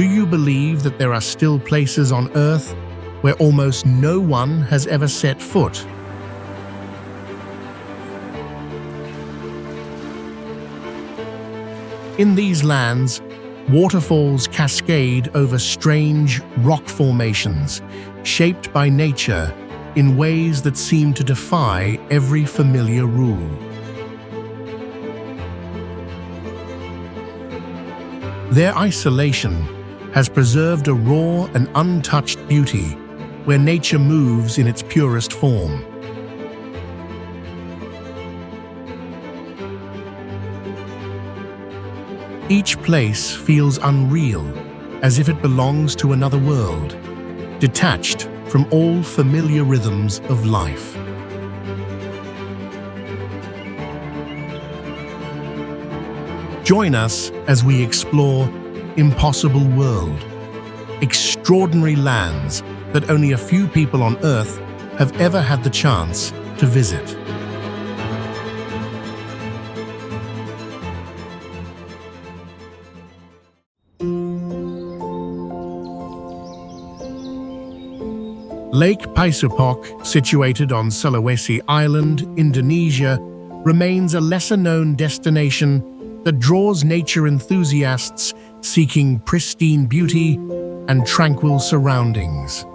Do you believe that there are still places on Earth where almost no one has ever set foot? In these lands, waterfalls cascade over strange rock formations, shaped by nature in ways that seem to defy every familiar rule. Their isolation has preserved a raw and untouched beauty where nature moves in its purest form. Each place feels unreal, as if it belongs to another world, detached from all familiar rhythms of life. Join us as we explore impossible world, extraordinary lands that only a few people on Earth have ever had the chance to visit. Lake Paisupok, situated on Sulawesi Island, Indonesia, remains a lesser-known destination that draws nature enthusiasts seeking pristine beauty and tranquil surroundings.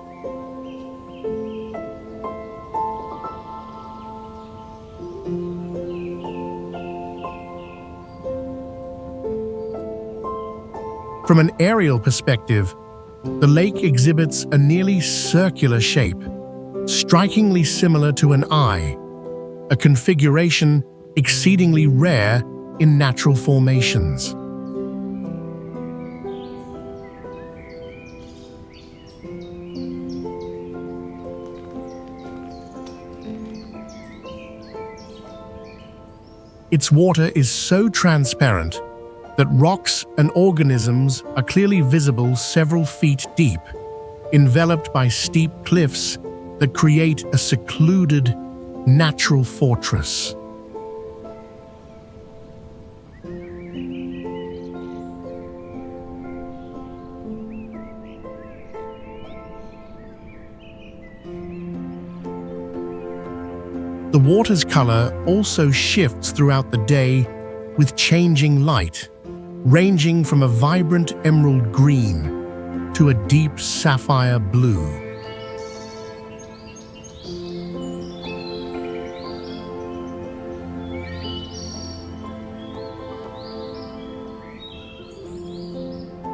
From an aerial perspective, the lake exhibits a nearly circular shape, strikingly similar to an eye, a configuration exceedingly rare in natural formations. Its water is so transparent that rocks and organisms are clearly visible several feet deep, enveloped by steep cliffs that create a secluded, natural fortress. The water's color also shifts throughout the day with changing light, ranging from a vibrant emerald green to a deep sapphire blue.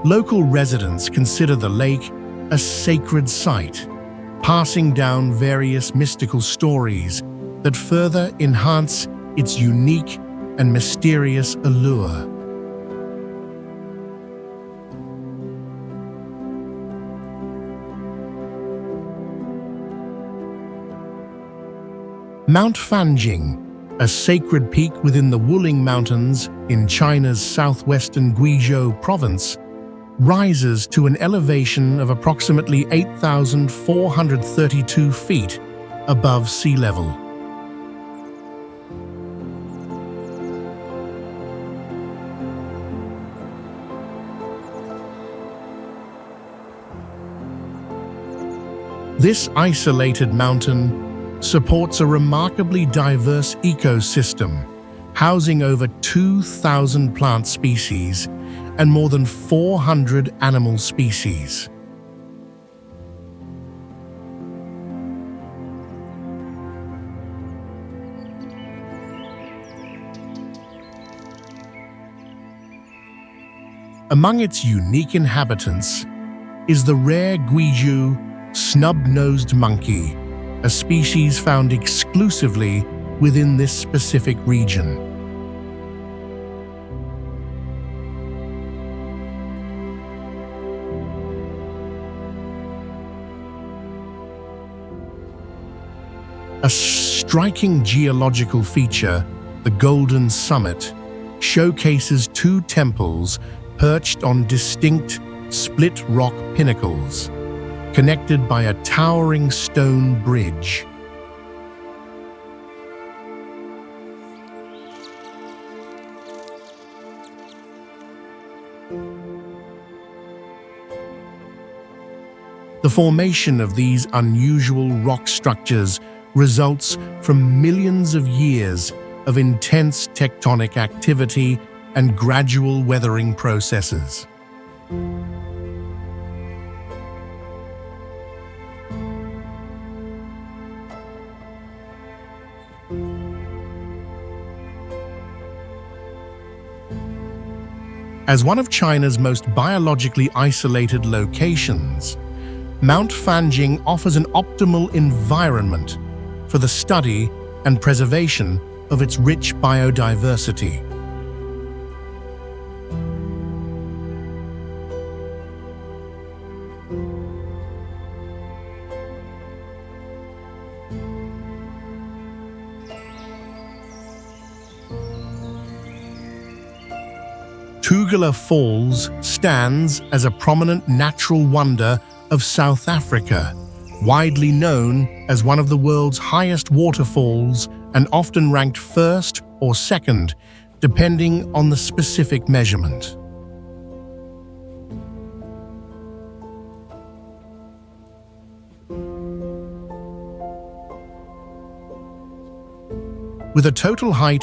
Local residents consider the lake a sacred site, passing down various mystical stories that further enhance its unique and mysterious allure. Mount Fanjing, a sacred peak within the Wuling Mountains in China's southwestern Guizhou province, rises to an elevation of approximately 8,432 feet above sea level. This isolated mountain supports a remarkably diverse ecosystem, housing over 2,000 plant species and more than 400 animal species. Among its unique inhabitants is the rare Guizhou snub-nosed monkey, a species found exclusively within this specific region. A striking geological feature, the Golden Summit, showcases two temples perched on distinct, split rock pinnacles, connected by a towering stone bridge. The formation of these unusual rock structures results from millions of years of intense tectonic activity and gradual weathering processes. As one of China's most biologically isolated locations, Mount Fanjing offers an optimal environment for the study and preservation of its rich biodiversity. Tugela Falls stands as a prominent natural wonder of South Africa, widely known as one of the world's highest waterfalls and often ranked first or second, depending on the specific measurement. With a total height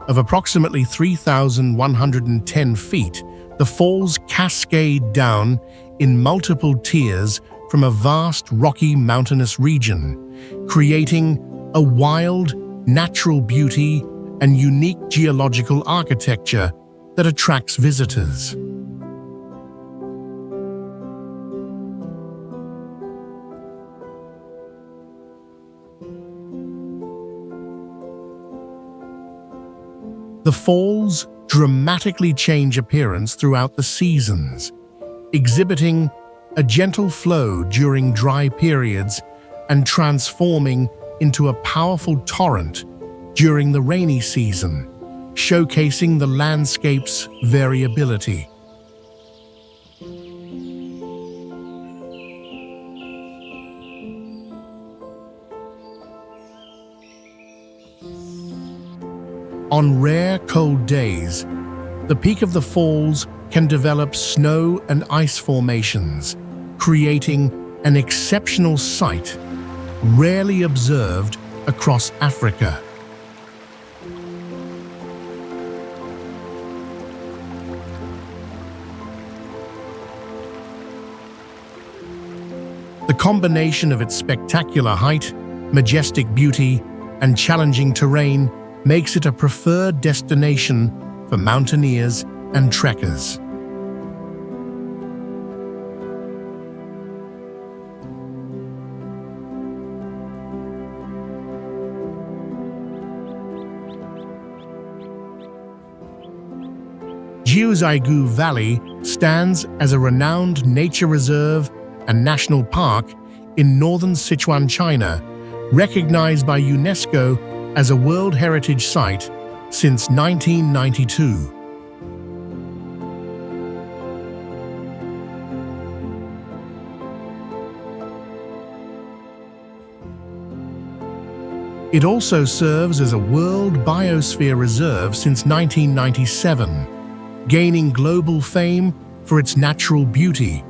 of approximately 3,110 feet, the falls cascade down in multiple tiers from a vast rocky mountainous region, creating a wild, natural beauty and unique geological architecture that attracts visitors. The falls dramatically change appearance throughout the seasons, exhibiting a gentle flow during dry periods and transforming into a powerful torrent during the rainy season, showcasing the landscape's variability. On rare cold days, the peak of the falls can develop snow and ice formations, creating an exceptional sight rarely observed across Africa. The combination of its spectacular height, majestic beauty, and challenging terrain makes it a preferred destination for mountaineers and trekkers. Xiaozhai Valley stands as a renowned nature reserve and national park in northern Sichuan, China, recognized by UNESCO as a World Heritage Site since 1992. It also serves as a World Biosphere Reserve since 1997, gaining global fame for its natural beauty,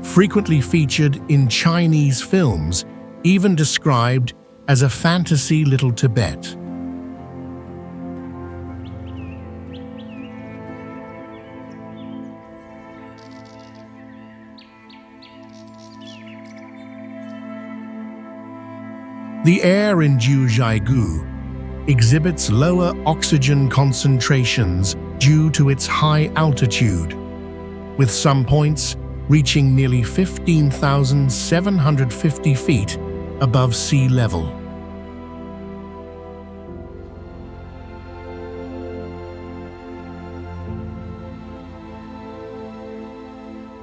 frequently featured in Chinese films, even described as a fantasy Little Tibet. The air in Xiaozhai exhibits lower oxygen concentrations due to its high altitude, with some points reaching nearly 15,750 feet above sea level.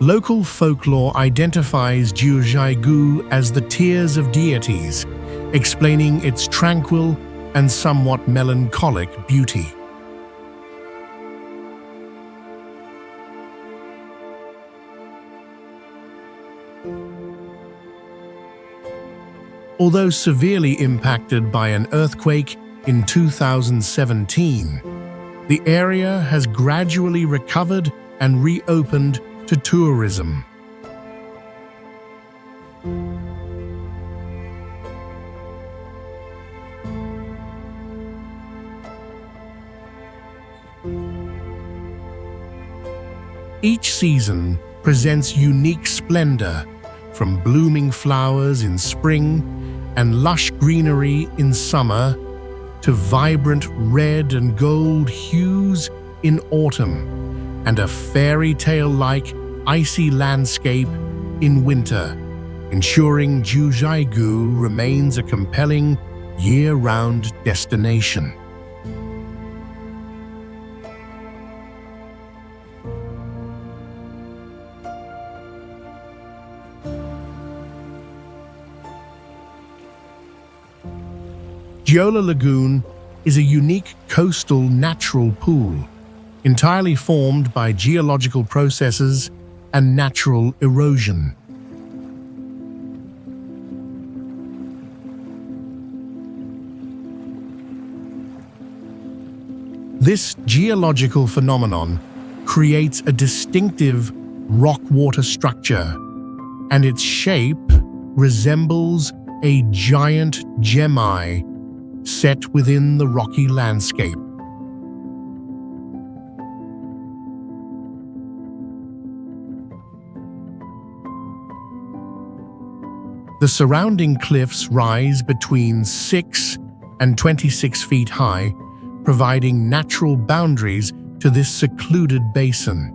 Local folklore identifies Xiaozhai as the Tears of Deities, explaining its tranquil and somewhat melancholic beauty. Although severely impacted by an earthquake in 2017, the area has gradually recovered and reopened to tourism. Each season presents unique splendor, from blooming flowers in spring and lush greenery in summer to vibrant red and gold hues in autumn and a fairy tale-like icy landscape in winter, ensuring Xiaozhai remains a compelling year-round destination. Giola Lagoon is a unique coastal natural pool, entirely formed by geological processes and natural erosion. This geological phenomenon creates a distinctive rock-water structure, and its shape resembles a giant gem-eye set within the rocky landscape. The surrounding cliffs rise between 6 and 26 feet high, providing natural boundaries to this secluded basin.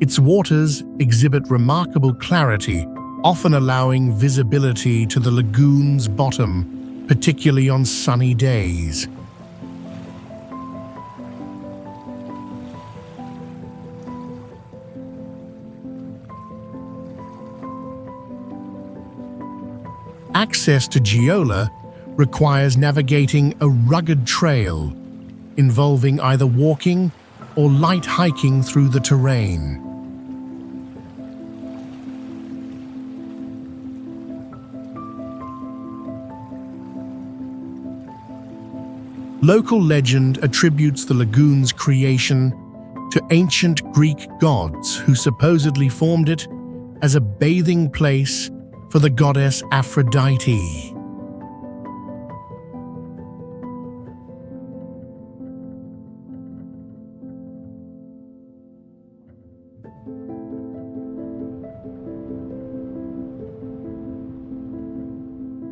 Its waters exhibit remarkable clarity, often allowing visibility to the lagoon's bottom, particularly on sunny days. Access to Giola requires navigating a rugged trail, involving either walking or light hiking through the terrain. Local legend attributes the lagoon's creation to ancient Greek gods who supposedly formed it as a bathing place for the goddess Aphrodite.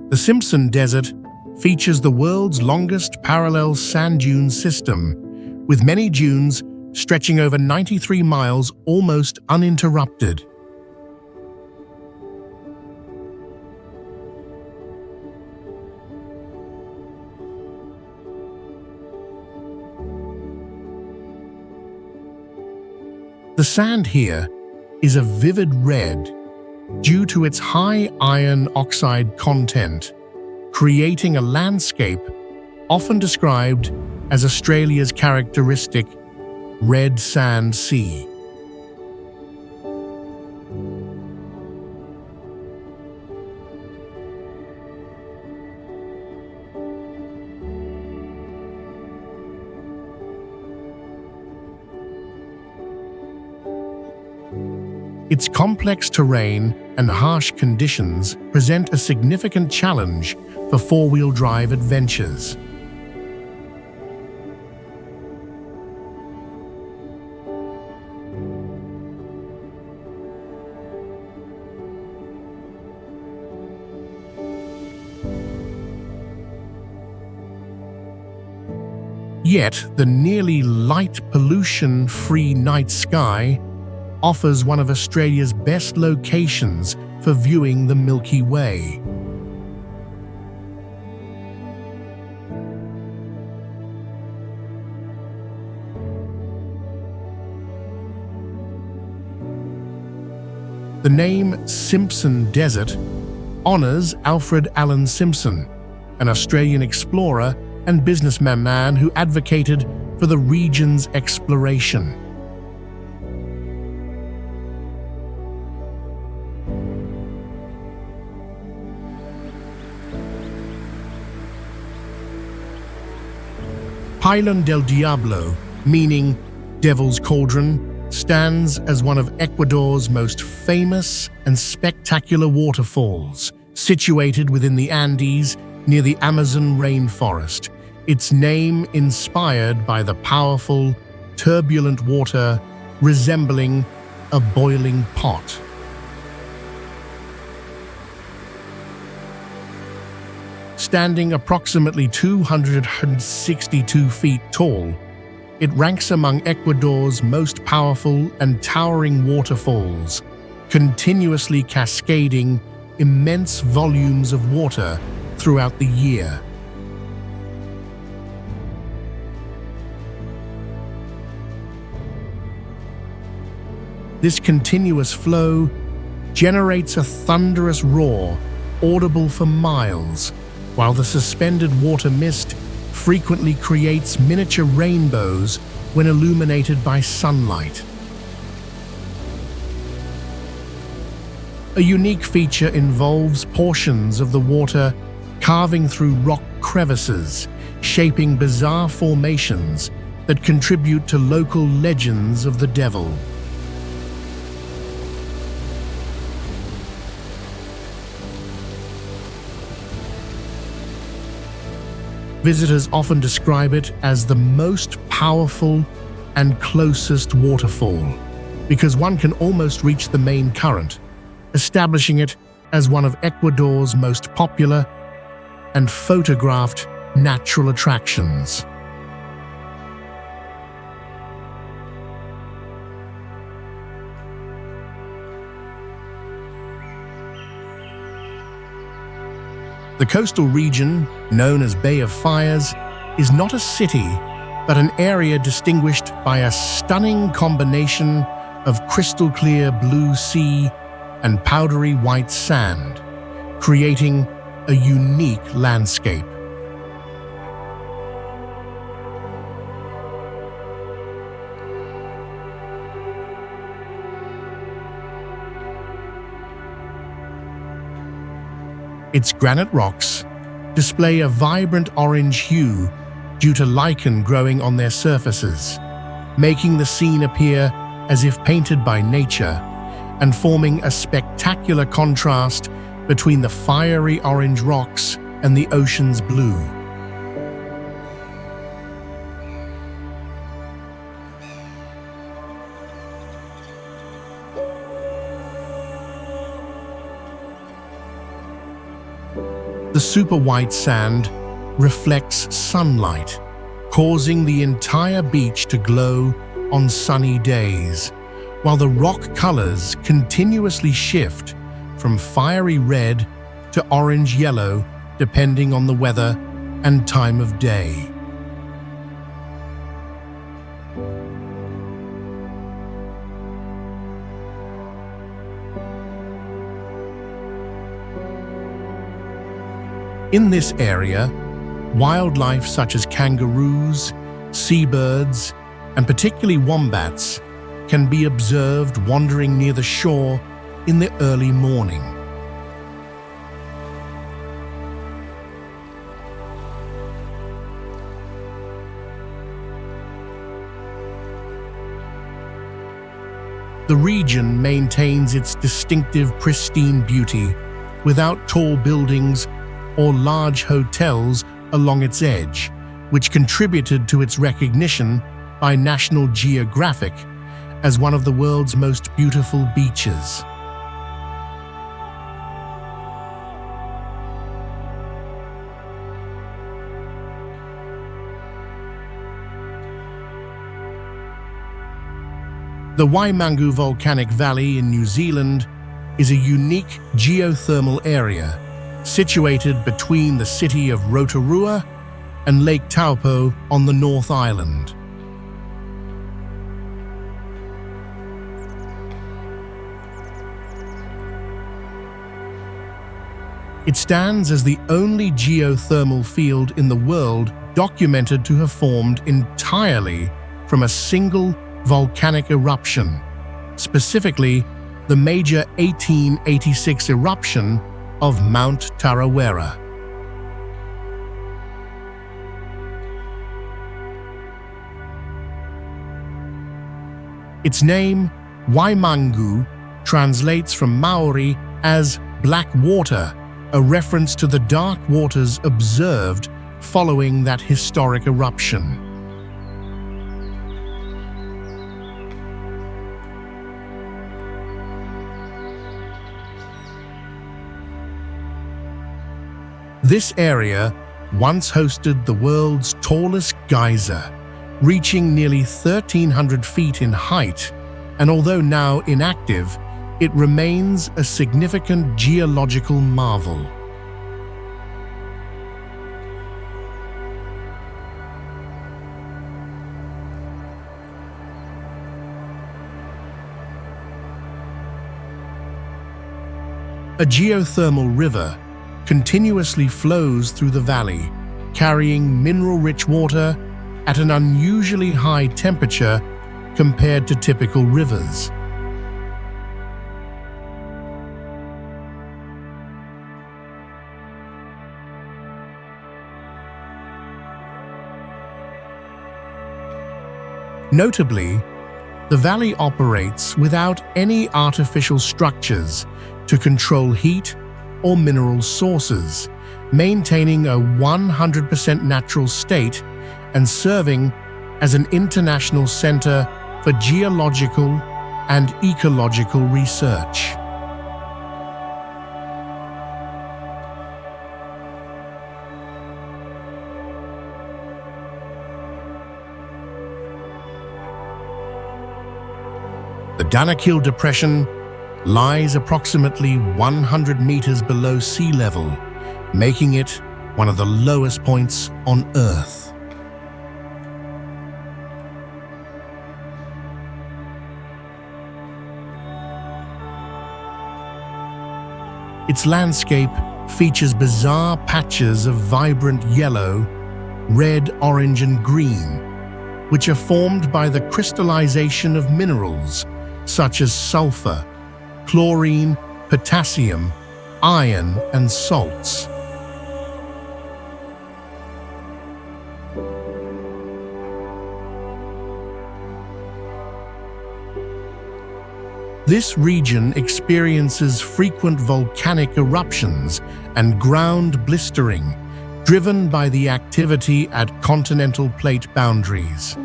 The Simpson Desert features the world's longest parallel sand dune system, with many dunes stretching over 93 miles almost uninterrupted. The sand here is a vivid red due to its high iron oxide content, creating a landscape often described as Australia's characteristic red sand sea. Its complex terrain and harsh conditions present a significant challenge for four-wheel drive adventures. Yet, the nearly light pollution-free night sky offers one of Australia's best locations for viewing the Milky Way. The name Simpson Desert honors Alfred Allen Simpson, an Australian explorer and businessman who advocated for the region's exploration. Pilón del Diablo, meaning Devil's Cauldron, stands as one of Ecuador's most famous and spectacular waterfalls, Situated within the Andes near the Amazon rainforest, its name inspired by the powerful, turbulent water resembling a boiling pot. Standing approximately 262 feet tall, it ranks among Ecuador's most powerful and towering waterfalls, continuously cascading immense volumes of water throughout the year. This continuous flow generates a thunderous roar audible for miles, while the suspended water mist frequently creates miniature rainbows when illuminated by sunlight. A unique feature involves portions of the water carving through rock crevices, shaping bizarre formations that contribute to local legends of the devil. Visitors often describe it as the most powerful and closest waterfall, because one can almost reach the main current, establishing it as one of Ecuador's most popular and photographed natural attractions. The coastal region, known as Bay of Fires, is not a city, but an area distinguished by a stunning combination of crystal-clear blue sea and powdery white sand, creating a unique landscape. Its granite rocks display a vibrant orange hue due to lichen growing on their surfaces, making the scene appear as if painted by nature and forming a spectacular contrast between the fiery orange rocks and the ocean's blue. The super white sand reflects sunlight, causing the entire beach to glow on sunny days, while the rock colors continuously shift from fiery red to orange-yellow depending on the weather and time of day. In this area, wildlife such as kangaroos, seabirds, and particularly wombats can be observed wandering near the shore in the early morning. The region maintains its distinctive pristine beauty without tall buildings or large hotels along its edge, which contributed to its recognition by National Geographic as one of the world's most beautiful beaches. The Waimangu Volcanic Valley in New Zealand is a unique geothermal area situated between the city of Rotorua and Lake Taupo on the North Island. It stands as the only geothermal field in the world documented to have formed entirely from a single volcanic eruption, specifically the major 1886 eruption of Mount Tarawera. Its name, Waimangu, translates from Maori as black water a reference to the dark waters observed following that historic eruption. This area once hosted the world's tallest geyser, reaching nearly 1,300 feet in height, and although now inactive, it remains a significant geological marvel. A geothermal river continuously flows through the valley, carrying mineral-rich water at an unusually high temperature compared to typical rivers. Notably, the valley operates without any artificial structures to control heat or mineral sources, maintaining a 100% natural state and serving as an international center for geological and ecological research. The Danakil Depression lies approximately 100 meters below sea level, making it one of the lowest points on Earth. Its landscape features bizarre patches of vibrant yellow, red, orange, and green, which are formed by the crystallization of minerals such as sulfur, chlorine, potassium, iron, and salts. This region experiences frequent volcanic eruptions and ground blistering, driven by the activity at continental plate boundaries.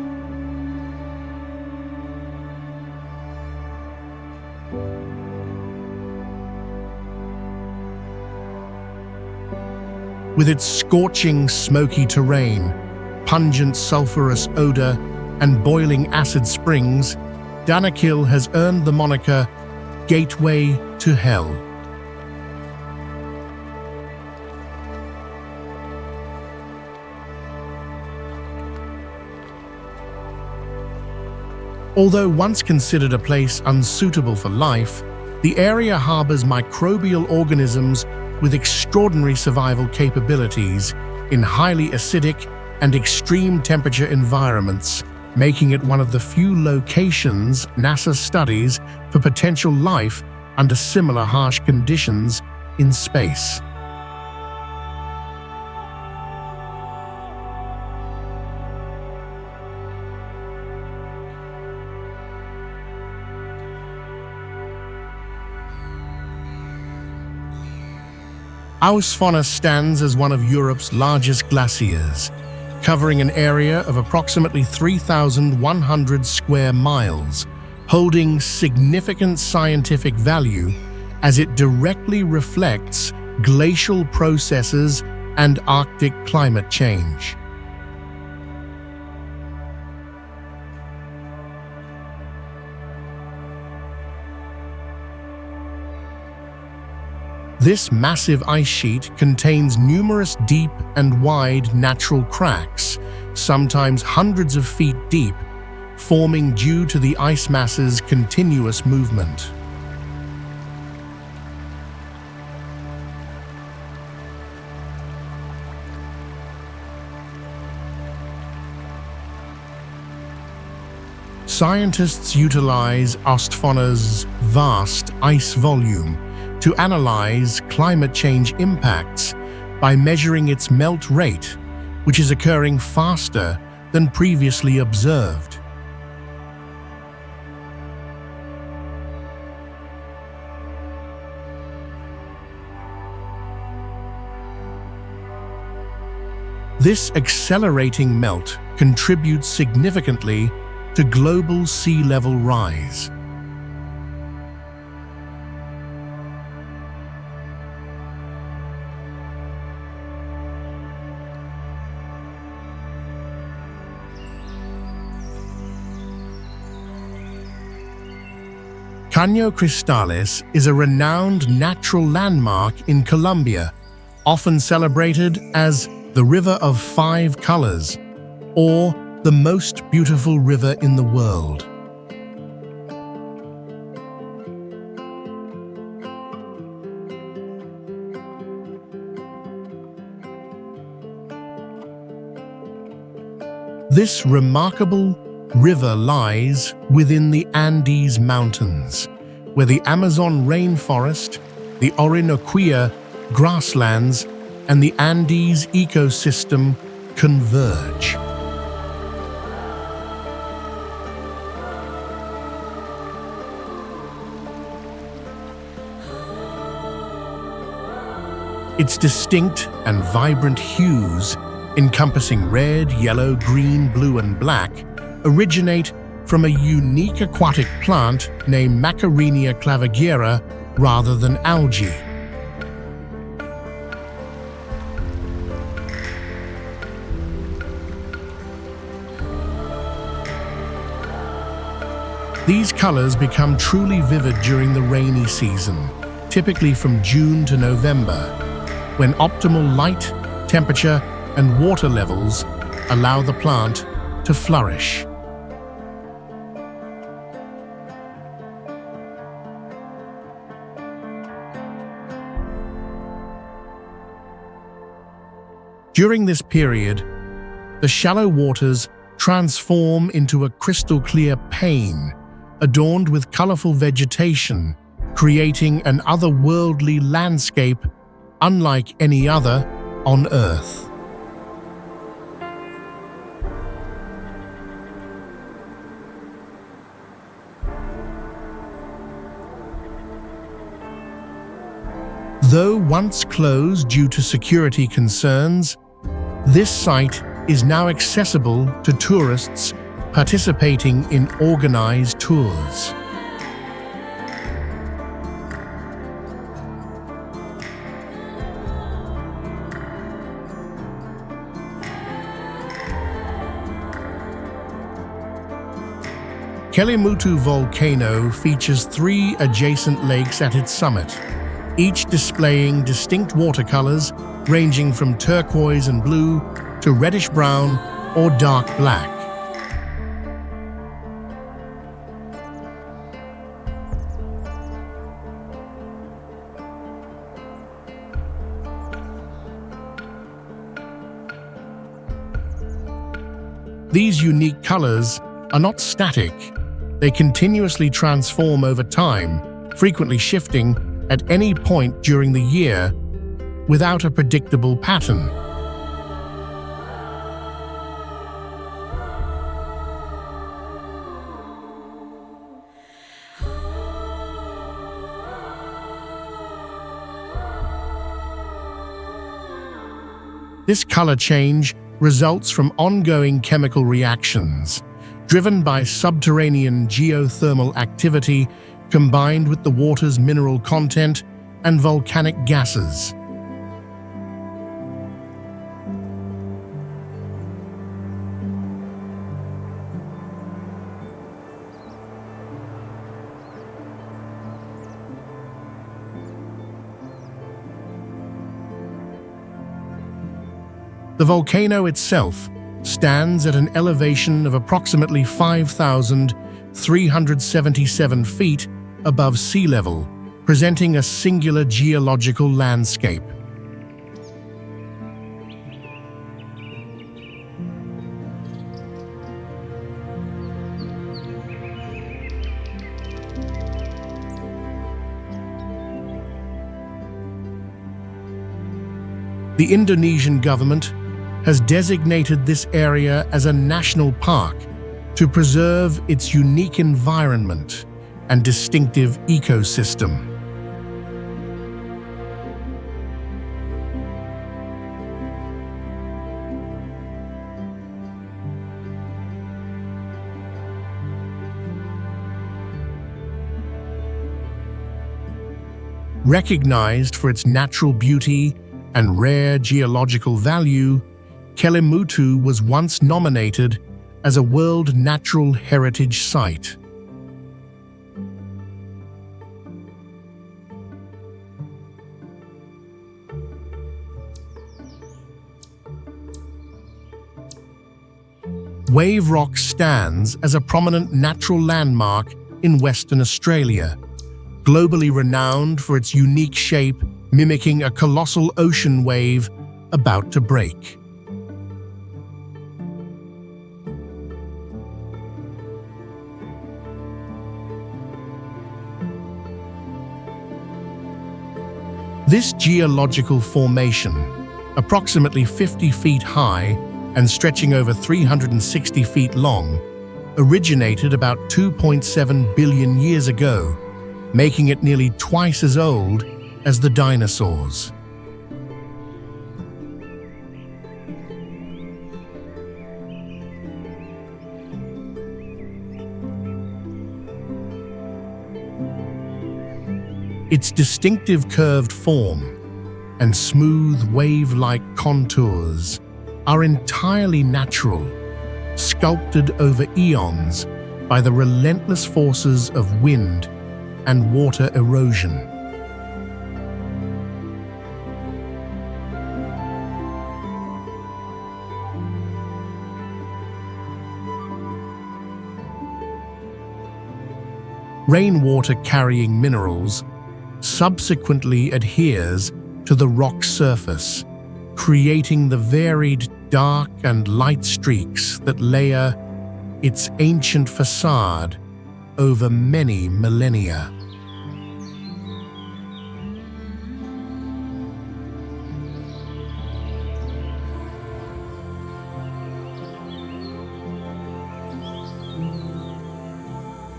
With its scorching, smoky terrain, pungent sulfurous odor, and boiling acid springs, Danakil has earned the moniker Gateway to Hell. Although once considered a place unsuitable for life, the area harbors microbial organisms with extraordinary survival capabilities in highly acidic and extreme temperature environments, making it one of the few locations NASA studies for potential life under similar harsh conditions in space. Ausfonna stands as one of Europe's largest glaciers, covering an area of approximately 3,100 square miles, holding significant scientific value as it directly reflects glacial processes and Arctic climate change. This massive ice sheet contains numerous deep and wide natural cracks, sometimes hundreds of feet deep, forming due to the ice mass's continuous movement. Scientists utilize Ausfonna's vast ice volume to analyze climate change impacts by measuring its melt rate, which is occurring faster than previously observed. This accelerating melt contributes significantly to global sea level rise. Caño Cristales is a renowned natural landmark in Colombia, often celebrated as the River of Five Colors, or the most beautiful river in the world. This remarkable river lies within the Andes Mountains, where the Amazon rainforest, the Orinoquia grasslands, and the Andes ecosystem converge. Its distinct and vibrant hues, encompassing red, yellow, green, blue, and black, originate from a unique aquatic plant named Macarenia clavigera rather than algae. These colors become truly vivid during the rainy season, typically from June to November, when optimal light, temperature, and water levels allow the plant to flourish. During this period, the shallow waters transform into a crystal-clear plain, adorned with colorful vegetation, creating an otherworldly landscape unlike any other on Earth. Though once closed due to security concerns, this site is now accessible to tourists participating in organized tours. Kelimutu volcano features 3 adjacent lakes at its summit, each displaying distinct watercolors ranging from turquoise and blue to reddish-brown or dark black. These unique colors are not static. They continuously transform over time, frequently shifting at any point during the year without a predictable pattern. This color change results from ongoing chemical reactions, driven by subterranean geothermal activity combined with the water's mineral content and volcanic gases. The volcano itself stands at an elevation of approximately 5,377 feet above sea level, presenting a singular geological landscape. The Indonesian government has designated this area as a national park to preserve its unique environment and distinctive ecosystem. Recognized for its natural beauty and rare geological value, Kelimutu was once nominated as a World Natural Heritage Site. Wave Rock stands as a prominent natural landmark in Western Australia, globally renowned for its unique shape mimicking a colossal ocean wave about to break. This geological formation, approximately 50 feet high and stretching over 360 feet long, originated about 2.7 billion years ago, making it nearly twice as old as the dinosaurs. Its distinctive curved form and smooth wave-like contours are entirely natural, sculpted over eons by the relentless forces of wind and water erosion. Rainwater-carrying minerals subsequently adheres to the rock surface, creating the varied dark and light streaks that layer its ancient facade over many millennia.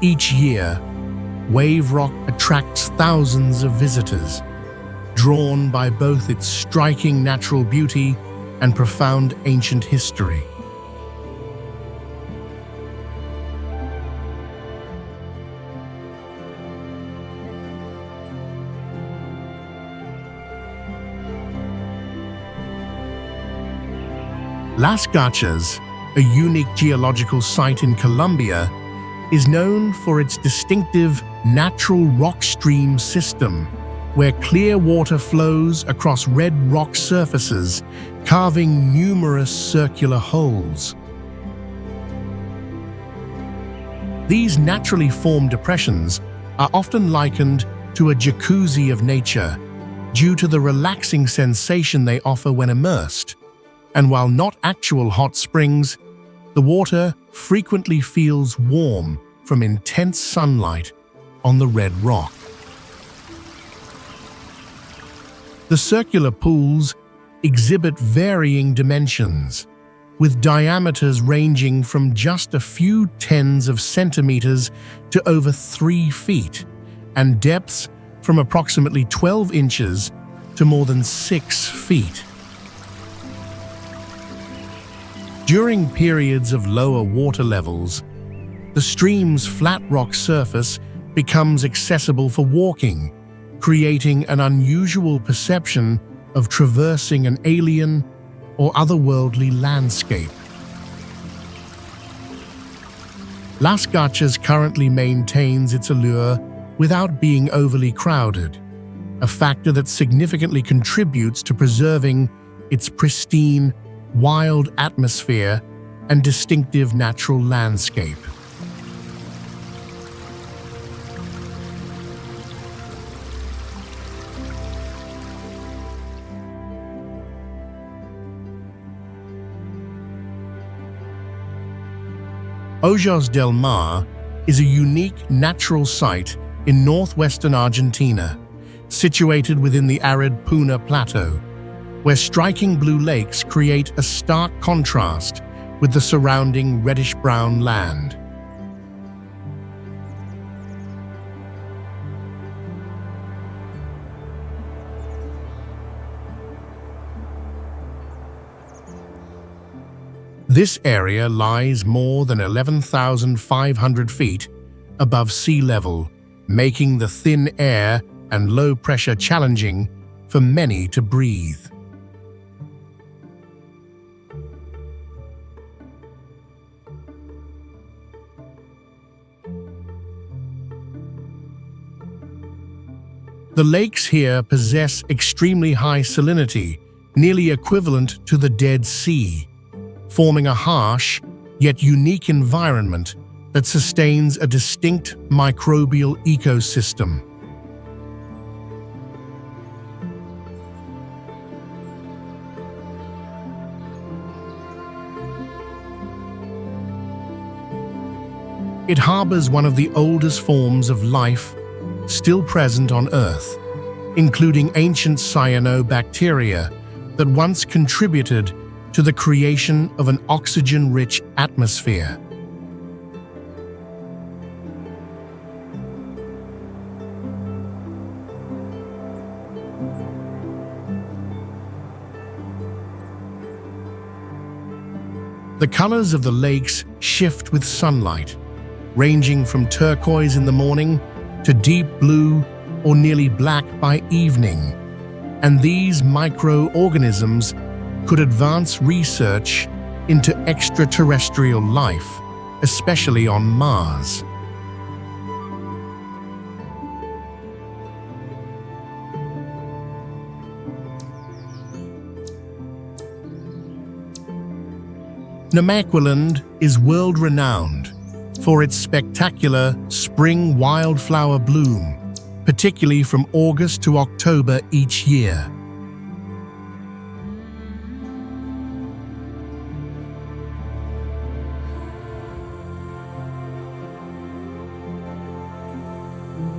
Each year, Wave Rock attracts thousands of visitors, drawn by both its striking natural beauty and profound ancient history. Las Gachas, a unique geological site in Colombia, is known for its distinctive natural rock stream system, where clear water flows across red rock surfaces, carving numerous circular holes. These naturally formed depressions are often likened to a jacuzzi of nature due to the relaxing sensation they offer when immersed. And while not actual hot springs, the water frequently feels warm from intense sunlight on the red rock. The circular pools exhibit varying dimensions, with diameters ranging from just a few tens of centimeters to over 3 feet, and depths from approximately 12 inches to more than 6 feet. During periods of lower water levels, the stream's flat rock surface becomes accessible for walking, creating an unusual perception of traversing an alien or otherworldly landscape. Las Gachas currently maintains its allure without being overly crowded, a factor that significantly contributes to preserving its pristine, wild atmosphere and distinctive natural landscape. Ojos del Mar is a unique natural site in northwestern Argentina, situated within the arid Puna Plateau, where striking blue lakes create a stark contrast with the surrounding reddish-brown land. This area lies more than 11,500 feet above sea level, making the thin air and low pressure challenging for many to breathe. The lakes here possess extremely high salinity, nearly equivalent to the Dead Sea, forming a harsh yet unique environment that sustains a distinct microbial ecosystem. It harbors one of the oldest forms of life still present on Earth, including ancient cyanobacteria that once contributed to the creation of an oxygen-rich atmosphere. The colors of the lakes shift with sunlight, ranging from turquoise in the morning to deep blue or nearly black by evening, and these microorganisms could advance research into extraterrestrial life, especially on Mars. Namaqualand is world-renowned for its spectacular spring wildflower bloom, particularly from August to October each year.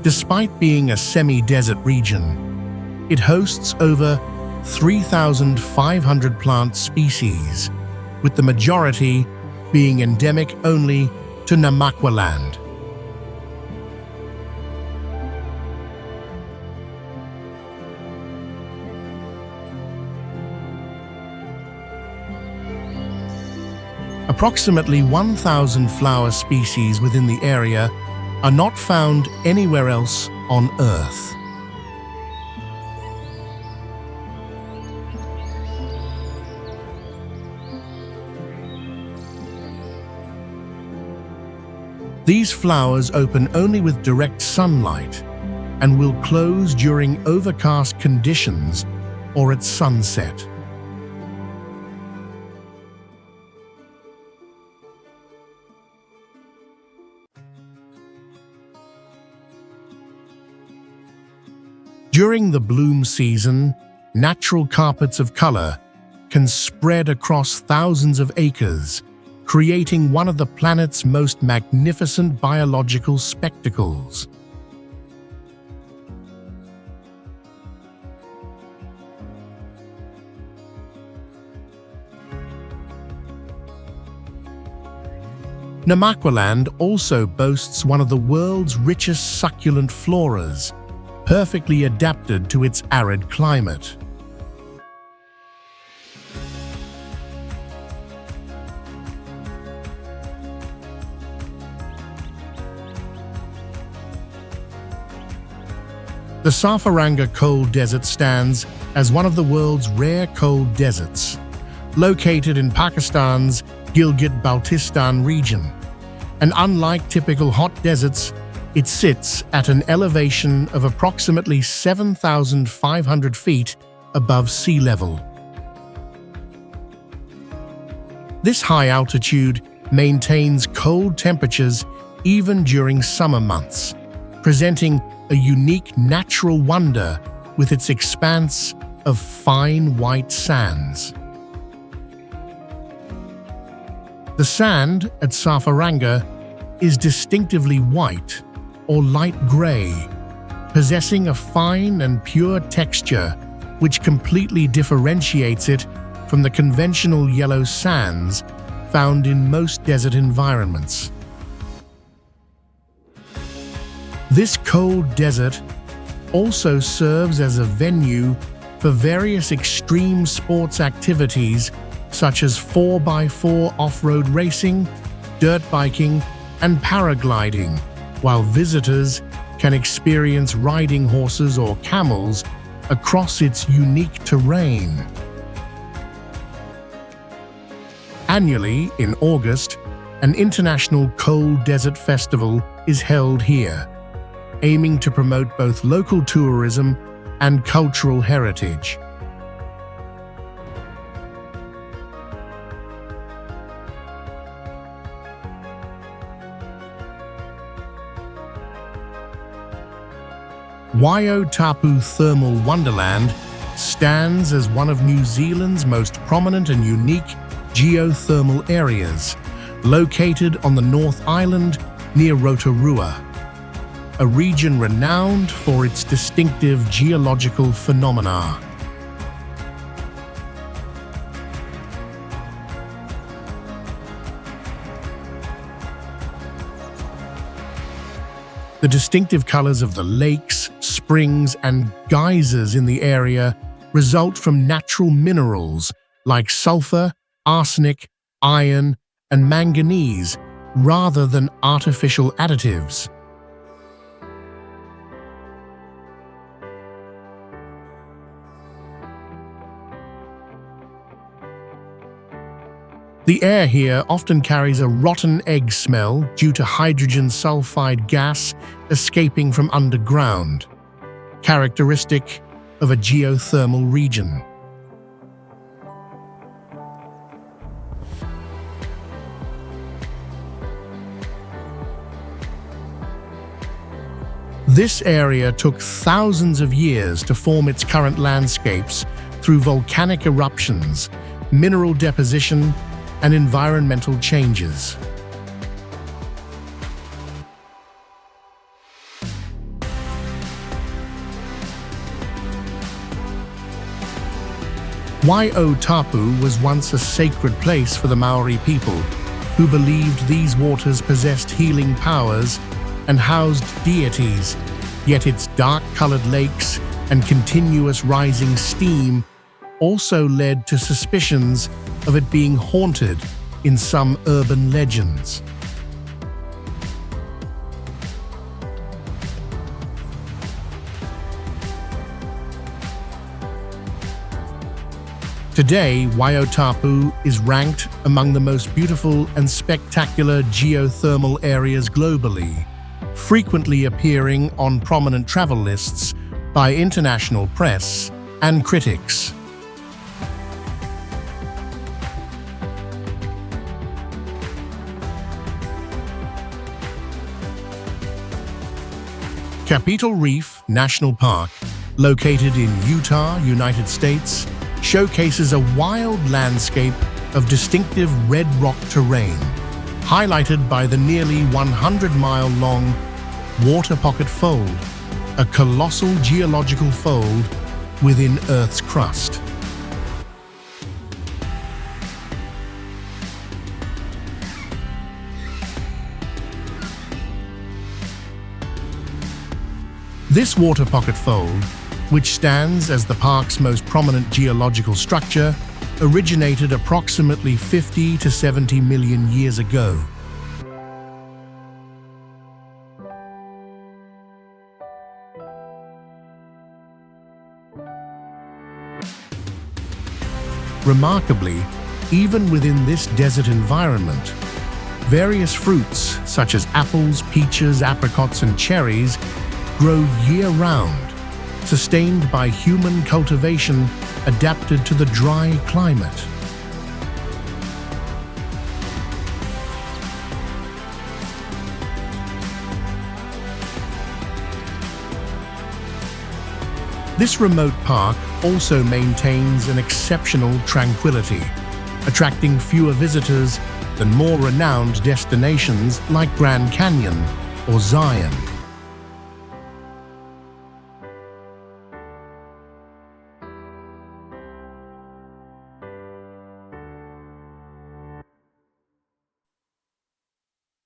Despite being a semi-desert region, it hosts over 3,500 plant species, with the majority being endemic only to Namaqualand. Approximately 1,000 flower species within the area are not found anywhere else on Earth. These flowers open only with direct sunlight and will close during overcast conditions or at sunset. During the bloom season, natural carpets of color can spread across thousands of acres, creating one of the planet's most magnificent biological spectacles. Namaqualand also boasts one of the world's richest succulent floras, perfectly adapted to its arid climate. The Safaranga Cold Desert stands as one of the world's rare cold deserts, located in Pakistan's Gilgit-Baltistan region. And unlike typical hot deserts, it sits at an elevation of approximately 7,500 feet above sea level. This high altitude maintains cold temperatures even during summer months, presenting a unique natural wonder with its expanse of fine white sands. The sand at Safaranga is distinctively white or light gray, possessing a fine and pure texture which completely differentiates it from the conventional yellow sands found in most desert environments. This cold desert also serves as a venue for various extreme sports activities such as 4x4 off-road racing, dirt biking, and paragliding, while visitors can experience riding horses or camels across its unique terrain. Annually, in August, an international cold desert festival is held here, aiming to promote both local tourism and cultural heritage. Waio Tapu Thermal Wonderland stands as one of New Zealand's most prominent and unique geothermal areas, located on the North Island near Rotorua, a region renowned for its distinctive geological phenomena. The distinctive colors of the lakes, springs, and geysers in the area result from natural minerals like sulfur, arsenic, iron, and manganese, rather than artificial additives. The air here often carries a rotten egg smell due to hydrogen sulfide gas escaping from underground, characteristic of a geothermal region. This area took thousands of years to form its current landscapes through volcanic eruptions, mineral deposition, and environmental changes. Waio Tapu was once a sacred place for the Maori people, who believed these waters possessed healing powers and housed deities, yet its dark-colored lakes and continuous rising steam also led to suspicions of it being haunted in some urban legends. Today, Waio Tapu is ranked among the most beautiful and spectacular geothermal areas globally, frequently appearing on prominent travel lists by international press and critics. Capitol Reef National Park, located in Utah, United States, showcases a wild landscape of distinctive red rock terrain, highlighted by the nearly 100-mile-long Water Pocket Fold, a colossal geological fold within Earth's crust. This water pocket fold, which stands as the park's most prominent geological structure, originated approximately 50 to 70 million years ago. Remarkably, even within this desert environment, various fruits such as apples, peaches, apricots, and cherries grow year-round, sustained by human cultivation adapted to the dry climate. This remote park also maintains an exceptional tranquility, attracting fewer visitors than more renowned destinations like Grand Canyon or Zion.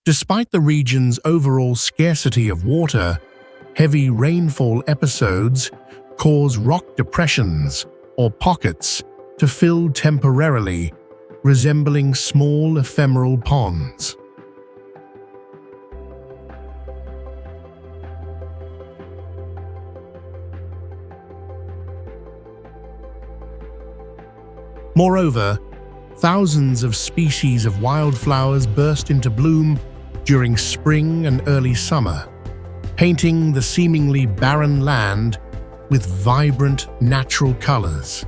Despite the region's overall scarcity of water, heavy rainfall episodes cause rock depressions or pockets to fill temporarily, resembling small ephemeral ponds. Moreover, thousands of species of wildflowers burst into bloom during spring and early summer, painting the seemingly barren land with vibrant natural colors.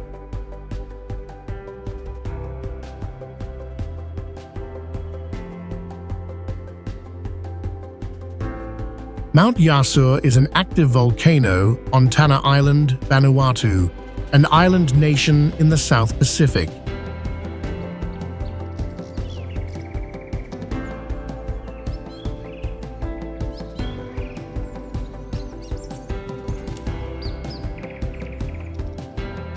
Mount Yasur is an active volcano on Tanna Island, Vanuatu, an island nation in the South Pacific.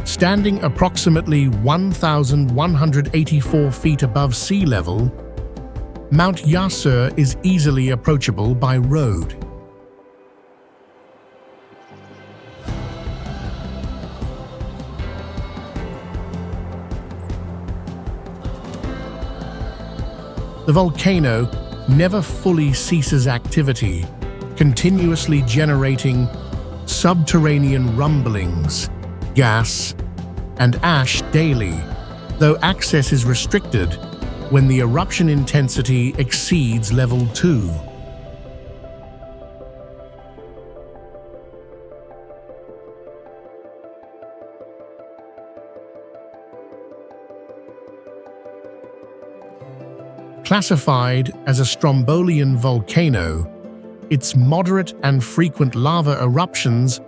Standing approximately 1,184 feet above sea level, Mount Yasur is easily approachable by road. The volcano never fully ceases activity, continuously generating subterranean rumblings, gas, and ash daily, though access is restricted when the eruption intensity exceeds level 2. Classified as a strombolian volcano, its moderate and frequent lava eruptions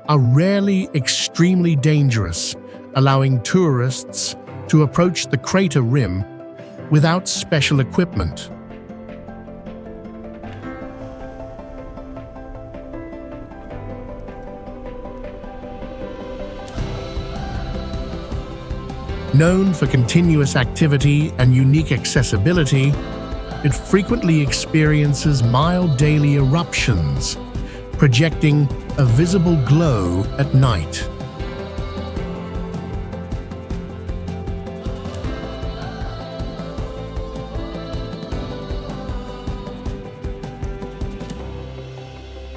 are rarely extremely dangerous, allowing tourists to approach the crater rim without special equipment. Known for continuous activity and unique accessibility, it frequently experiences mild daily eruptions, projecting a visible glow at night.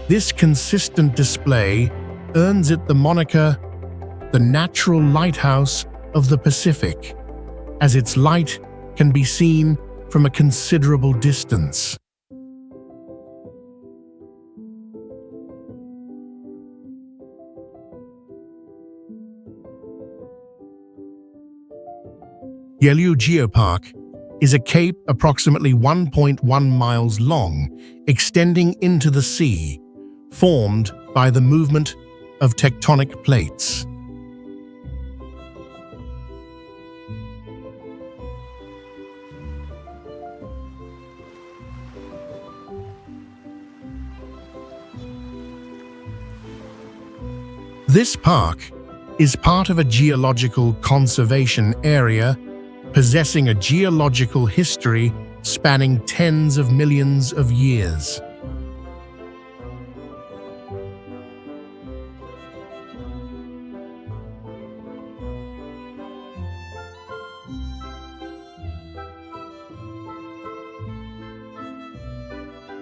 This consistent display earns it the moniker, the natural lighthouse of the Pacific, as its light can be seen from a considerable distance. Yelyu Geopark is a cape approximately 1.1 miles long, extending into the sea, formed by the movement of tectonic plates. This park is part of a geological conservation area possessing a geological history spanning tens of millions of years.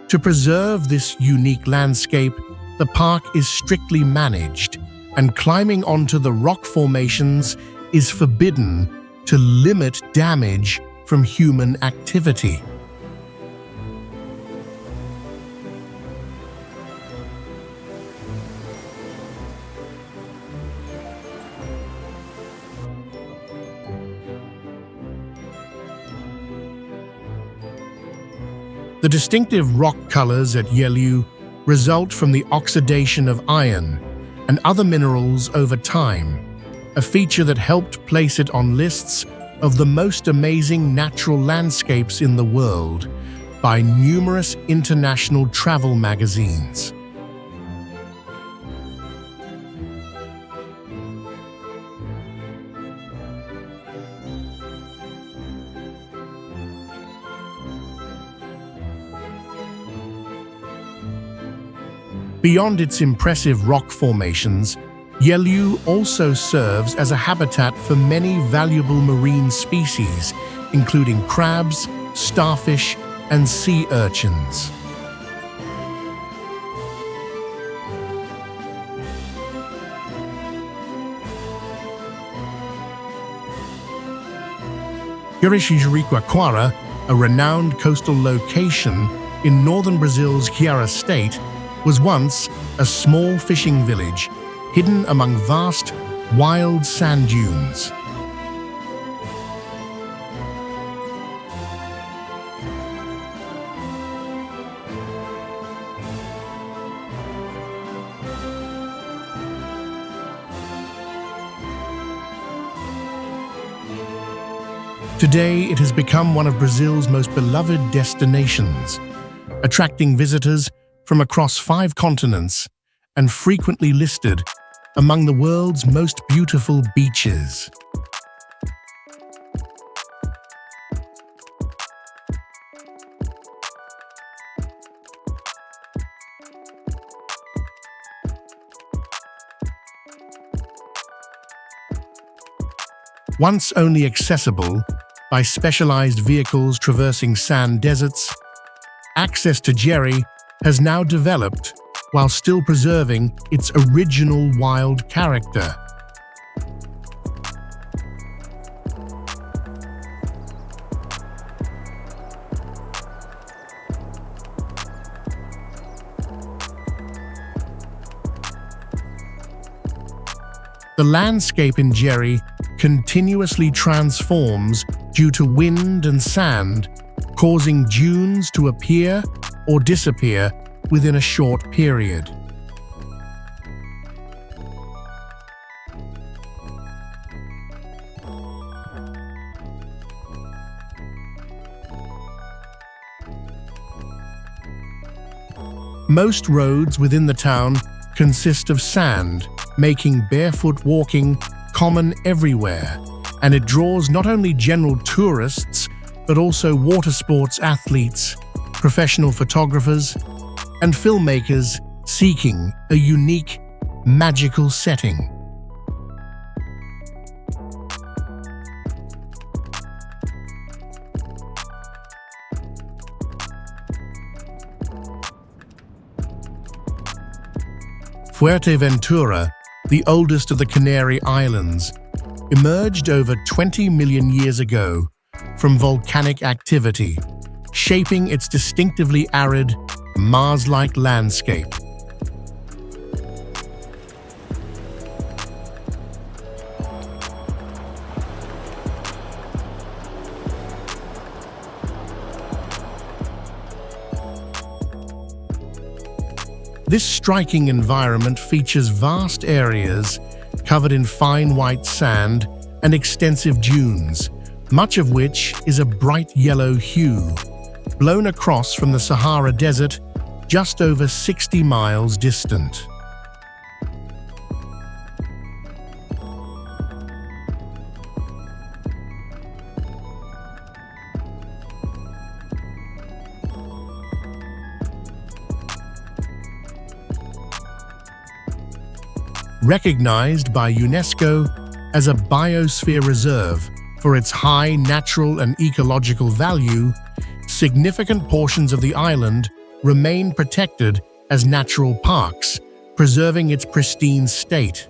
To preserve this unique landscape, the park is strictly managed, and climbing onto the rock formations is forbidden to limit damage from human activity. The distinctive rock colors at Yelyu result from the oxidation of iron and other minerals over time, a feature that helped place it on lists of the most amazing natural landscapes in the world by numerous international travel magazines. Beyond its impressive rock formations, Yelyu also serves as a habitat for many valuable marine species, including crabs, starfish, and sea urchins. Jericoacoara, a renowned coastal location in northern Brazil's Ceará state, was once a small fishing village hidden among vast, wild sand dunes. Today, it has become one of Brazil's most beloved destinations, attracting visitors from across 5 continents and frequently listed among the world's most beautiful beaches. Once only accessible by specialized vehicles traversing sand deserts, access to Jeri has now developed while still preserving its original wild character. The landscape in Jeri continuously transforms due to wind and sand, causing dunes to appear or disappear within a short period. Most roads within the town consist of sand, making barefoot walking common everywhere, and it draws not only general tourists but also water sports athletes, professional photographers, and filmmakers seeking a unique, magical setting. Fuerteventura, the oldest of the Canary Islands, emerged over 20 million years ago from volcanic activity, shaping its distinctively arid, Mars-like landscape. This striking environment features vast areas covered in fine white sand and extensive dunes, much of which is a bright yellow hue, blown across from the Sahara Desert just over 60 miles distant. Recognized by UNESCO as a biosphere reserve for its high natural and ecological value, significant portions of the island remain protected as natural parks, preserving its pristine state.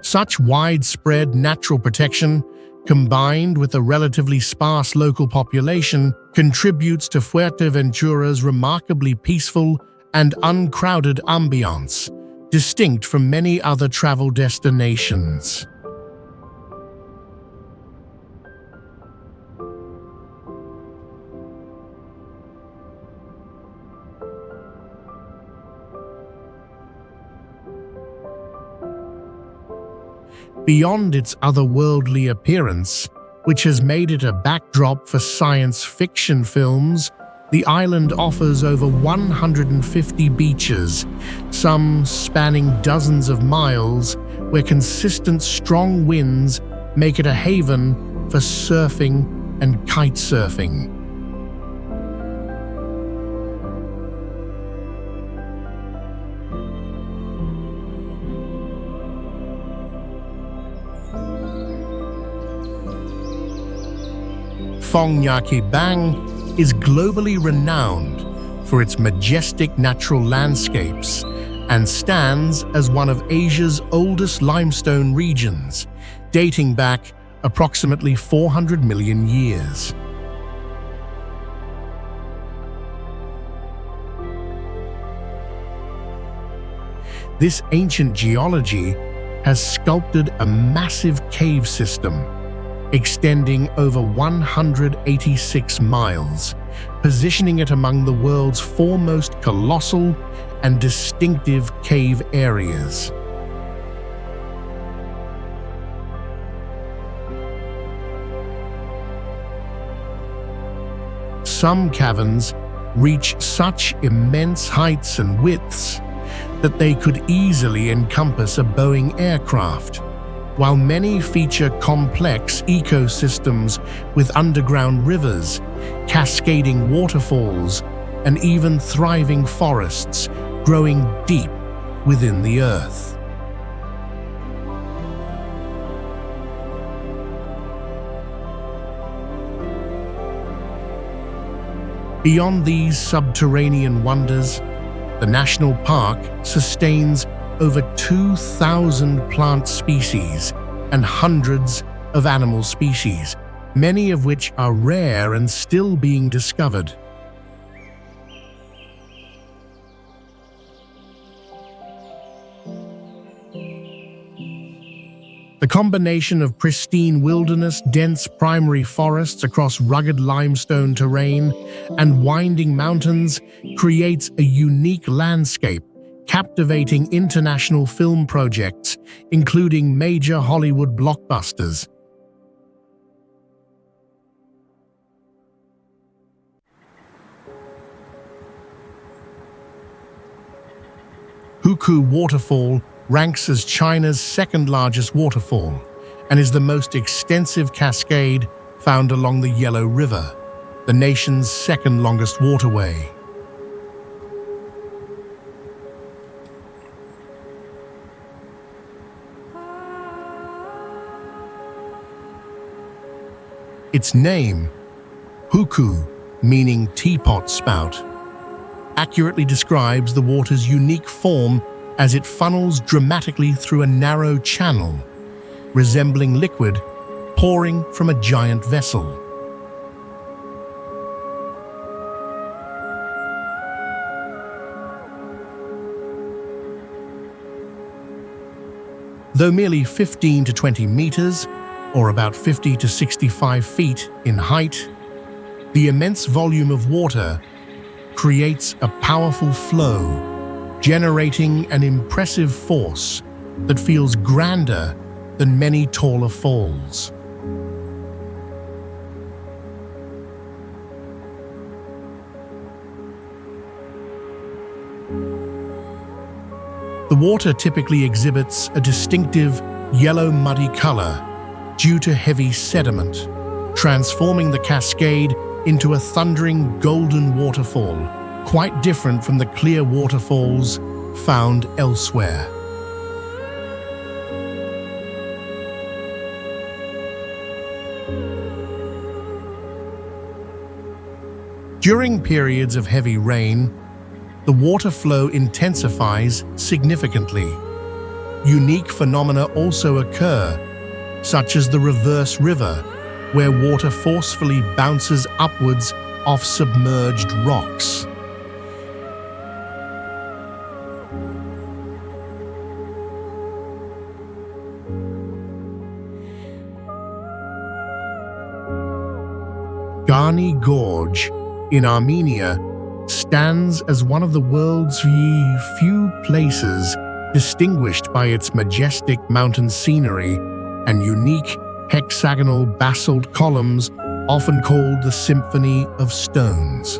Such widespread natural protection, combined with a relatively sparse local population, contributes to Fuerteventura's remarkably peaceful and uncrowded ambiance, distinct from many other travel destinations. Beyond its otherworldly appearance, which has made it a backdrop for science fiction films, the island offers over 150 beaches, some spanning dozens of miles, where consistent strong winds make it a haven for surfing and kitesurfing. Bang is globally renowned for its majestic natural landscapes and stands as one of Asia's oldest limestone regions, dating back approximately 400 million years. This ancient geology has sculpted a massive cave system extending over 186 miles, positioning it among the world's foremost colossal and distinctive cave areas. Some caverns reach such immense heights and widths that they could easily encompass a Boeing aircraft, while many feature complex ecosystems with underground rivers, cascading waterfalls, and even thriving forests growing deep within the earth. Beyond these subterranean wonders, the national park sustains over 2,000 plant species and hundreds of animal species, many of which are rare and still being discovered. The combination of pristine wilderness, dense primary forests across rugged limestone terrain, and winding mountains creates a unique landscape, captivating international film projects, including major Hollywood blockbusters. Huku Waterfall ranks as China's second-largest waterfall and is the most extensive cascade found along the Yellow River, the nation's second-longest waterway. Its name, Huku, meaning teapot spout, accurately describes the water's unique form as it funnels dramatically through a narrow channel, resembling liquid pouring from a giant vessel. Though merely 15 to 20 meters, or about 50 to 65 feet in height, the immense volume of water creates a powerful flow, generating an impressive force that feels grander than many taller falls. The water typically exhibits a distinctive yellow muddy color due to heavy sediment, transforming the cascade into a thundering golden waterfall, quite different from the clear waterfalls found elsewhere. During periods of heavy rain, the water flow intensifies significantly. Unique phenomena also occur, such as the reverse river, where water forcefully bounces upwards off submerged rocks. Gani Gorge in Armenia stands as one of the world's few places distinguished by its majestic mountain scenery and unique hexagonal basalt columns, often called the Symphony of Stones.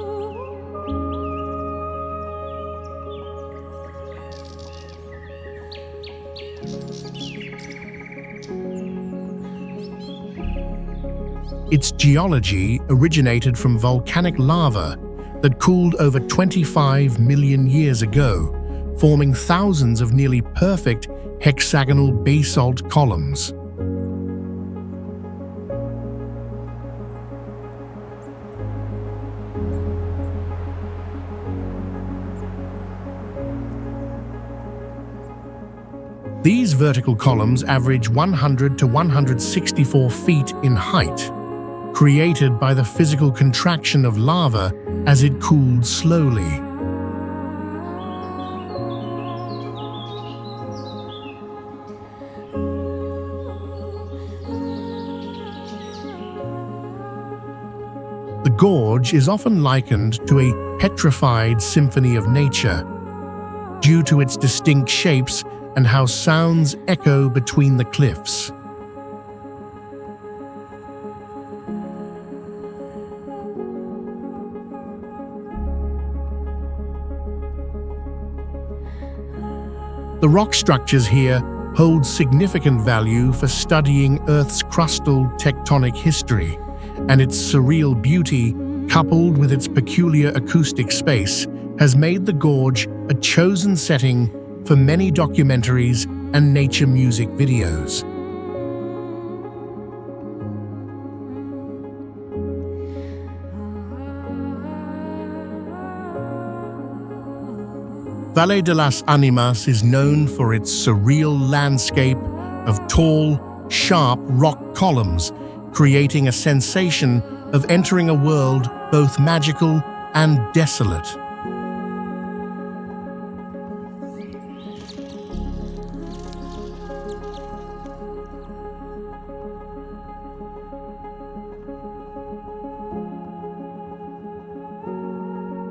Its geology originated from volcanic lava that cooled over 25 million years ago, forming thousands of nearly perfect hexagonal basalt columns. These vertical columns average 100 to 164 feet in height, created by the physical contraction of lava as it cooled slowly. The gorge is often likened to a petrified symphony of nature, due to its distinct shapes and how sounds echo between the cliffs. The rock structures here hold significant value for studying Earth's crustal tectonic history, and its surreal beauty, coupled with its peculiar acoustic space, has made the gorge a chosen setting for many documentaries and nature music videos. Valle de las Animas is known for its surreal landscape of tall, sharp rock columns, creating a sensation of entering a world both magical and desolate.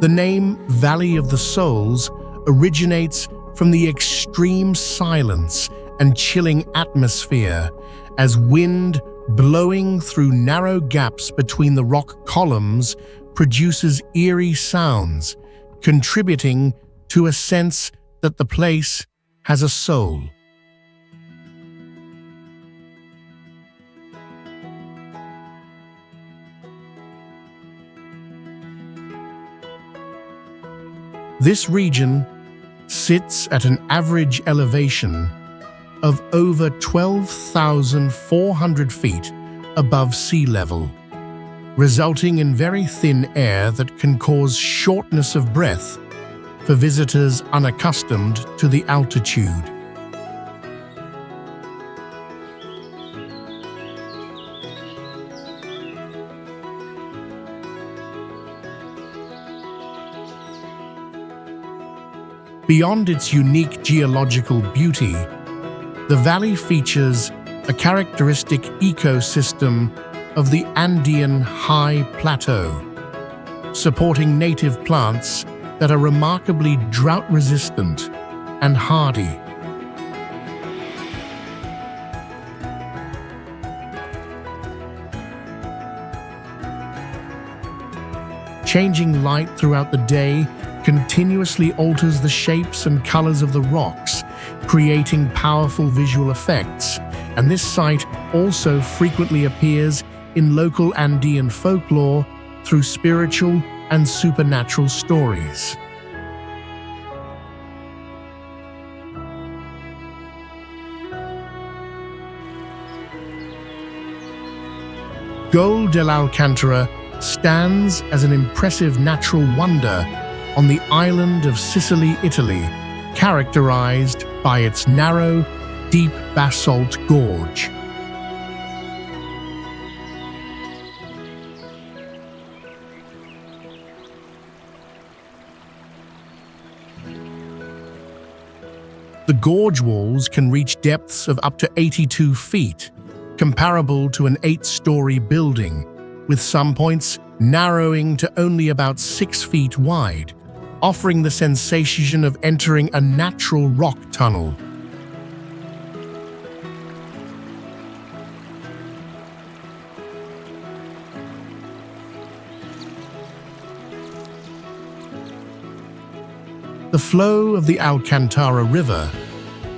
The name Valley of the Souls originates from the extreme silence and chilling atmosphere, as wind blowing through narrow gaps between the rock columns produces eerie sounds, contributing to a sense that the place has a soul. This region sits at an average elevation of over 12,400 feet above sea level, resulting in very thin air that can cause shortness of breath for visitors unaccustomed to the altitude. Beyond its unique geological beauty, the valley features a characteristic ecosystem of the Andean high plateau, supporting native plants that are remarkably drought-resistant and hardy. Changing light throughout the day continuously alters the shapes and colors of the rocks, creating powerful visual effects, and this site also frequently appears in local Andean folklore through spiritual and supernatural stories. Gol del Alcantara stands as an impressive natural wonder on the island of Sicily, Italy, characterized by its narrow, deep basalt gorge. The gorge walls can reach depths of up to 82 feet, comparable to an 8-story building, with some points narrowing to only about 6 feet wide, offering the sensation of entering a natural rock tunnel. The flow of the Alcantara River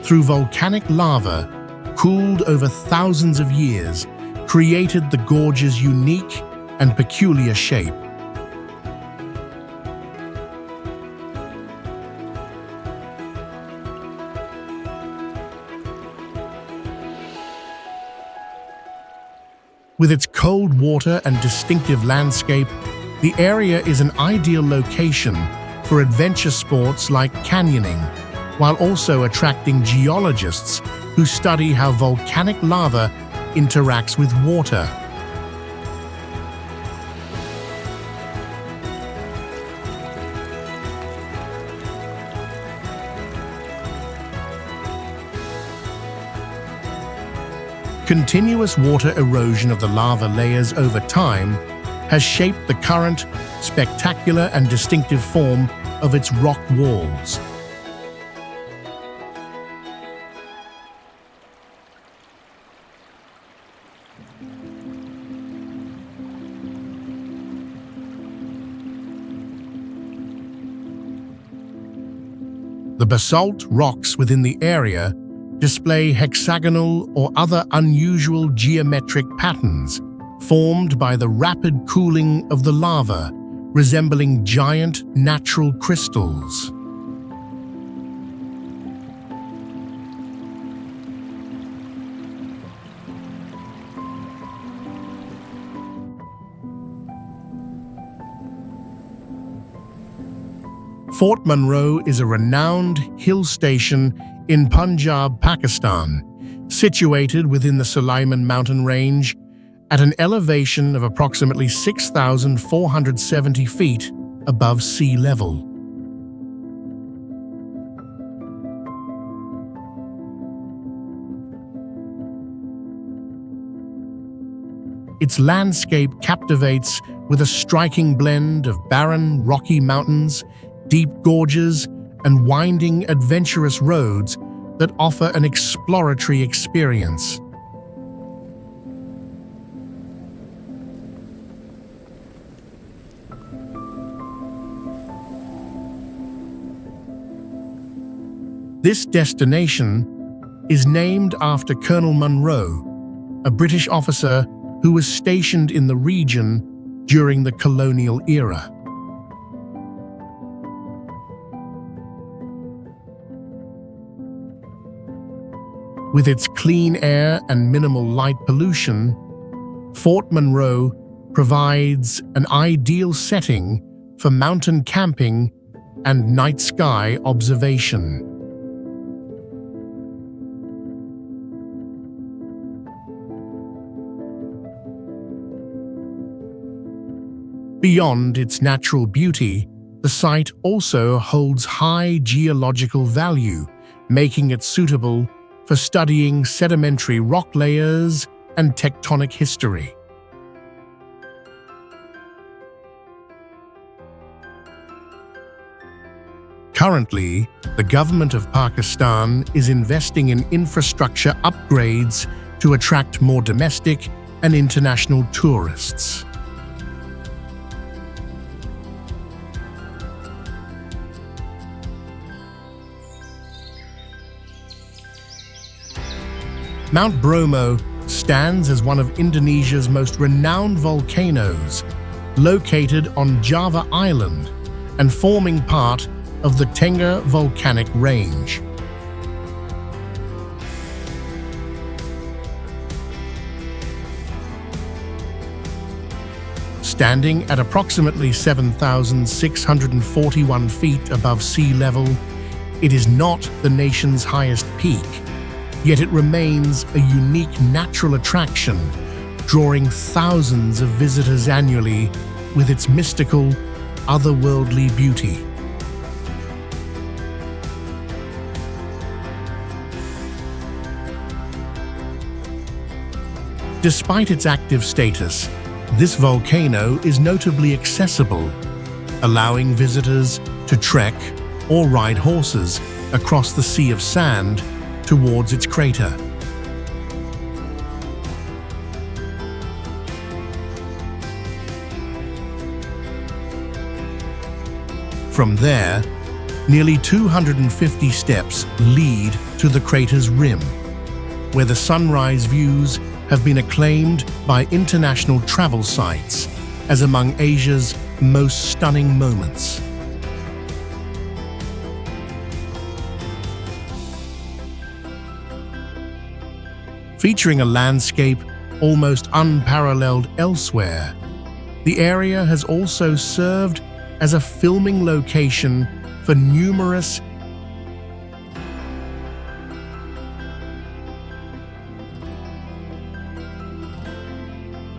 through volcanic lava, cooled over thousands of years, created the gorge's unique and peculiar shape. With its cold water and distinctive landscape, the area is an ideal location for adventure sports like canyoning, while also attracting geologists who study how volcanic lava interacts with water. Continuous water erosion of the lava layers over time has shaped the current, spectacular and distinctive form of its rock walls. The basalt rocks within the area display hexagonal or other unusual geometric patterns formed by the rapid cooling of the lava, resembling giant natural crystals. Fort Munro is a renowned hill station in Punjab, Pakistan, situated within the Suleiman mountain range at an elevation of approximately 6,470 feet above sea level. Its landscape captivates with a striking blend of barren, rocky mountains, deep gorges, and winding, adventurous roads that offer an exploratory experience. This destination is named after Colonel Munro, a British officer who was stationed in the region during the colonial era. With its clean air and minimal light pollution, Fort Munro provides an ideal setting for mountain camping and night sky observation. Beyond its natural beauty, the site also holds high geological value, making it suitable for studying sedimentary rock layers and tectonic history. Currently, the government of Pakistan is investing in infrastructure upgrades to attract more domestic and international tourists. Mount Bromo stands as one of Indonesia's most renowned volcanoes, located on Java Island and forming part of the Tengger volcanic range. Standing at approximately 7,641 feet above sea level, it is not the nation's highest peak, yet it remains a unique natural attraction, drawing thousands of visitors annually with its mystical, otherworldly beauty. Despite its active status, this volcano is notably accessible, allowing visitors to trek or ride horses across the sea of sand towards its crater. From there, nearly 250 steps lead to the crater's rim, where the sunrise views have been acclaimed by international travel sites as among Asia's most stunning moments. Featuring a landscape almost unparalleled elsewhere, the area has also served as a filming location for numerous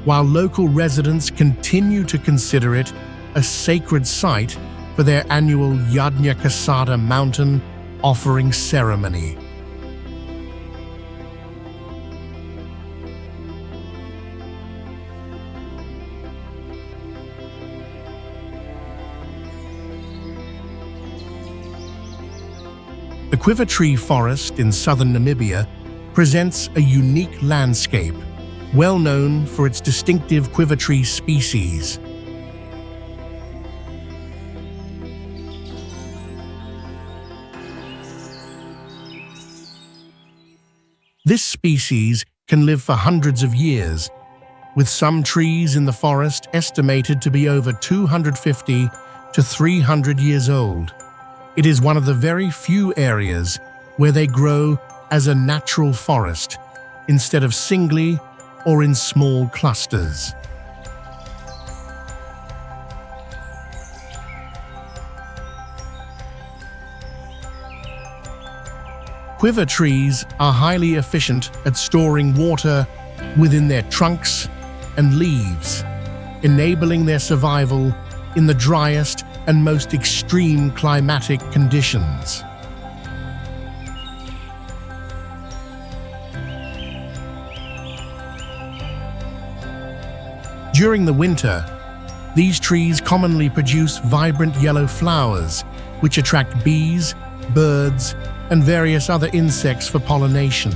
while local residents continue to consider it a sacred site for their annual Yadnya Kasada mountain offering ceremony. The quiver tree forest in southern Namibia presents a unique landscape, well known for its distinctive quiver tree species. This species can live for hundreds of years, with some trees in the forest estimated to be over 250 to 300 years old. It is one of the very few areas where they grow as a natural forest, instead of singly or in small clusters. Quiver trees are highly efficient at storing water within their trunks and leaves, enabling their survival in the driest and most extreme climatic conditions. During the winter, these trees commonly produce vibrant yellow flowers, which attract bees, birds, and various other insects for pollination.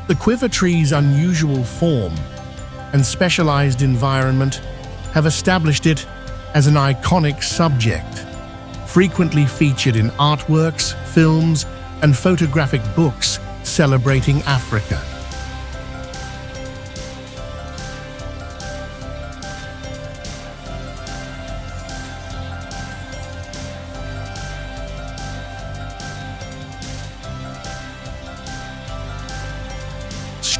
The quiver tree's unusual form and specialized environment have established it as an iconic subject, frequently featured in artworks, films, and photographic books celebrating Africa.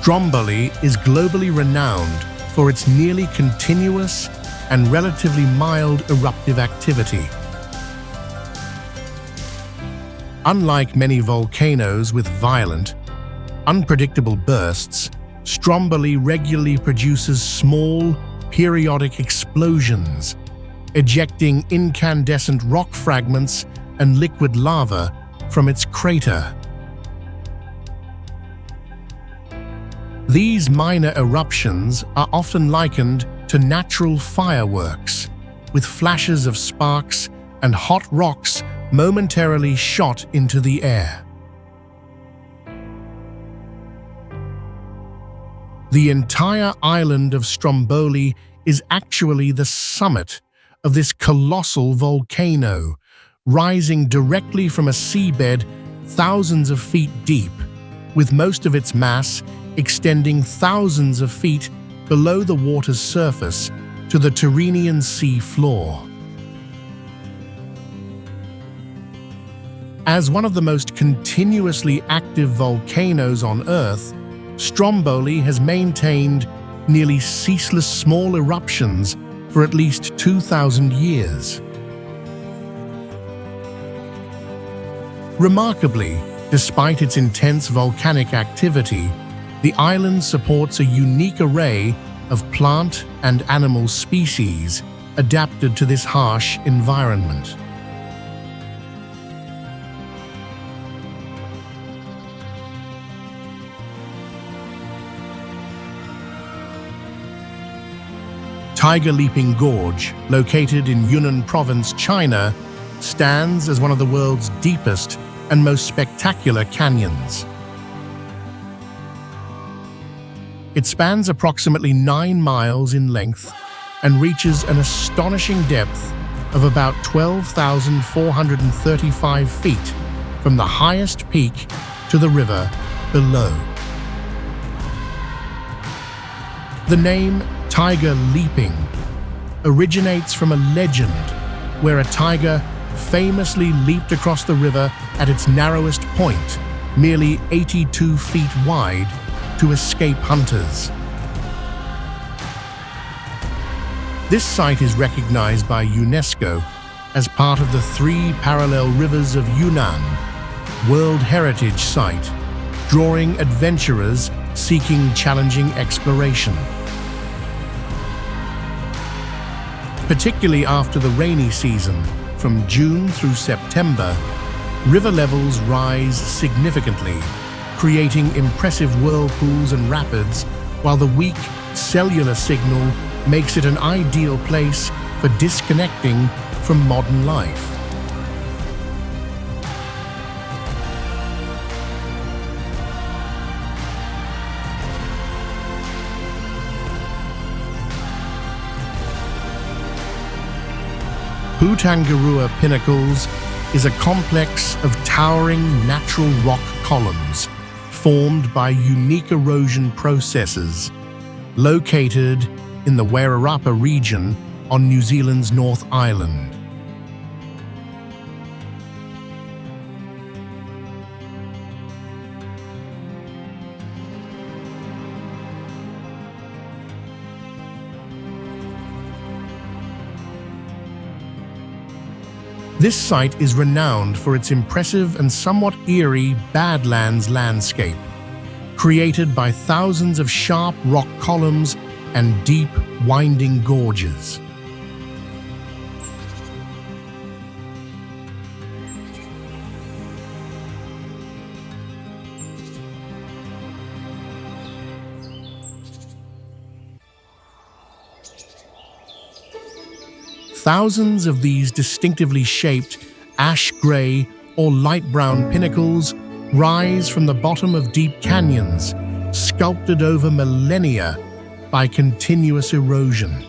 Stromboli is globally renowned for its nearly continuous and relatively mild eruptive activity. Unlike many volcanoes with violent, unpredictable bursts, Stromboli regularly produces small, periodic explosions, ejecting incandescent rock fragments and liquid lava from its crater. These minor eruptions are often likened to natural fireworks, with flashes of sparks and hot rocks momentarily shot into the air. The entire island of Stromboli is actually the summit of this colossal volcano, rising directly from a seabed thousands of feet deep, with most of its mass extending thousands of feet below the water's surface to the Tyrrhenian sea floor. As one of the most continuously active volcanoes on Earth, Stromboli has maintained nearly ceaseless small eruptions for at least 2,000 years. Remarkably, despite its intense volcanic activity, the island supports a unique array of plant and animal species adapted to this harsh environment. Tiger Leaping Gorge, located in Yunnan Province, China, stands as one of the world's deepest and most spectacular canyons. It spans approximately 9 miles in length and reaches an astonishing depth of about 12,435 feet from the highest peak to the river below. The name Tiger Leaping originates from a legend where a tiger famously leaped across the river at its narrowest point, merely 82 feet wide, to escape hunters. This site is recognized by UNESCO as part of the 3 parallel rivers of Yunnan World Heritage Site, drawing adventurers seeking challenging exploration. Particularly after the rainy season, from June through September, river levels rise significantly, creating impressive whirlpools and rapids, while the weak cellular signal makes it an ideal place for disconnecting from modern life. Putangarua Pinnacles is a complex of towering natural rock columns formed by unique erosion processes located in the Wairarapa region on New Zealand's North Island. This site is renowned for its impressive and somewhat eerie Badlands landscape, created by thousands of sharp rock columns and deep, winding gorges. Thousands of these distinctively shaped ash-gray or light brown pinnacles rise from the bottom of deep canyons, sculpted over millennia by continuous erosion.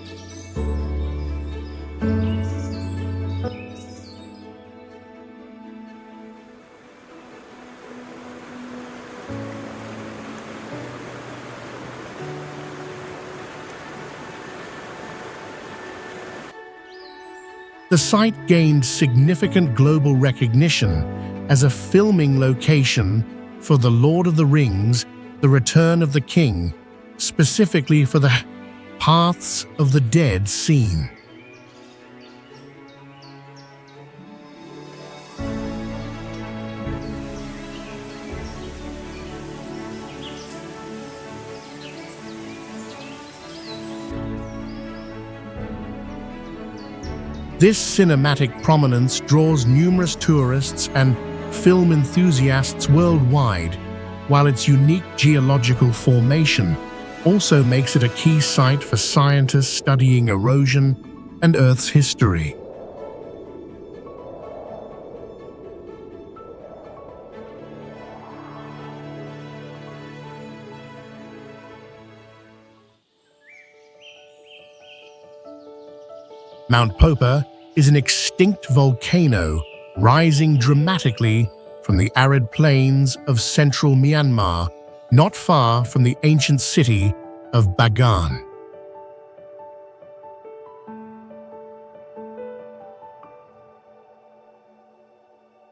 The site gained significant global recognition as a filming location for The Lord of the Rings: The Return of the King, specifically for the Paths of the Dead scene. This cinematic prominence draws numerous tourists and film enthusiasts worldwide, while its unique geological formation also makes it a key site for scientists studying erosion and Earth's history. Mount Popa is an extinct volcano rising dramatically from the arid plains of central Myanmar, not far from the ancient city of Bagan.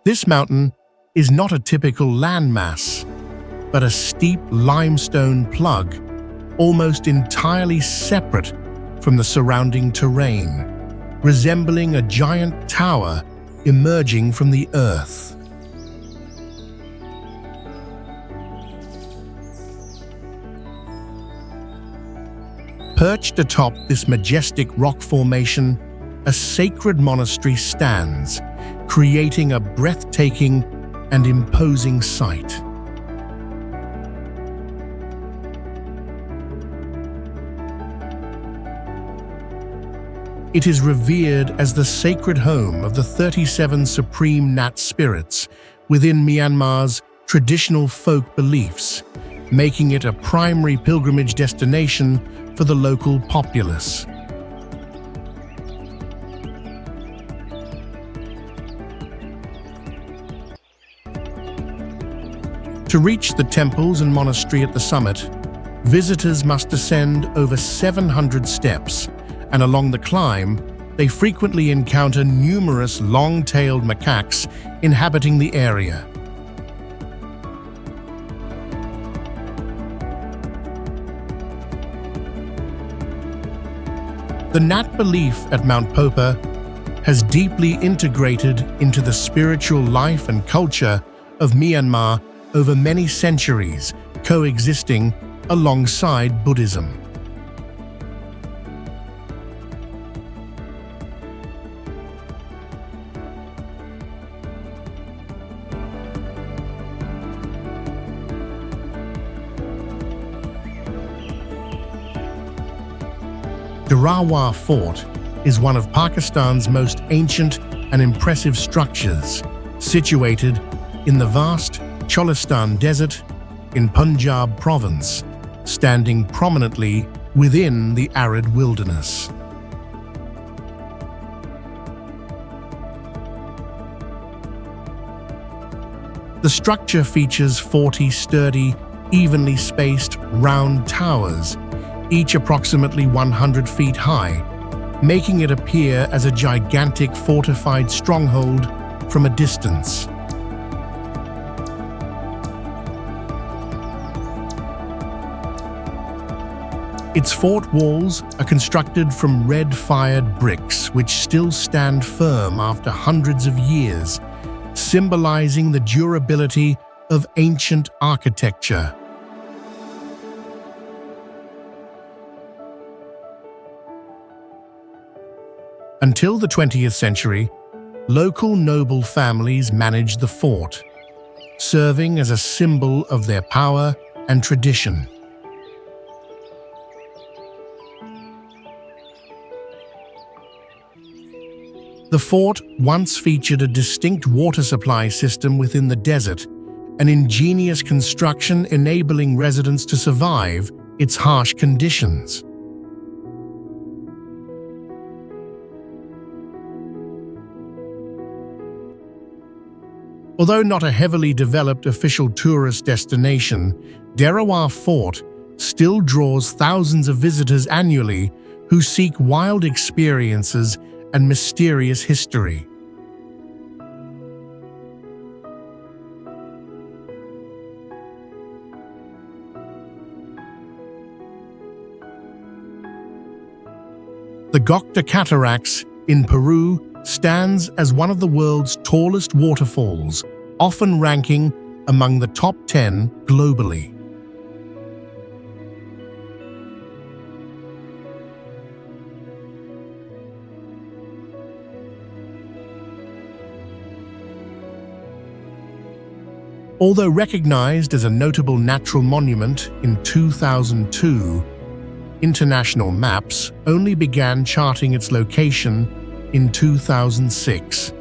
This mountain is not a typical landmass, but a steep limestone plug, almost entirely separate from the surrounding terrain, resembling a giant tower emerging from the earth. Perched atop this majestic rock formation, a sacred monastery stands, creating a breathtaking and imposing sight. It is revered as the sacred home of the 37 supreme Nat spirits within Myanmar's traditional folk beliefs, making it a primary pilgrimage destination for the local populace. To reach the temples and monastery at the summit, visitors must ascend over 700 steps, and along the climb, they frequently encounter numerous long-tailed macaques inhabiting the area. The Nat belief at Mount Popa has deeply integrated into the spiritual life and culture of Myanmar over many centuries, coexisting alongside Buddhism. Dharawa Fort is one of Pakistan's most ancient and impressive structures, situated in the vast Cholistan Desert in Punjab province, standing prominently within the arid wilderness. The structure features 40 sturdy, evenly spaced, round towers, each approximately 100 feet high, making it appear as a gigantic fortified stronghold from a distance. Its fort walls are constructed from red-fired bricks which still stand firm after hundreds of years, symbolizing the durability of ancient architecture. Until the 20th century, local noble families managed the fort, serving as a symbol of their power and tradition. The fort once featured a distinct water supply system within the desert, an ingenious construction enabling residents to survive its harsh conditions. Although not a heavily developed official tourist destination, Dharawa Fort still draws thousands of visitors annually who seek wild experiences and mysterious history. The Gokta Cataracts in Peru stands as one of the world's tallest waterfalls, often ranking among the top 10 globally. Although recognized as a notable natural monument in 2002, international maps only began charting its location in 2006.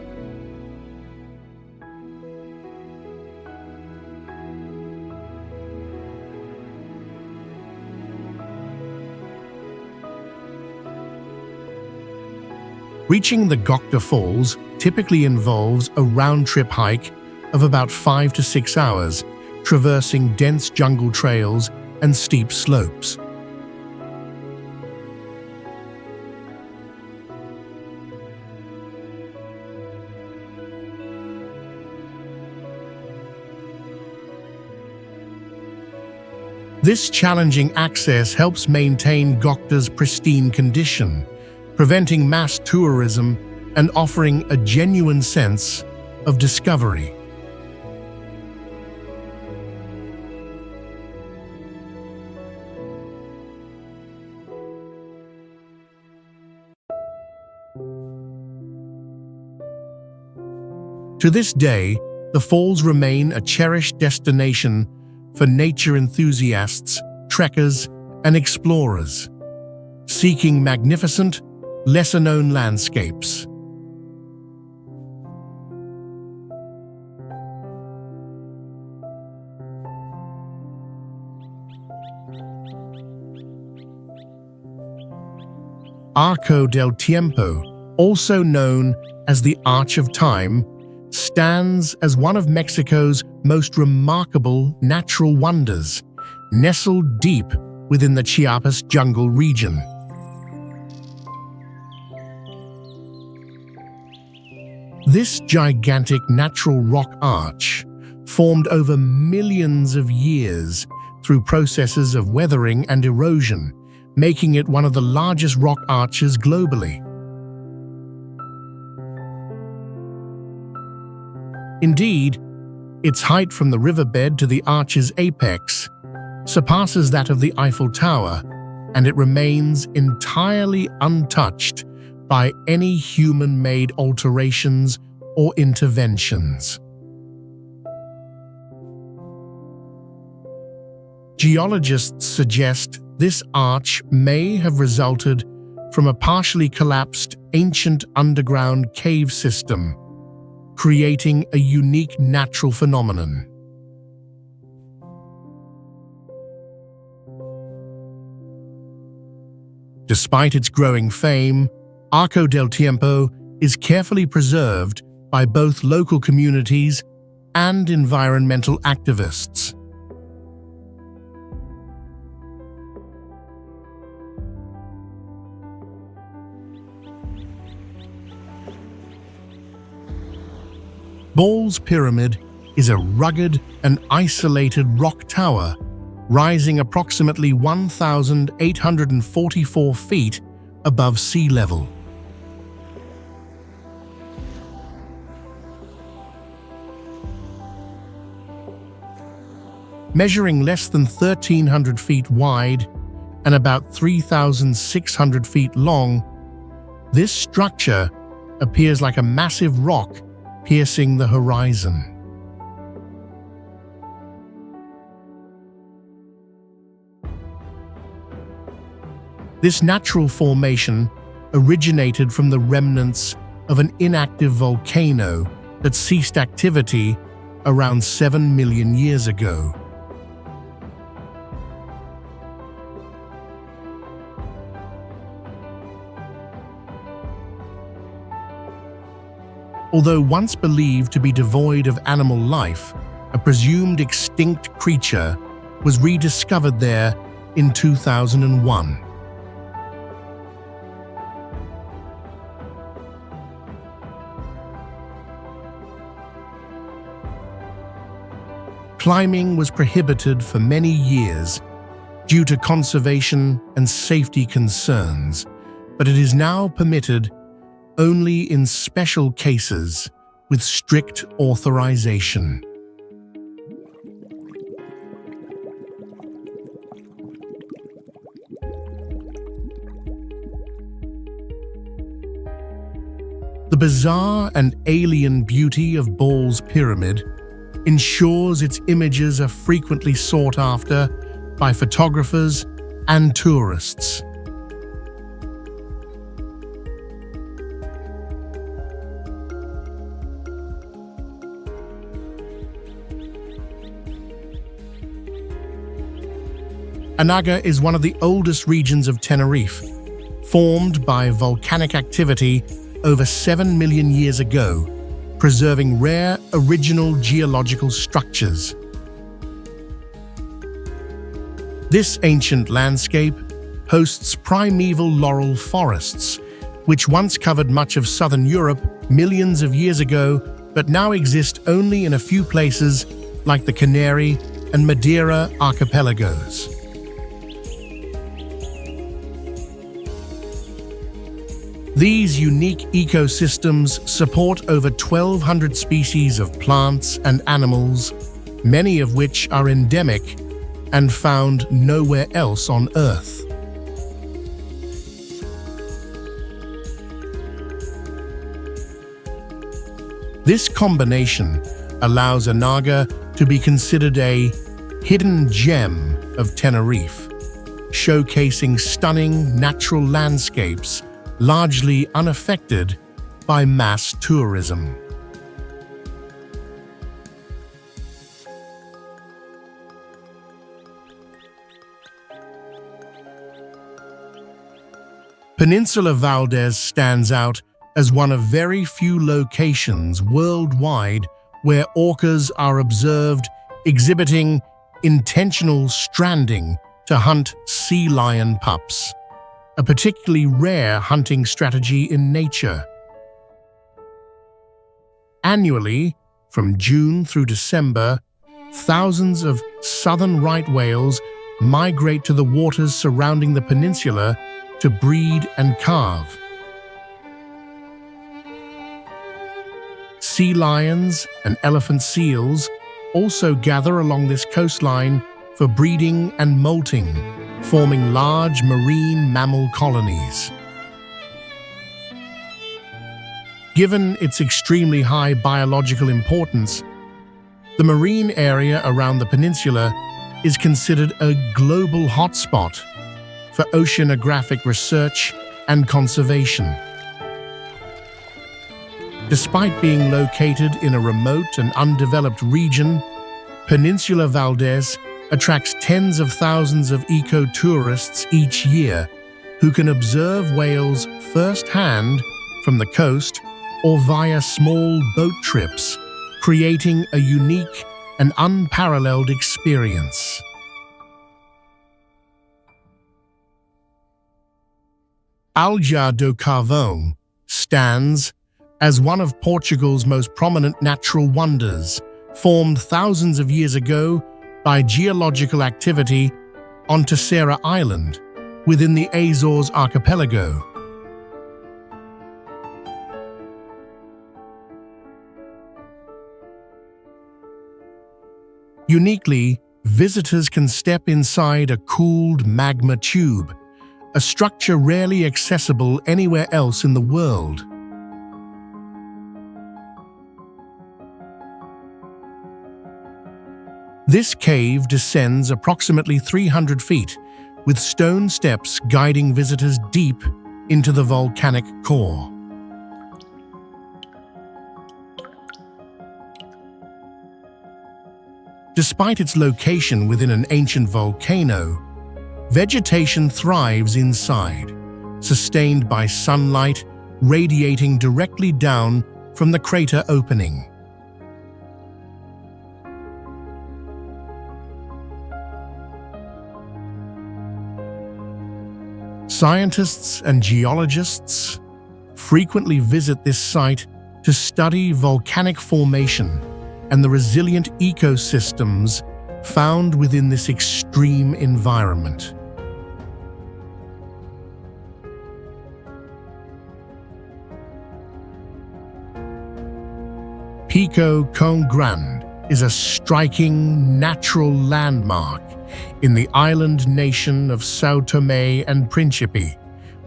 Reaching the Gokta Falls typically involves a round-trip hike of about 5 to 6 hours, traversing dense jungle trails and steep slopes. This challenging access helps maintain Gokta's pristine condition, preventing mass tourism and offering a genuine sense of discovery. To this day, the falls remain a cherished destination for nature enthusiasts, trekkers, and explorers, seeking magnificent, lesser-known landscapes. Arco del Tiempo, also known as the Arch of Time, stands as one of Mexico's most remarkable natural wonders, nestled deep within the Chiapas jungle region. This gigantic natural rock arch, formed over millions of years through processes of weathering and erosion, making it one of the largest rock arches globally. Indeed, its height from the riverbed to the arch's apex surpasses that of the Eiffel Tower, and it remains entirely untouched by any human-made alterations or interventions. Geologists suggest this arch may have resulted from a partially collapsed ancient underground cave system, creating a unique natural phenomenon. Despite its growing fame, Arco del Tiempo is carefully preserved by both local communities and environmental activists. Ball's Pyramid is a rugged and isolated rock tower rising approximately 1,844 feet above sea level. Measuring less than 1,300 feet wide and about 3,600 feet long, this structure appears like a massive rock piercing the horizon. This natural formation originated from the remnants of an inactive volcano that ceased activity around 7 million years ago. Although once believed to be devoid of animal life, a presumed extinct creature was rediscovered there in 2001. Climbing was prohibited for many years due to conservation and safety concerns, but it is now permitted only in special cases with strict authorization. The bizarre and alien beauty of Ball's Pyramid ensures its images are frequently sought after by photographers and tourists. Anaga is one of the oldest regions of Tenerife, formed by volcanic activity over 7 million years ago, preserving rare original geological structures. This ancient landscape hosts primeval laurel forests, which once covered much of southern Europe millions of years ago, but now exist only in a few places like the Canary and Madeira archipelagos. These unique ecosystems support over 1,200 species of plants and animals, many of which are endemic and found nowhere else on Earth. This combination allows Anaga to be considered a hidden gem of Tenerife, showcasing stunning natural landscapes largely unaffected by mass tourism. Peninsula Valdez stands out as one of very few locations worldwide where orcas are observed exhibiting intentional stranding to hunt sea lion pups, a particularly rare hunting strategy in nature. Annually, from June through December, thousands of southern right whales migrate to the waters surrounding the peninsula to breed and calve. Sea lions and elephant seals also gather along this coastline for breeding and molting, forming large marine mammal colonies. Given its extremely high biological importance, the marine area around the peninsula is considered a global hotspot for oceanographic research and conservation. Despite being located in a remote and undeveloped region, Peninsula Valdez attracts tens of thousands of eco-tourists each year who can observe whales firsthand from the coast or via small boat trips, creating a unique and unparalleled experience. Alja do Carvão stands as one of Portugal's most prominent natural wonders, formed thousands of years ago by geological activity on Terceira Island within the Azores archipelago. Uniquely, visitors can step inside a cooled magma tube, a structure rarely accessible anywhere else in the world. This cave descends approximately 300 feet, with stone steps guiding visitors deep into the volcanic core. Despite its location within an ancient volcano, vegetation thrives inside, sustained by sunlight radiating directly down from the crater opening. Scientists and geologists frequently visit this site to study volcanic formation and the resilient ecosystems found within this extreme environment. Pico Cão Grande is a striking natural landmark in the island nation of São Tomé and Príncipe,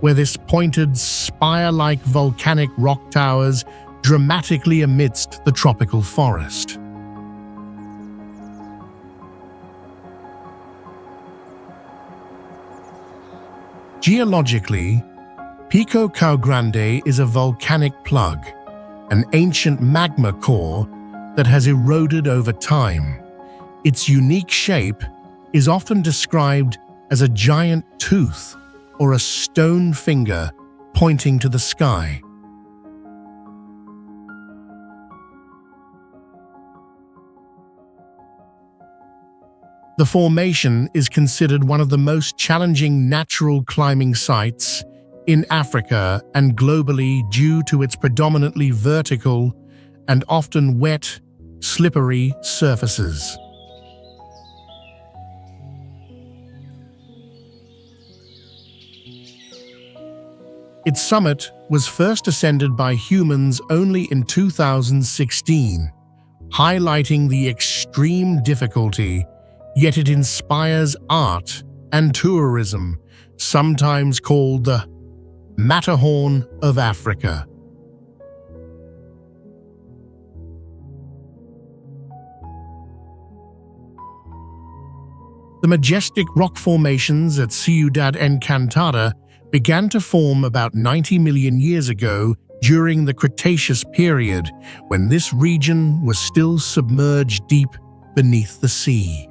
where this pointed spire-like volcanic rock towers dramatically amidst the tropical forest. Geologically, Pico Cão Grande is a volcanic plug, an ancient magma core that has eroded over time. Its unique shape is often described as a giant tooth or a stone finger pointing to the sky. The formation is considered one of the most challenging natural climbing sites in Africa and globally due to its predominantly vertical and often wet, slippery surfaces. Its summit was first ascended by humans only in 2016, highlighting the extreme difficulty, yet it inspires art and tourism, sometimes called the Matterhorn of Africa. The majestic rock formations at Ciudad Encantada began to form about 90 million years ago during the Cretaceous period, when this region was still submerged deep beneath the sea.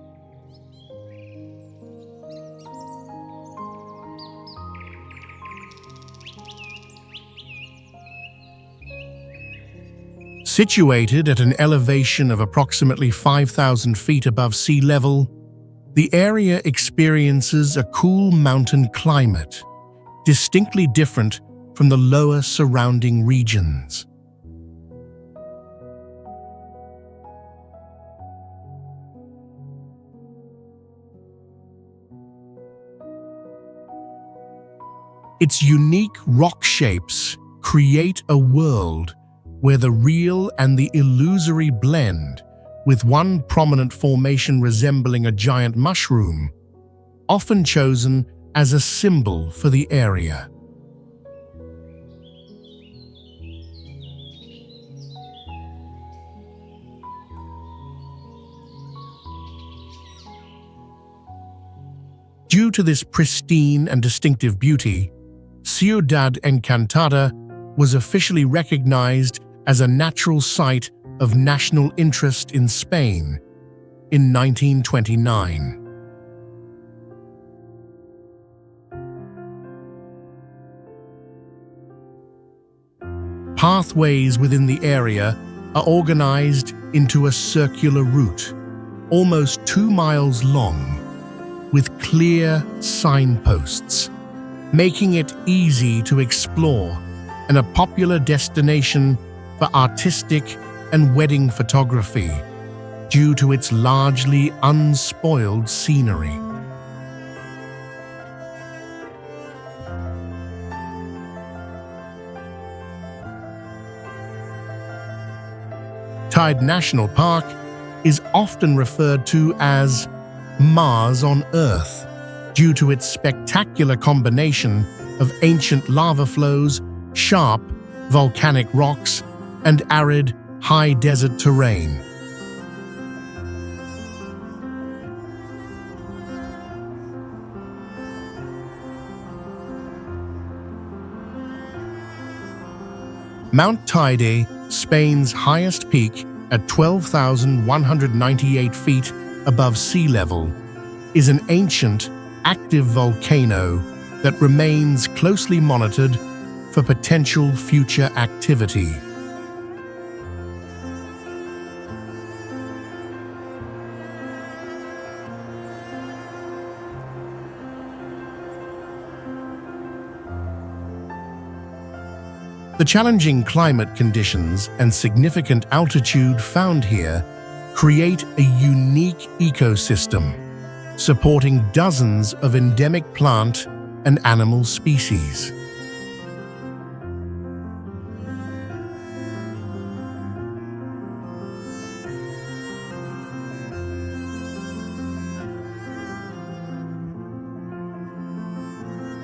Situated at an elevation of approximately 5,000 feet above sea level, the area experiences a cool mountain climate, distinctly different from the lower surrounding regions. Its unique rock shapes create a world where the real and the illusory blend, with one prominent formation resembling a giant mushroom, often chosen as a symbol for the area. Due to this pristine and distinctive beauty, Ciudad Encantada was officially recognized as a natural site of national interest in Spain in 1929. Pathways within the area are organized into a circular route, almost 2 miles long, with clear signposts, making it easy to explore and a popular destination for artistic and wedding photography due to its largely unspoiled scenery. Tide National Park is often referred to as Mars on Earth due to its spectacular combination of ancient lava flows, sharp volcanic rocks, and arid high desert terrain. Mount Teide, Spain's highest peak at 12,198 feet above sea level, is an ancient, active volcano that remains closely monitored for potential future activity. The challenging climate conditions and significant altitude found here create a unique ecosystem, supporting dozens of endemic plant and animal species.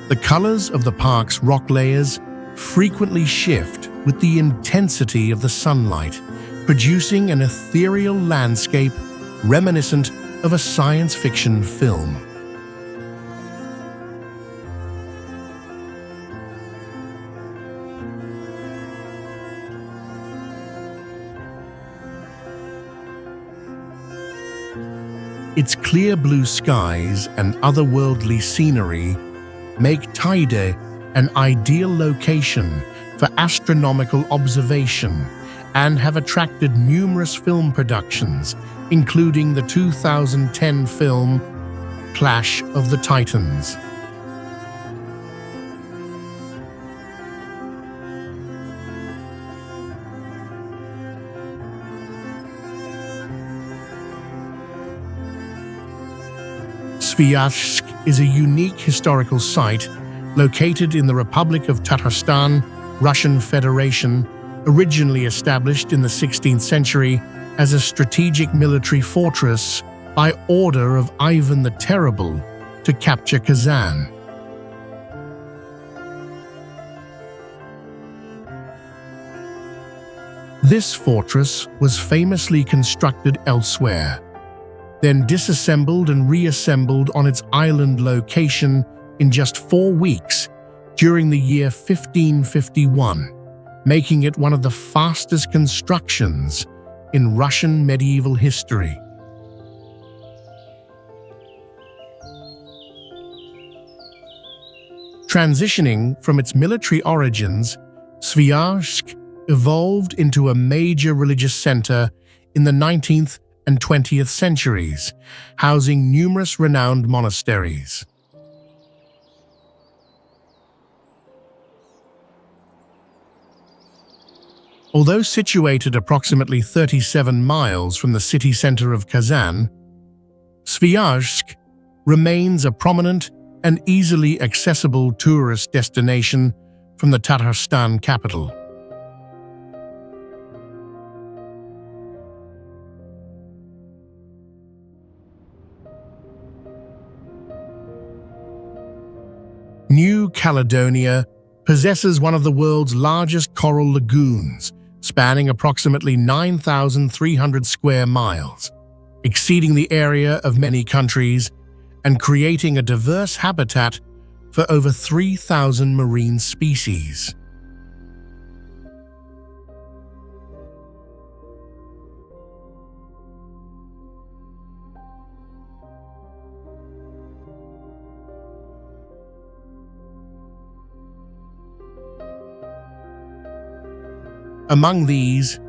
The colors of the park's rock layers frequently shift with the intensity of the sunlight, producing an ethereal landscape reminiscent of a science fiction film. Its clear blue skies and otherworldly scenery make Teide an ideal location for astronomical observation and have attracted numerous film productions, including the 2010 film Clash of the Titans. Sviazhsk is a unique historical site located in the Republic of Tatarstan, Russian Federation, originally established in the 16th century as a strategic military fortress by order of Ivan the Terrible to capture Kazan. This fortress was famously constructed elsewhere, then disassembled and reassembled on its island location in just 4 weeks during the year 1551, making it one of the fastest constructions in Russian medieval history. Transitioning from its military origins, Sviazhsk evolved into a major religious center in the 19th and 20th centuries, housing numerous renowned monasteries. Although situated approximately 37 miles from the city center of Kazan, Sviazhsk remains a prominent and easily accessible tourist destination from the Tatarstan capital. Caledonia possesses one of the world's largest coral lagoons, spanning approximately 9,300 square miles, exceeding the area of many countries and creating a diverse habitat for over 3,000 marine species. Among these,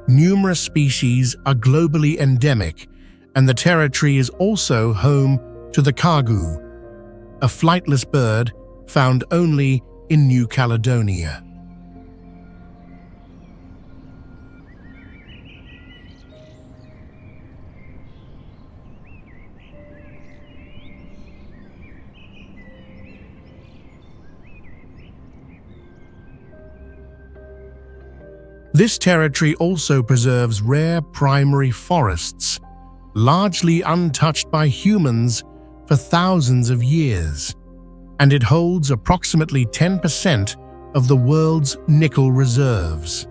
numerous species are globally endemic, and the territory is also home to the cargu, a flightless bird found only in New Caledonia. This territory also preserves rare primary forests, largely untouched by humans for thousands of years, and it holds approximately 10% of the world's nickel reserves.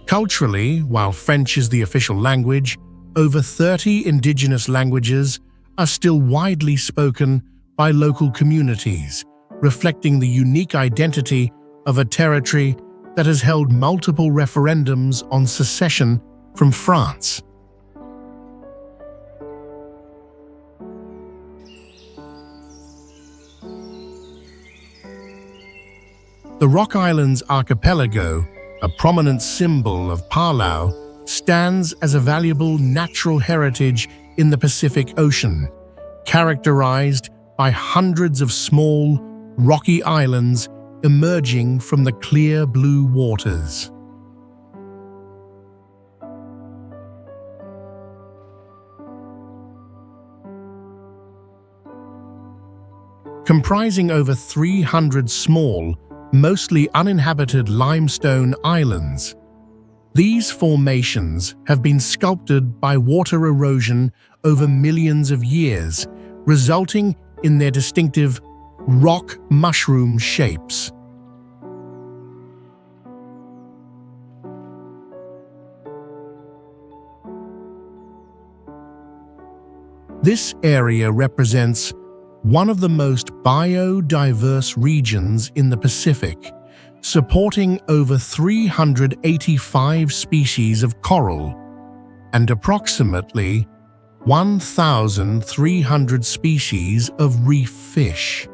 Culturally, while French is the official language, over 30 indigenous languages are still widely spoken by local communities, reflecting the unique identity of a territory that has held multiple referendums on secession from France. The Rock Islands archipelago, a prominent symbol of Palau, stands as a valuable natural heritage in the Pacific Ocean, characterized by hundreds of small, rocky islands emerging from the clear blue waters. Comprising over 300 small, mostly uninhabited limestone islands, these formations have been sculpted by water erosion over millions of years, resulting in their distinctive rock mushroom shapes. This area represents one of the most biodiverse regions in the Pacific, supporting over 385 species of coral and approximately 1,300 species of reef fish.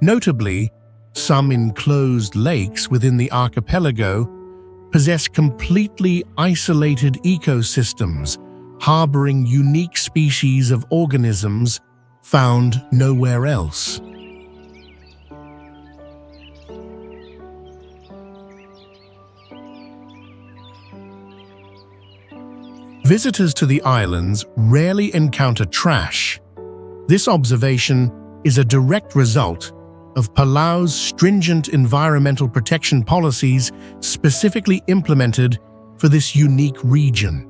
Notably, some enclosed lakes within the archipelago possess completely isolated ecosystems, harboring unique species of organisms found nowhere else. Visitors to the islands rarely encounter trash. This observation is a direct result of Palau's stringent environmental protection policies specifically implemented for this unique region.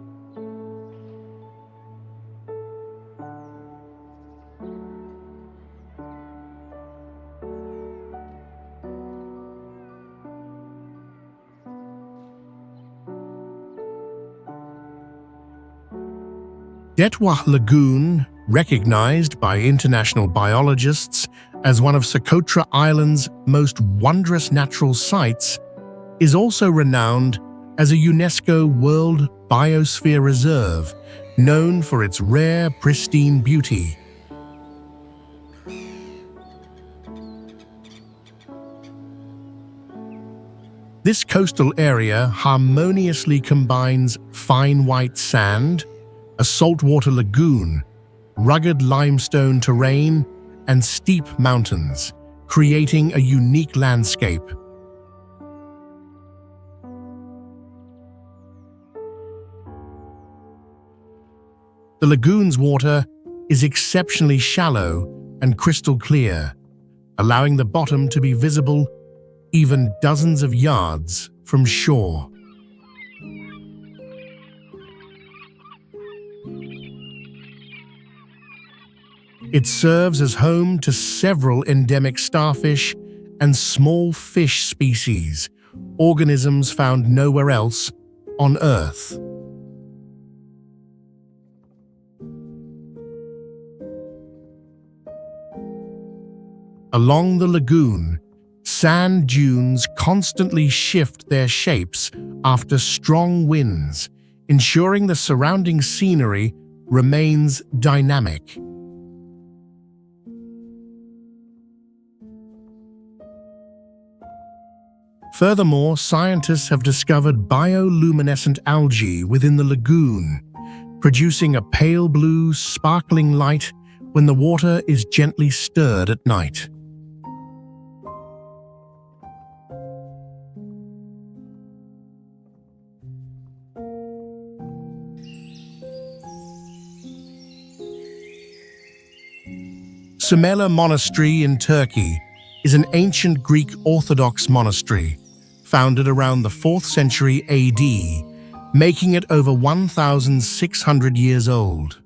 Detwa Lagoon, recognized by international biologists as one of Socotra Island's most wondrous natural sites, is also renowned as a UNESCO World Biosphere Reserve, known for its rare, pristine beauty. This coastal area harmoniously combines fine white sand, a saltwater lagoon, rugged limestone terrain, and steep mountains, creating a unique landscape. The lagoon's water is exceptionally shallow, and crystal clear, allowing the bottom to be visible even dozens of yards from shore. It serves as home to several endemic starfish and small fish species, organisms found nowhere else on Earth. Along the lagoon, sand dunes constantly shift their shapes after strong winds, ensuring the surrounding scenery remains dynamic. Furthermore, scientists have discovered bioluminescent algae within the lagoon, producing a pale blue, sparkling light when the water is gently stirred at night. Surreal Monastery in Turkey is an ancient Greek Orthodox monastery founded around the 4th century AD, making it over 1,600 years old.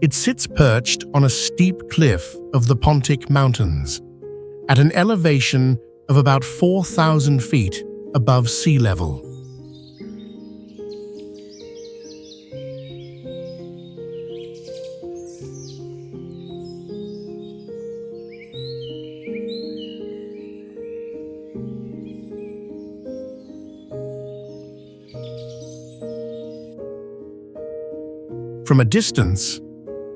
It sits perched on a steep cliff of the Pontic Mountains, at an elevation of about 4,000 feet above sea level. From a distance,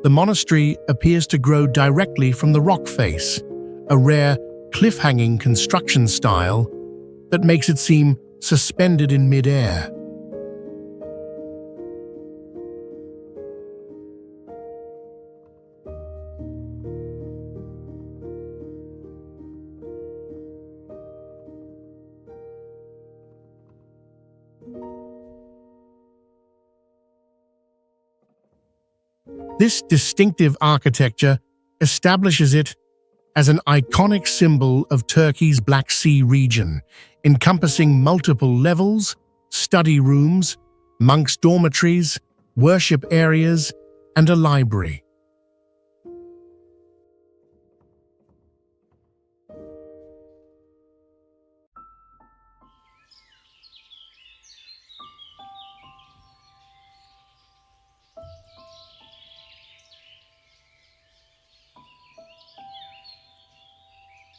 the monastery appears to grow directly from the rock face, a rare cliff-hanging construction style that makes it seem suspended in mid-air. This distinctive architecture establishes it as an iconic symbol of Turkey's Black Sea region, encompassing multiple levels, study rooms, monks' dormitories, worship areas, and a library.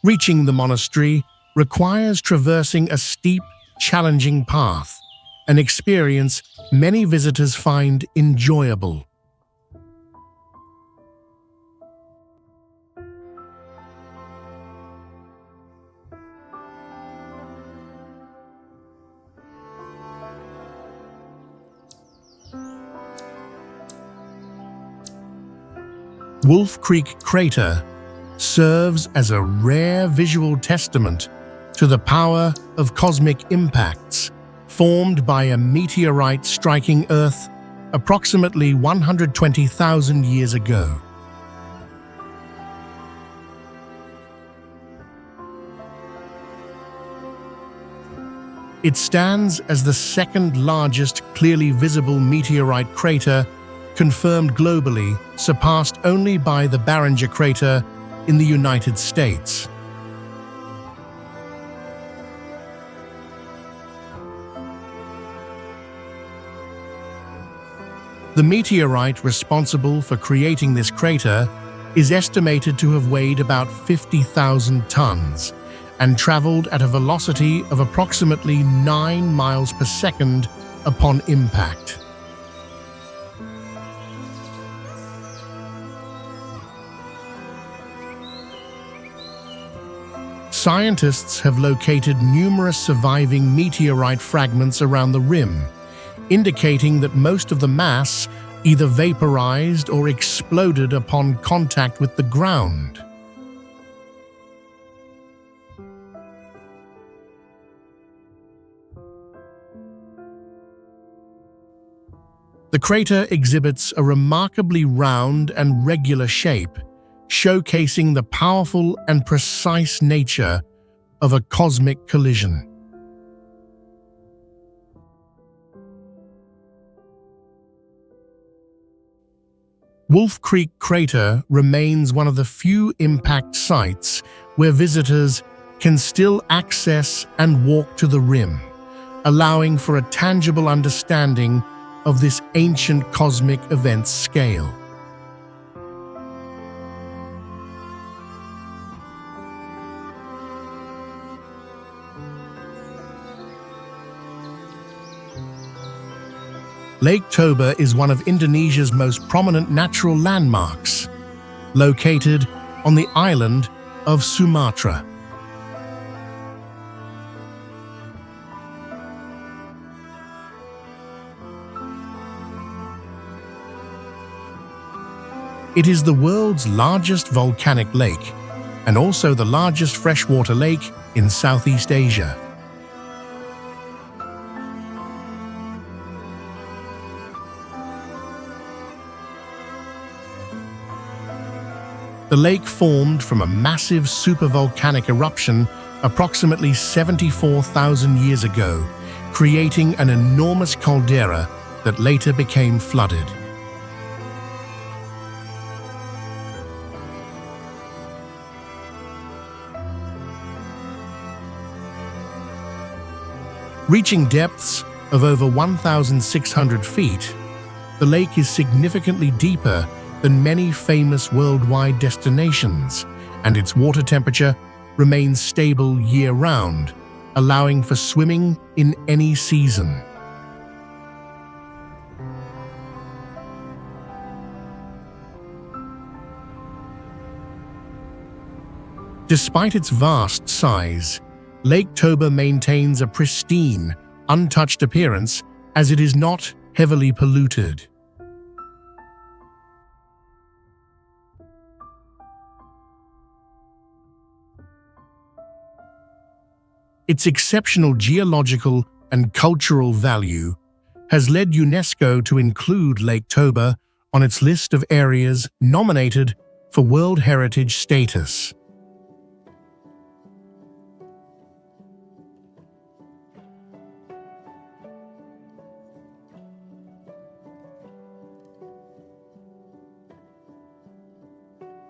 Reaching the monastery requires traversing a steep, challenging path, an experience many visitors find enjoyable. Wolf Creek Crater serves as a rare visual testament to the power of cosmic impacts formed by a meteorite striking Earth approximately 120,000 years ago. It stands as the second largest clearly visible meteorite crater confirmed globally, surpassed only by the Barringer crater in the United States. The meteorite responsible for creating this crater is estimated to have weighed about 50,000 tons and traveled at a velocity of approximately 9 miles per second upon impact. Scientists have located numerous surviving meteorite fragments around the rim, indicating that most of the mass either vaporized or exploded upon contact with the ground. The crater exhibits a remarkably round and regular shape, showcasing the powerful and precise nature of a cosmic collision. Wolf Creek Crater remains one of the few impact sites where visitors can still access and walk to the rim, allowing for a tangible understanding of this ancient cosmic event's scale. Lake Toba is one of Indonesia's most prominent natural landmarks, located on the island of Sumatra. It is the world's largest volcanic lake and also the largest freshwater lake in Southeast Asia. The lake formed from a massive supervolcanic eruption approximately 74,000 years ago, creating an enormous caldera that later became flooded. Reaching depths of over 1,600 feet, the lake is significantly deeper than many famous worldwide destinations, and its water temperature remains stable year-round, allowing for swimming in any season. Despite its vast size, Lake Toba maintains a pristine, untouched appearance as it is not heavily polluted. Its exceptional geological and cultural value has led UNESCO to include Lake Toba on its list of areas nominated for World Heritage status.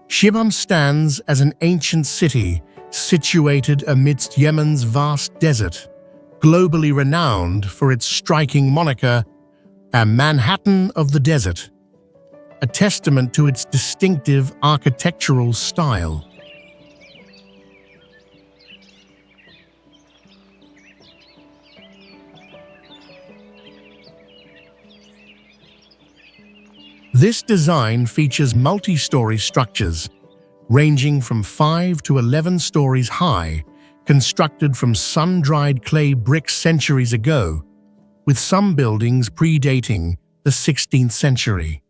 Shibam stands as an ancient city situated amidst Yemen's vast desert, globally renowned for its striking moniker, a Manhattan of the desert, a testament to its distinctive architectural style. This design features multi-story structures, ranging from 5 to 11 stories high, constructed from sun-dried clay bricks centuries ago, with some buildings predating the 16th century.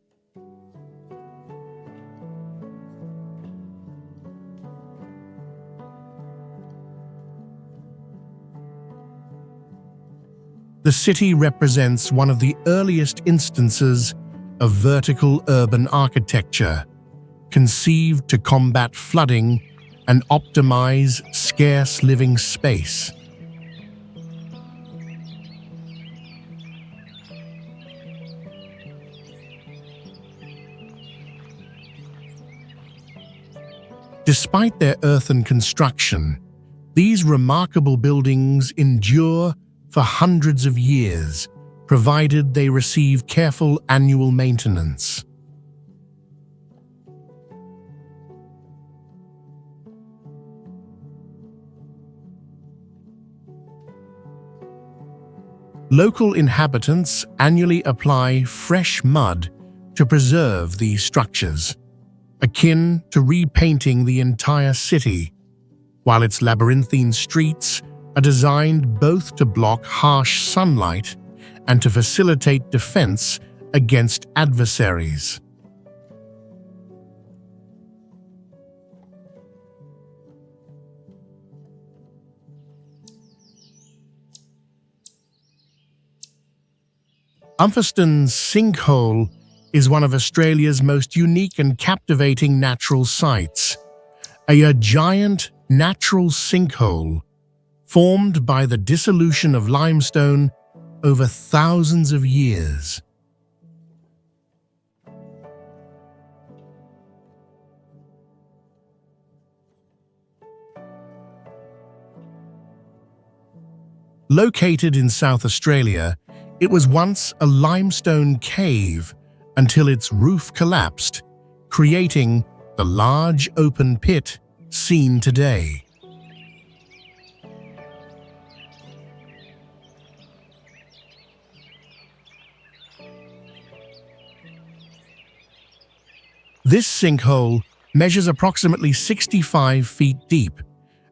The city represents one of the earliest instances of vertical urban architecture, conceived to combat flooding and optimize scarce living space. Despite their earthen construction, these remarkable buildings endure for hundreds of years, provided they receive careful annual maintenance. Local inhabitants annually apply fresh mud to preserve these structures, akin to repainting the entire city, while its labyrinthine streets are designed both to block harsh sunlight and to facilitate defense against adversaries. Umfeston's sinkhole is one of Australia's most unique and captivating natural sites. A giant natural sinkhole formed by the dissolution of limestone over thousands of years. Located in South Australia, it was once a limestone cave until its roof collapsed, creating the large open pit seen today. This sinkhole measures approximately 65 feet deep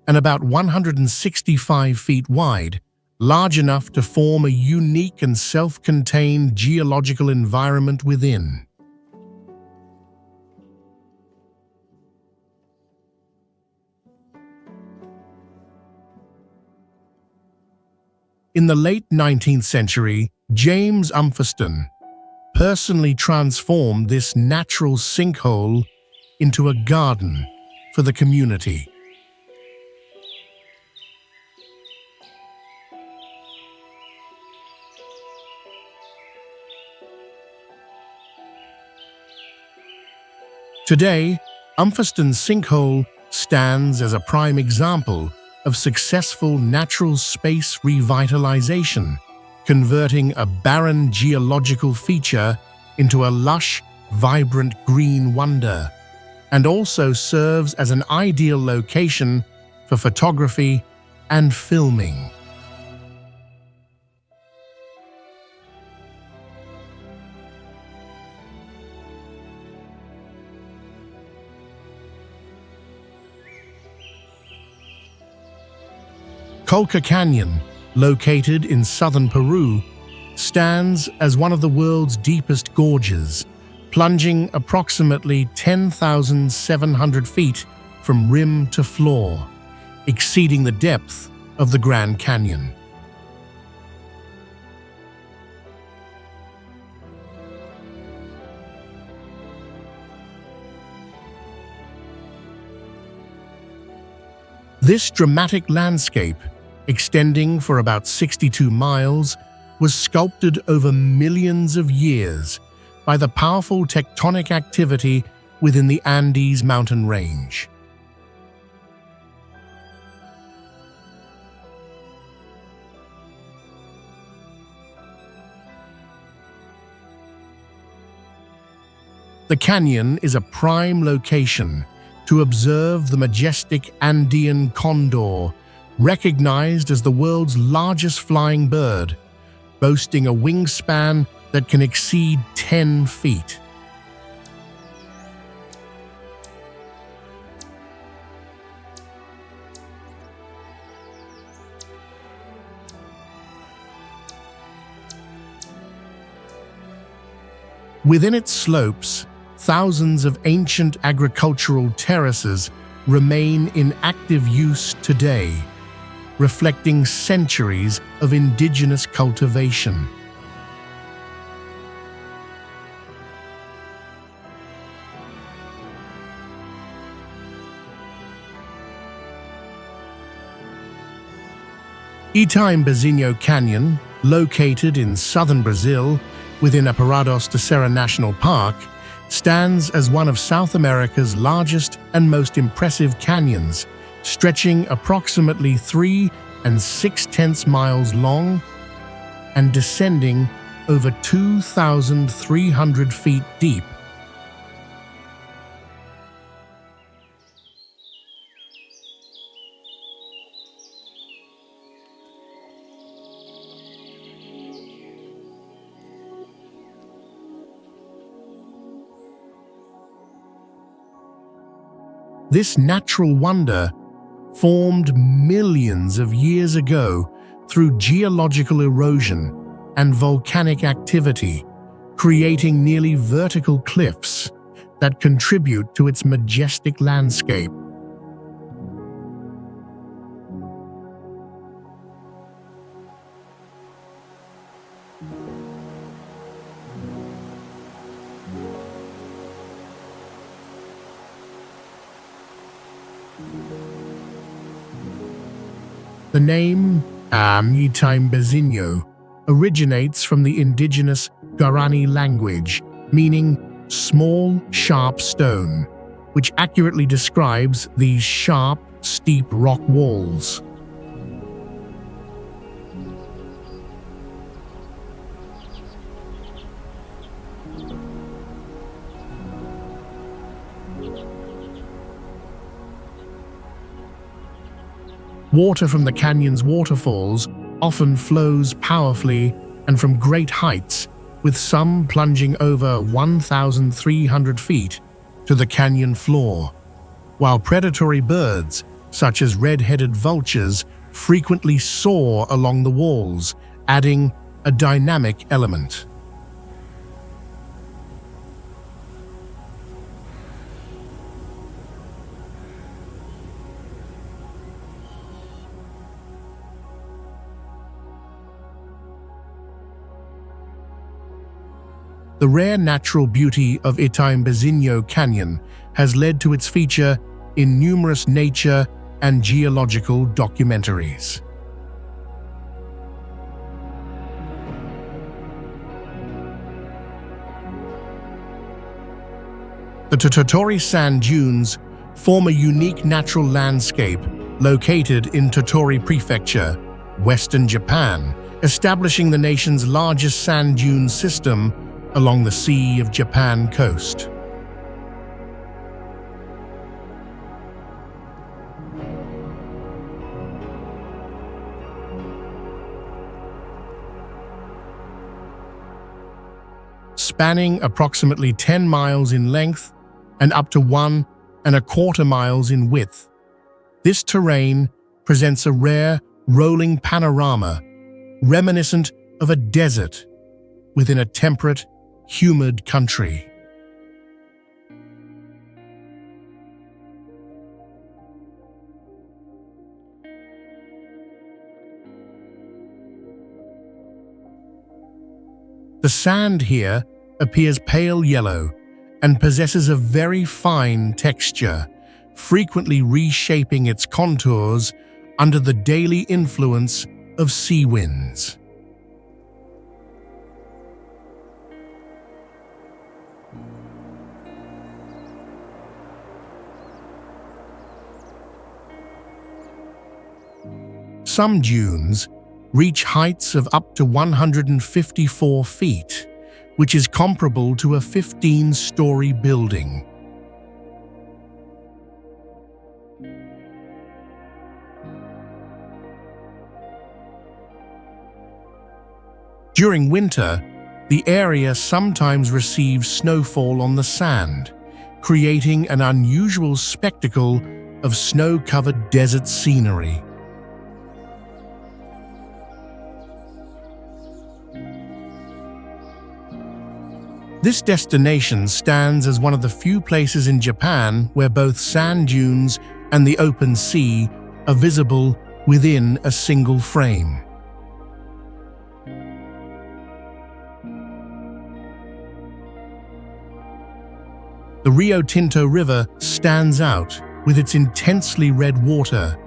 and about 165 feet wide, large enough to form a unique and self-contained geological environment within. In the late 19th century, James Umfeston personally transformed this natural sinkhole into a garden for the community. Today, Umfeston's sinkhole stands as a prime example of successful natural space revitalization, converting a barren geological feature into a lush, vibrant green wonder, and also serves as an ideal location for photography and filming. Colca Canyon, located in southern Peru, stands as one of the world's deepest gorges, plunging approximately 10,700 feet from rim to floor, exceeding the depth of the Grand Canyon. This dramatic landscape, extending for about 62 miles, was sculpted over millions of years by the powerful tectonic activity within the Andes mountain range. The canyon is a prime location to observe the majestic Andean condor, recognized as the world's largest flying bird, boasting a wingspan that can exceed 10 feet. Within its slopes, thousands of ancient agricultural terraces remain in active use today, reflecting centuries of indigenous cultivation. Itaimbazinho Canyon, located in southern Brazil within Aparados de Serra National Park, stands as one of South America's largest and most impressive canyons, stretching approximately 3 6/10 miles long and descending over 2,300 feet deep. This natural wonder formed millions of years ago through geological erosion and volcanic activity, creating nearly vertical cliffs that contribute to its majestic landscape. The name Itambezinho originates from the indigenous Guarani language, meaning small, sharp stone, which accurately describes these sharp, steep rock walls. Water from the canyon's waterfalls often flows powerfully and from great heights, with some plunging over 1,300 feet to the canyon floor, while predatory birds, such as red-headed vultures, frequently soar along the walls, adding a dynamic element. The rare natural beauty of Itambezinho Canyon has led to its feature in numerous nature and geological documentaries. The Totori sand dunes form a unique natural landscape located in Totori Prefecture, western Japan, establishing the nation's largest sand dune system along the Sea of Japan coast. Spanning approximately 10 miles in length and up to 1.25 miles in width, this terrain presents a rare, rolling panorama reminiscent of a desert within a temperate, humid country. The sand here appears pale yellow and possesses a very fine texture, frequently reshaping its contours under the daily influence of sea winds. Some dunes reach heights of up to 154 feet, which is comparable to a 15-story building. During winter, the area sometimes receives snowfall on the sand, creating an unusual spectacle of snow-covered desert scenery. This destination stands as one of the few places in Japan where both sand dunes and the open sea are visible within a single frame. The Rio Tinto River stands out with its intensely red water,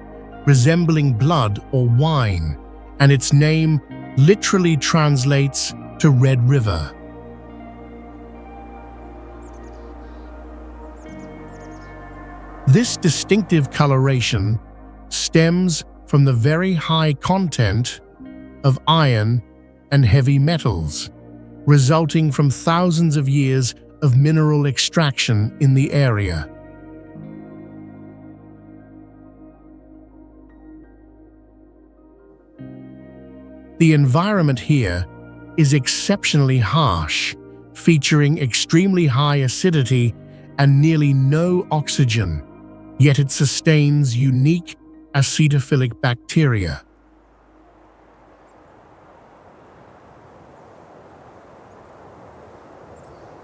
resembling blood or wine, and its name literally translates to Red River. This distinctive coloration stems from the very high content of iron and heavy metals, resulting from thousands of years of mineral extraction in the area. The environment here is exceptionally harsh, featuring extremely high acidity and nearly no oxygen, yet it sustains unique acidophilic bacteria.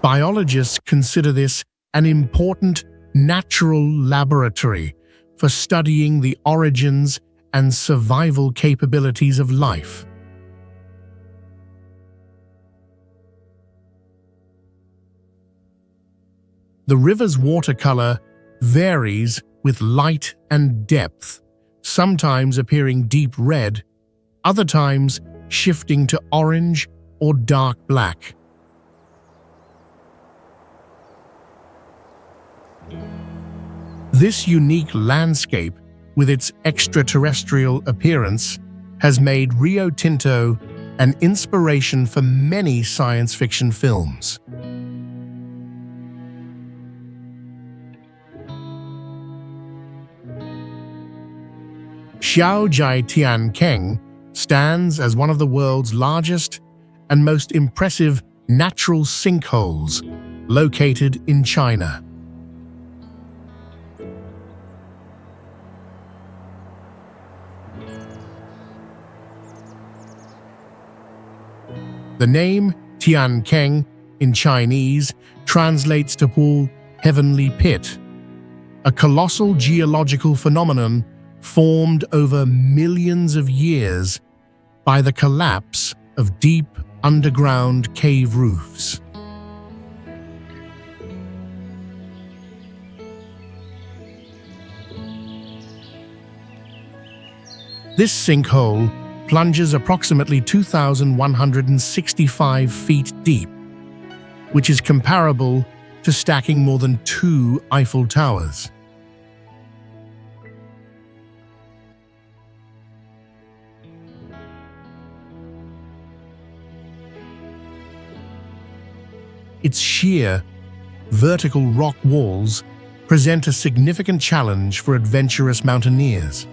Biologists consider this an important natural laboratory for studying the origins and survival capabilities of life. The river's watercolor varies with light and depth, sometimes appearing deep red, other times shifting to orange or dark black. This unique landscape, with its extraterrestrial appearance, has made Rio Tinto an inspiration for many science fiction films. Xiaozhai Tiankeng stands as one of the world's largest and most impressive natural sinkholes located in China. The name Tiankeng in Chinese translates to pool, heavenly pit, a colossal geological phenomenon formed over millions of years by the collapse of deep underground cave roofs. This sinkhole plunges approximately 2,165 feet deep, which is comparable to stacking more than 2 Eiffel Towers. Its sheer, vertical rock walls present a significant challenge for adventurous mountaineers.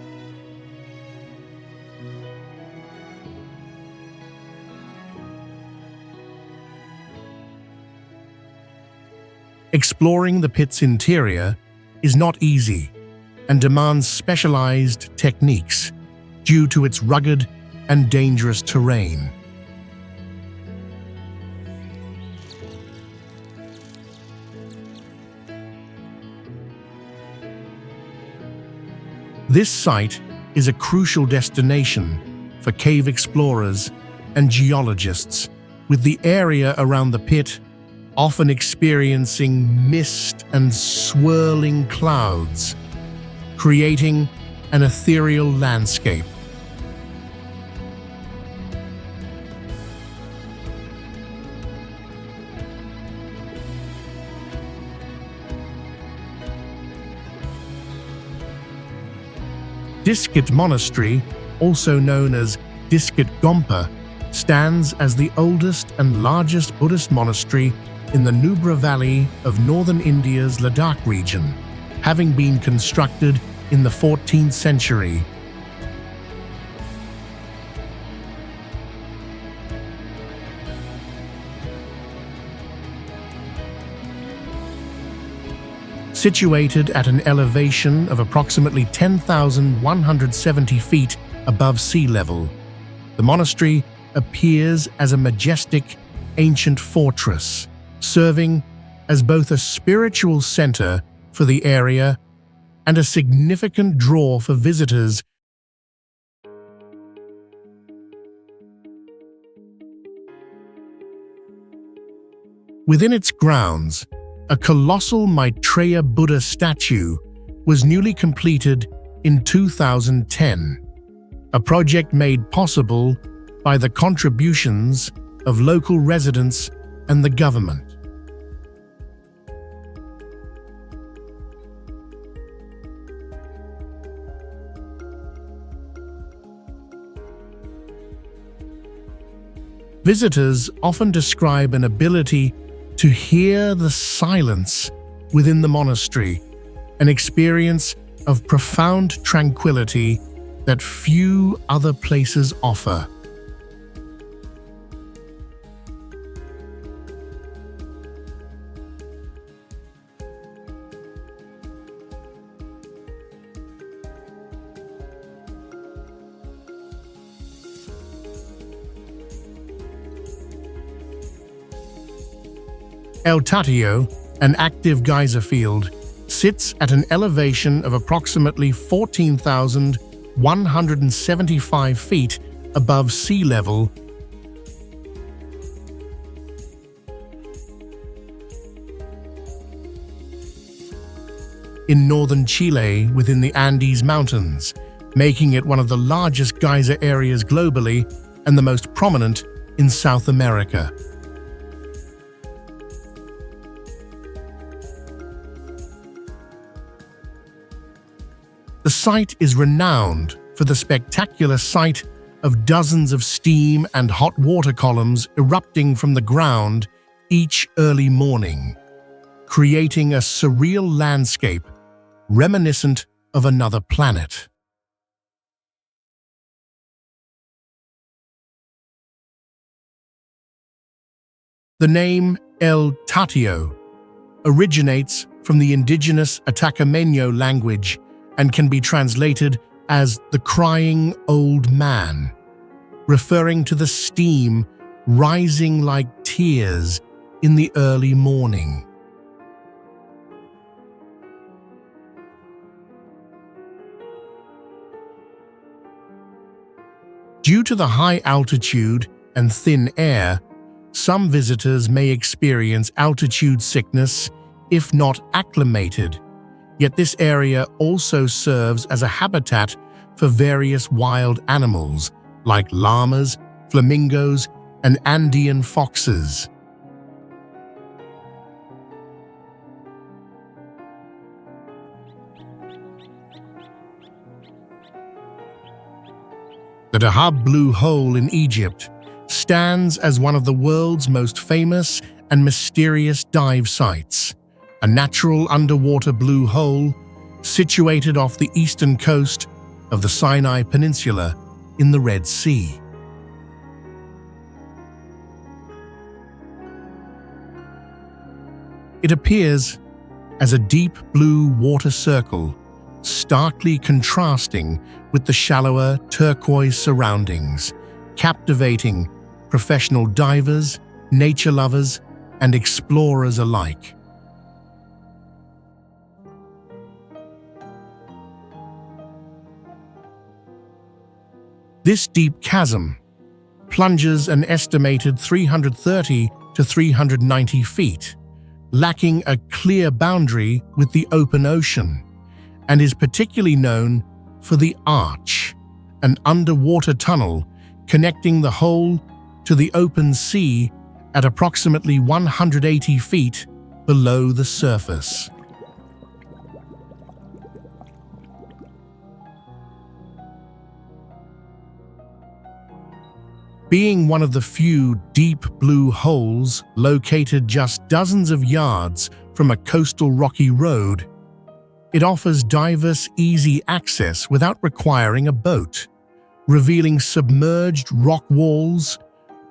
Exploring the pit's interior is not easy and demands specialized techniques due to its rugged and dangerous terrain. This site is a crucial destination for cave explorers and geologists, with the area around the pit often experiencing mist and swirling clouds, creating an ethereal landscape. Diskit Monastery, also known as Diskit Gompa, stands as the oldest and largest Buddhist monastery in the Nubra Valley of northern India's Ladakh region, having been constructed in the 14th century. Situated at an elevation of approximately 10,170 feet above sea level, the monastery appears as a majestic, ancient fortress, serving as both a spiritual center for the area and a significant draw for visitors. Within its grounds, a colossal Maitreya Buddha statue was newly completed in 2010, a project made possible by the contributions of local residents and the government. Visitors often describe an ability to hear the silence within the monastery, an experience of profound tranquility that few other places offer. El Tatio, an active geyser field, sits at an elevation of approximately 14,175 feet above sea level in northern Chile within the Andes Mountains, making it one of the largest geyser areas globally and the most prominent in South America. The site is renowned for the spectacular sight of dozens of steam and hot water columns erupting from the ground each early morning, creating a surreal landscape reminiscent of another planet. The name El Tatio originates from the indigenous Atacameño language and can be translated as the crying old man, referring to the steam rising like tears in the early morning. Due to the high altitude and thin air, some visitors may experience altitude sickness if not acclimated. Yet this area also serves as a habitat for various wild animals like llamas, flamingos, and Andean foxes. The Dahab Blue Hole in Egypt stands as one of the world's most famous and mysterious dive sites, a natural underwater blue hole situated off the eastern coast of the Sinai Peninsula in the Red Sea. It appears as a deep blue water circle, starkly contrasting with the shallower turquoise surroundings, captivating professional divers, nature lovers, and explorers alike. This deep chasm plunges an estimated 330 to 390 feet, lacking a clear boundary with the open ocean, and is particularly known for the Arch, an underwater tunnel connecting the hole to the open sea at approximately 180 feet below the surface. Being one of the few deep blue holes located just dozens of yards from a coastal rocky road, it offers divers easy access without requiring a boat, revealing submerged rock walls,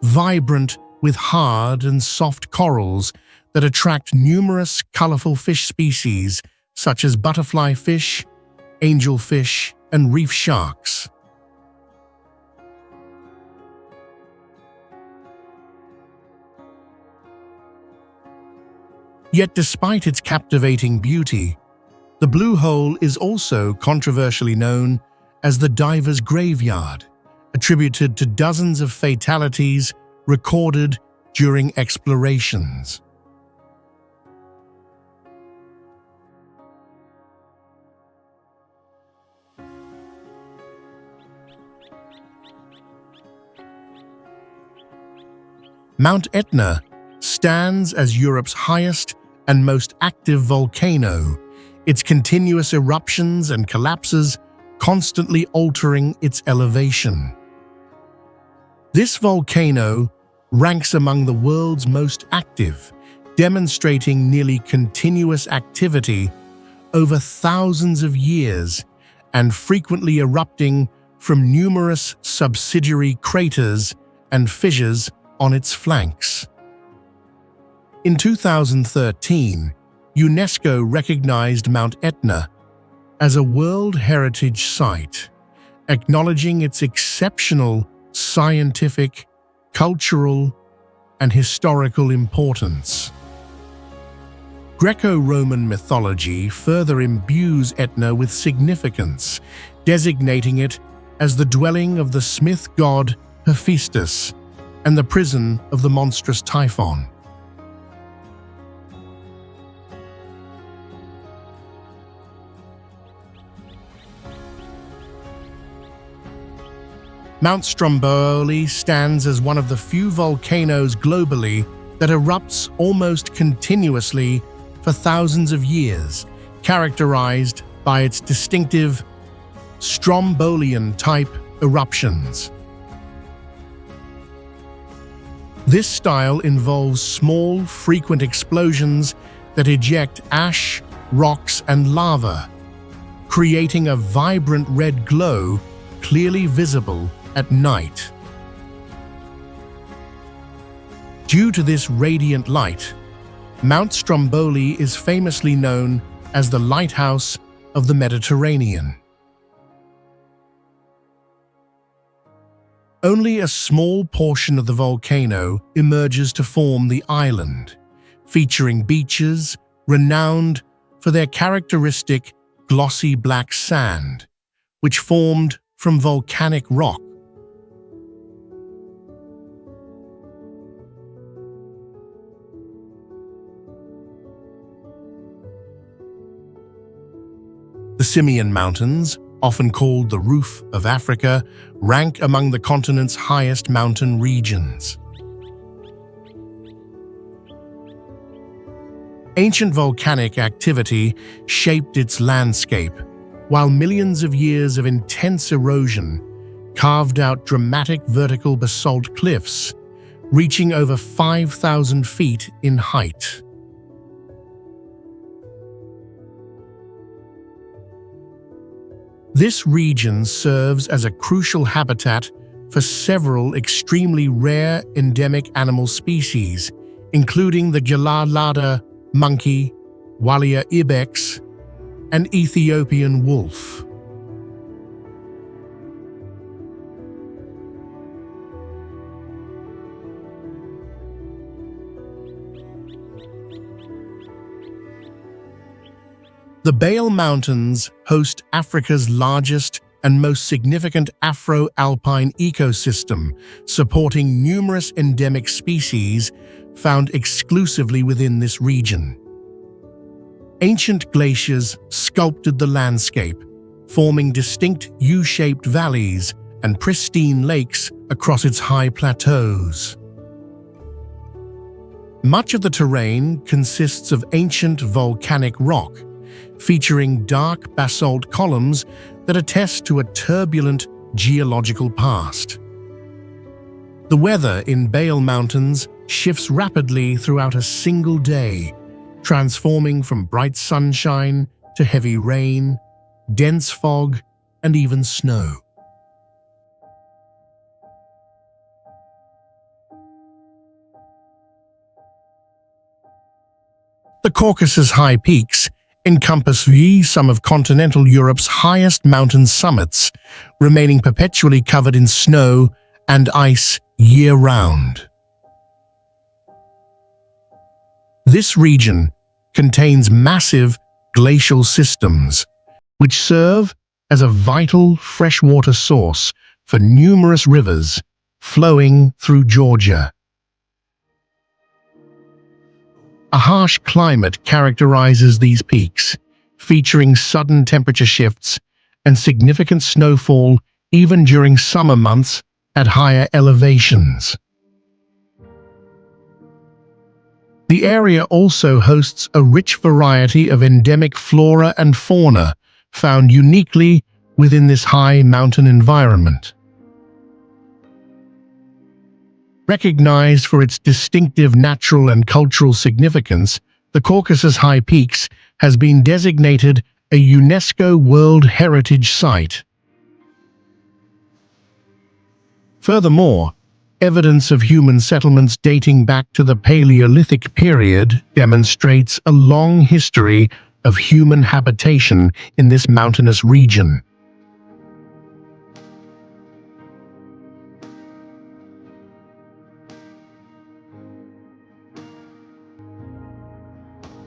vibrant with hard and soft corals that attract numerous colorful fish species such as butterfly fish, angelfish, and reef sharks. Yet despite its captivating beauty, the Blue Hole is also controversially known as the diver's graveyard, attributed to dozens of fatalities recorded during explorations. Mount Etna stands as Europe's highest and most active volcano, its continuous eruptions and collapses constantly altering its elevation. This volcano ranks among the world's most active, demonstrating nearly continuous activity over thousands of years and frequently erupting from numerous subsidiary craters and fissures on its flanks. In 2013, UNESCO recognized Mount Etna as a World Heritage Site, acknowledging its exceptional scientific, cultural, and historical importance. Greco-Roman mythology further imbues Etna with significance, designating it as the dwelling of the smith god Hephaestus and the prison of the monstrous Typhon. Mount Stromboli stands as one of the few volcanoes globally that erupts almost continuously for thousands of years, characterized by its distinctive Strombolian-type eruptions. This style involves small, frequent explosions that eject ash, rocks, and lava, creating a vibrant red glow clearly visible at night. Due to this radiant light, Mount Stromboli is famously known as the lighthouse of the Mediterranean. Only a small portion of the volcano emerges to form the island, featuring beaches renowned for their characteristic glossy black sand, which formed from volcanic rock. The Simien Mountains, often called the Roof of Africa, rank among the continent's highest mountain regions. Ancient volcanic activity shaped its landscape, while millions of years of intense erosion carved out dramatic vertical basalt cliffs, reaching over 5,000 feet in height. This region serves as a crucial habitat for several extremely rare endemic animal species, including the Gelada monkey, Walia ibex, and Ethiopian wolf. The Bale Mountains host Africa's largest and most significant Afro-alpine ecosystem, supporting numerous endemic species found exclusively within this region. Ancient glaciers sculpted the landscape, forming distinct U-shaped valleys and pristine lakes across its high plateaus. Much of the terrain consists of ancient volcanic rock, featuring dark basalt columns that attest to a turbulent geological past. The weather in Bale Mountains shifts rapidly throughout a single day, transforming from bright sunshine to heavy rain, dense fog, and even snow. The Caucasus High Peaks encompass some of continental Europe's highest mountain summits, remaining perpetually covered in snow and ice year-round. This region contains massive glacial systems, which serve as a vital freshwater source for numerous rivers flowing through Georgia. A harsh climate characterizes these peaks, featuring sudden temperature shifts and significant snowfall even during summer months at higher elevations. The area also hosts a rich variety of endemic flora and fauna found uniquely within this high mountain environment. Recognized for its distinctive natural and cultural significance, the Caucasus High Peaks has been designated a UNESCO World Heritage Site. Furthermore, evidence of human settlements dating back to the Paleolithic period demonstrates a long history of human habitation in this mountainous region.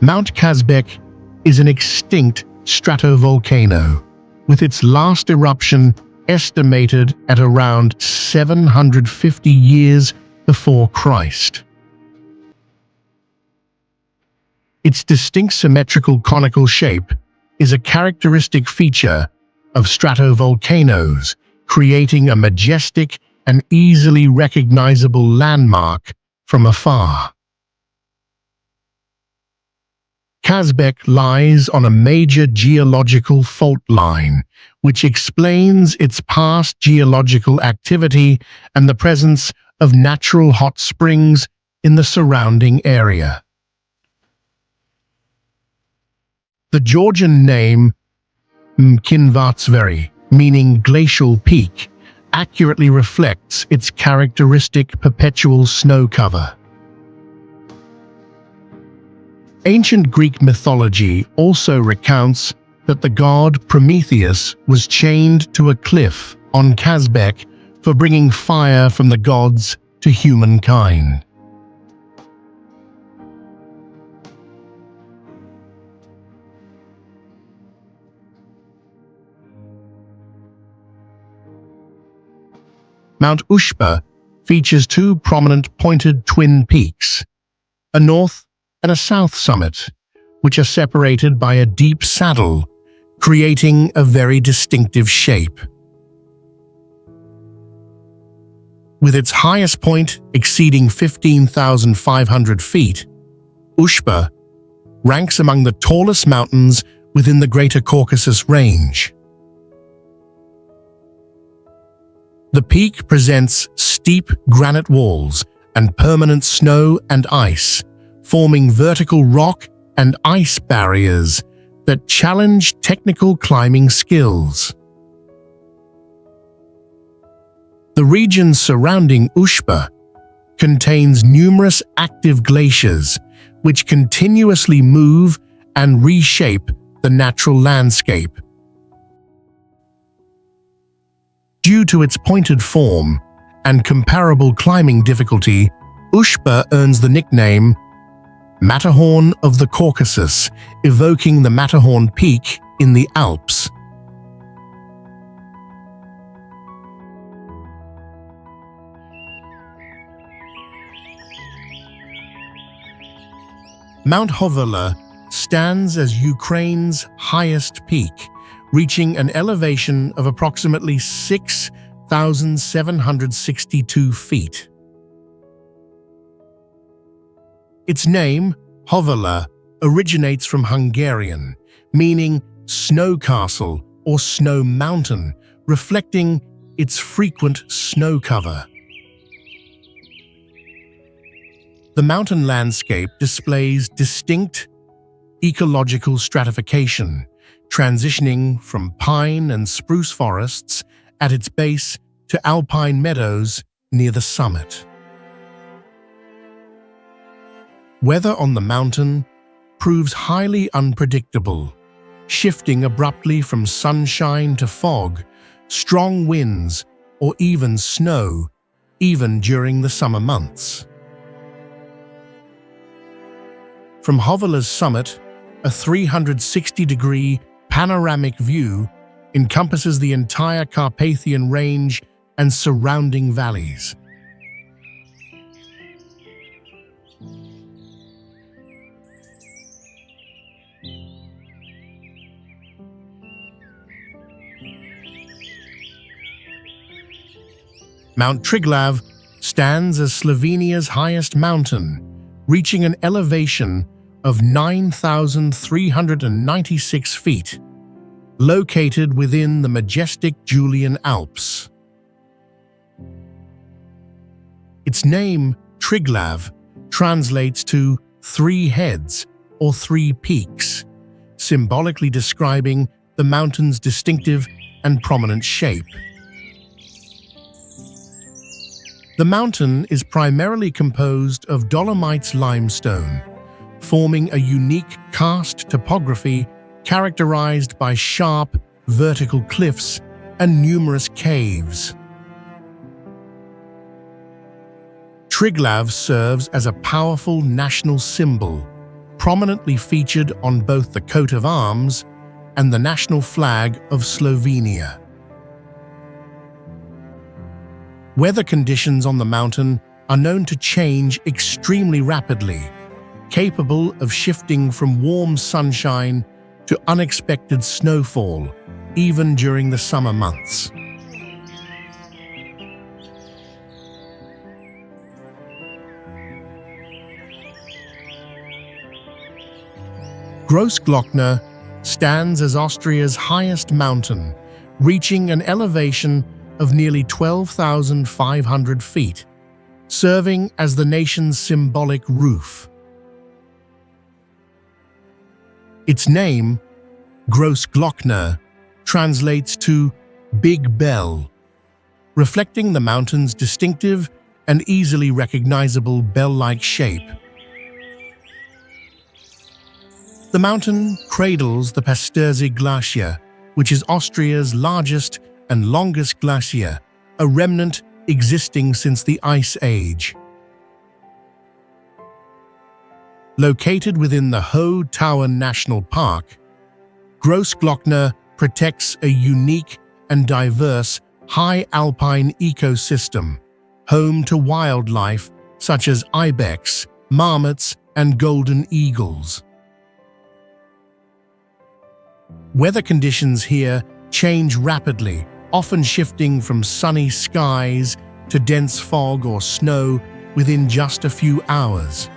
Mount Kazbek is an extinct stratovolcano, with its last eruption estimated at around 750 years before Christ. Its distinct symmetrical conical shape is a characteristic feature of stratovolcanoes, creating a majestic and easily recognizable landmark from afar. Kazbek lies on a major geological fault line, which explains its past geological activity and the presence of natural hot springs in the surrounding area. The Georgian name Mkinvatsveri, meaning glacial peak, accurately reflects its characteristic perpetual snow cover. Ancient Greek mythology also recounts that the god Prometheus was chained to a cliff on Kazbek for bringing fire from the gods to humankind. Mount Ushba features two prominent pointed twin peaks, a north and a south summit, which are separated by a deep saddle, creating a very distinctive shape. With its highest point exceeding 15,500 feet, Ushba ranks among the tallest mountains within the Greater Caucasus Range. The peak presents steep granite walls and permanent snow and ice, forming vertical rock and ice barriers that challenge technical climbing skills. The region surrounding Ushba contains numerous active glaciers, which continuously move and reshape the natural landscape. Due to its pointed form and comparable climbing difficulty, Ushba earns the nickname Matterhorn of the Caucasus, evoking the Matterhorn Peak in the Alps. Mount Hoverla stands as Ukraine's highest peak, reaching an elevation of approximately 6,762 feet. Its name, Hoverla, originates from Hungarian, meaning snow castle or snow mountain, reflecting its frequent snow cover. The mountain landscape displays distinct ecological stratification, transitioning from pine and spruce forests at its base to alpine meadows near the summit. Weather on the mountain proves highly unpredictable, shifting abruptly from sunshine to fog, strong winds, or even snow, even during the summer months. From Hoverla's summit, a 360-degree panoramic view encompasses the entire Carpathian Range and surrounding valleys. Mount Triglav stands as Slovenia's highest mountain, reaching an elevation of 9,396 feet, located within the majestic Julian Alps. Its name, Triglav, translates to three heads or three peaks, symbolically describing the mountain's distinctive and prominent shape. The mountain is primarily composed of Dolomites limestone, forming a unique karst topography characterized by sharp, vertical cliffs and numerous caves. Triglav serves as a powerful national symbol, prominently featured on both the coat of arms and the national flag of Slovenia. Weather conditions on the mountain are known to change extremely rapidly, capable of shifting from warm sunshine to unexpected snowfall, even during the summer months. Grossglockner stands as Austria's highest mountain, reaching an elevation of nearly 12,500 feet, serving as the nation's symbolic roof. Its name, Grossglockner, translates to Big Bell, reflecting the mountain's distinctive and easily recognizable bell-like shape. The mountain cradles the Pasterze Glacier, which is Austria's largest and longest glacier, a remnant existing since the Ice Age. Located within the Hohe Tauern National Park, Grossglockner protects a unique and diverse high alpine ecosystem, home to wildlife such as ibex, marmots, and golden eagles. Weather conditions here change rapidly, often shifting from sunny skies to dense fog or snow within just a few hours.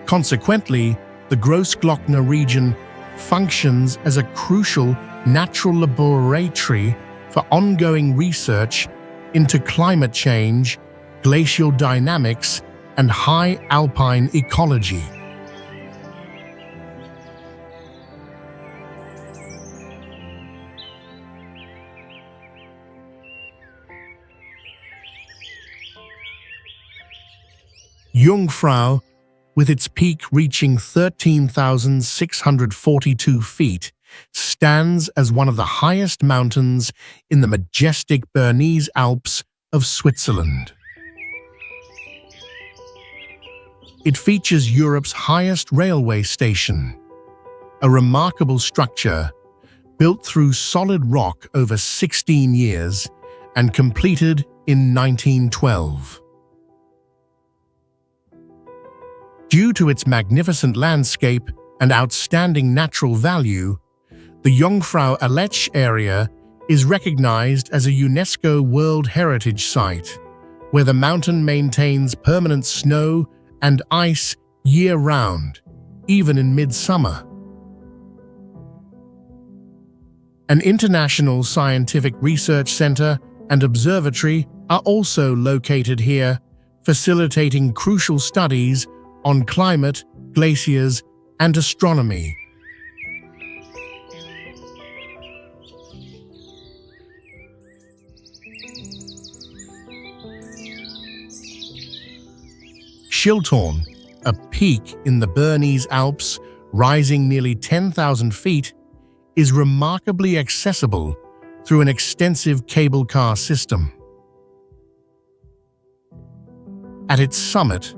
Consequently, the Grossglockner region functions as a crucial natural laboratory for ongoing research into climate change, glacial dynamics, and high alpine ecology. Jungfrau, with its peak reaching 13,642 feet, stands as one of the highest mountains in the majestic Bernese Alps of Switzerland. It features Europe's highest railway station, a remarkable structure built through solid rock over 16 years and completed in 1912. Due to its magnificent landscape and outstanding natural value, the Jungfrau Aletsch area is recognized as a UNESCO World Heritage Site, where the mountain maintains permanent snow and ice year-round, even in midsummer. An international scientific research center and observatory are also located here, facilitating crucial studies on climate, glaciers, and astronomy. Schilthorn, a peak in the Bernese Alps rising nearly 10,000 feet, is remarkably accessible through an extensive cable car system. At its summit,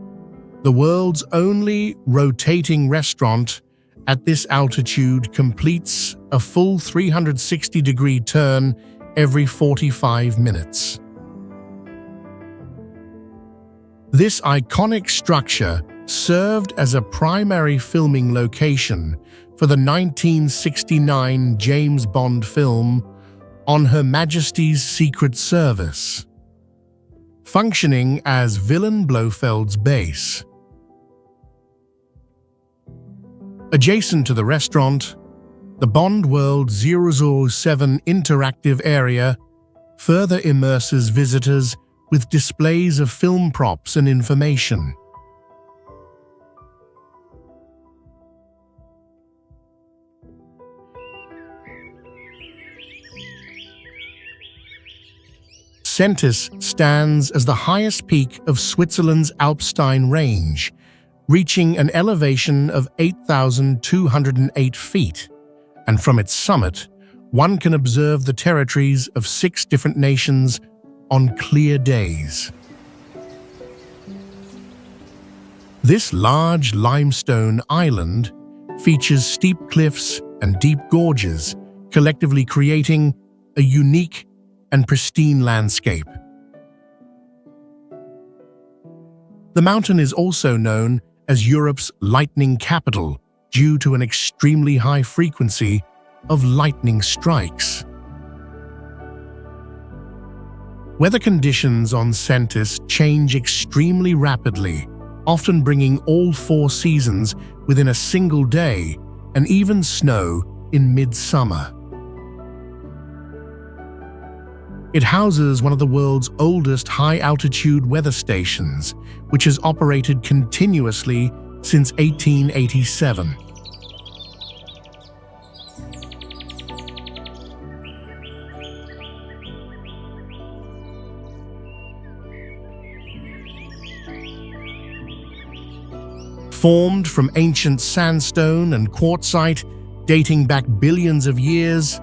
the world's only rotating restaurant at this altitude completes a full 360-degree turn every 45 minutes. This iconic structure served as a primary filming location for the 1969 James Bond film On Her Majesty's Secret Service, functioning as Villain Blofeld's base. Adjacent to the restaurant, the Bond World 007 interactive area further immerses visitors with displays of film props and information. Sentis stands as the highest peak of Switzerland's Alpstein range, reaching an elevation of 8,208 feet, and from its summit, one can observe the territories of 6 different nations on clear days. This large limestone island features steep cliffs and deep gorges, collectively creating a unique and pristine landscape. The mountain is also known as Europe's lightning capital due to an extremely high frequency of lightning strikes. Weather conditions on Sentis change extremely rapidly, often bringing all 4 seasons within a single day, and even snow in midsummer. It houses one of the world's oldest high-altitude weather stations, which has operated continuously since 1887. Formed from ancient sandstone and quartzite dating back billions of years,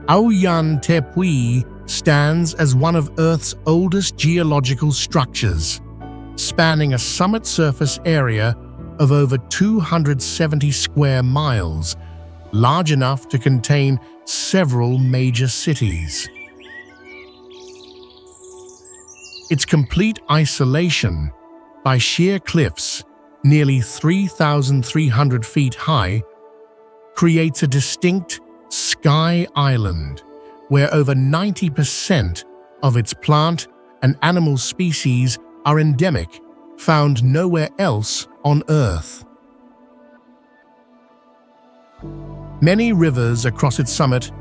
Ouyang Tepui stands as one of Earth's oldest geological structures, spanning a summit surface area of over 270 square miles, large enough to contain several major cities. Its complete isolation by sheer cliffs, nearly 3,300 feet high, creates a distinct sky island where over 90% of its plant and animal species are endemic, found nowhere else on Earth. Many rivers across its summit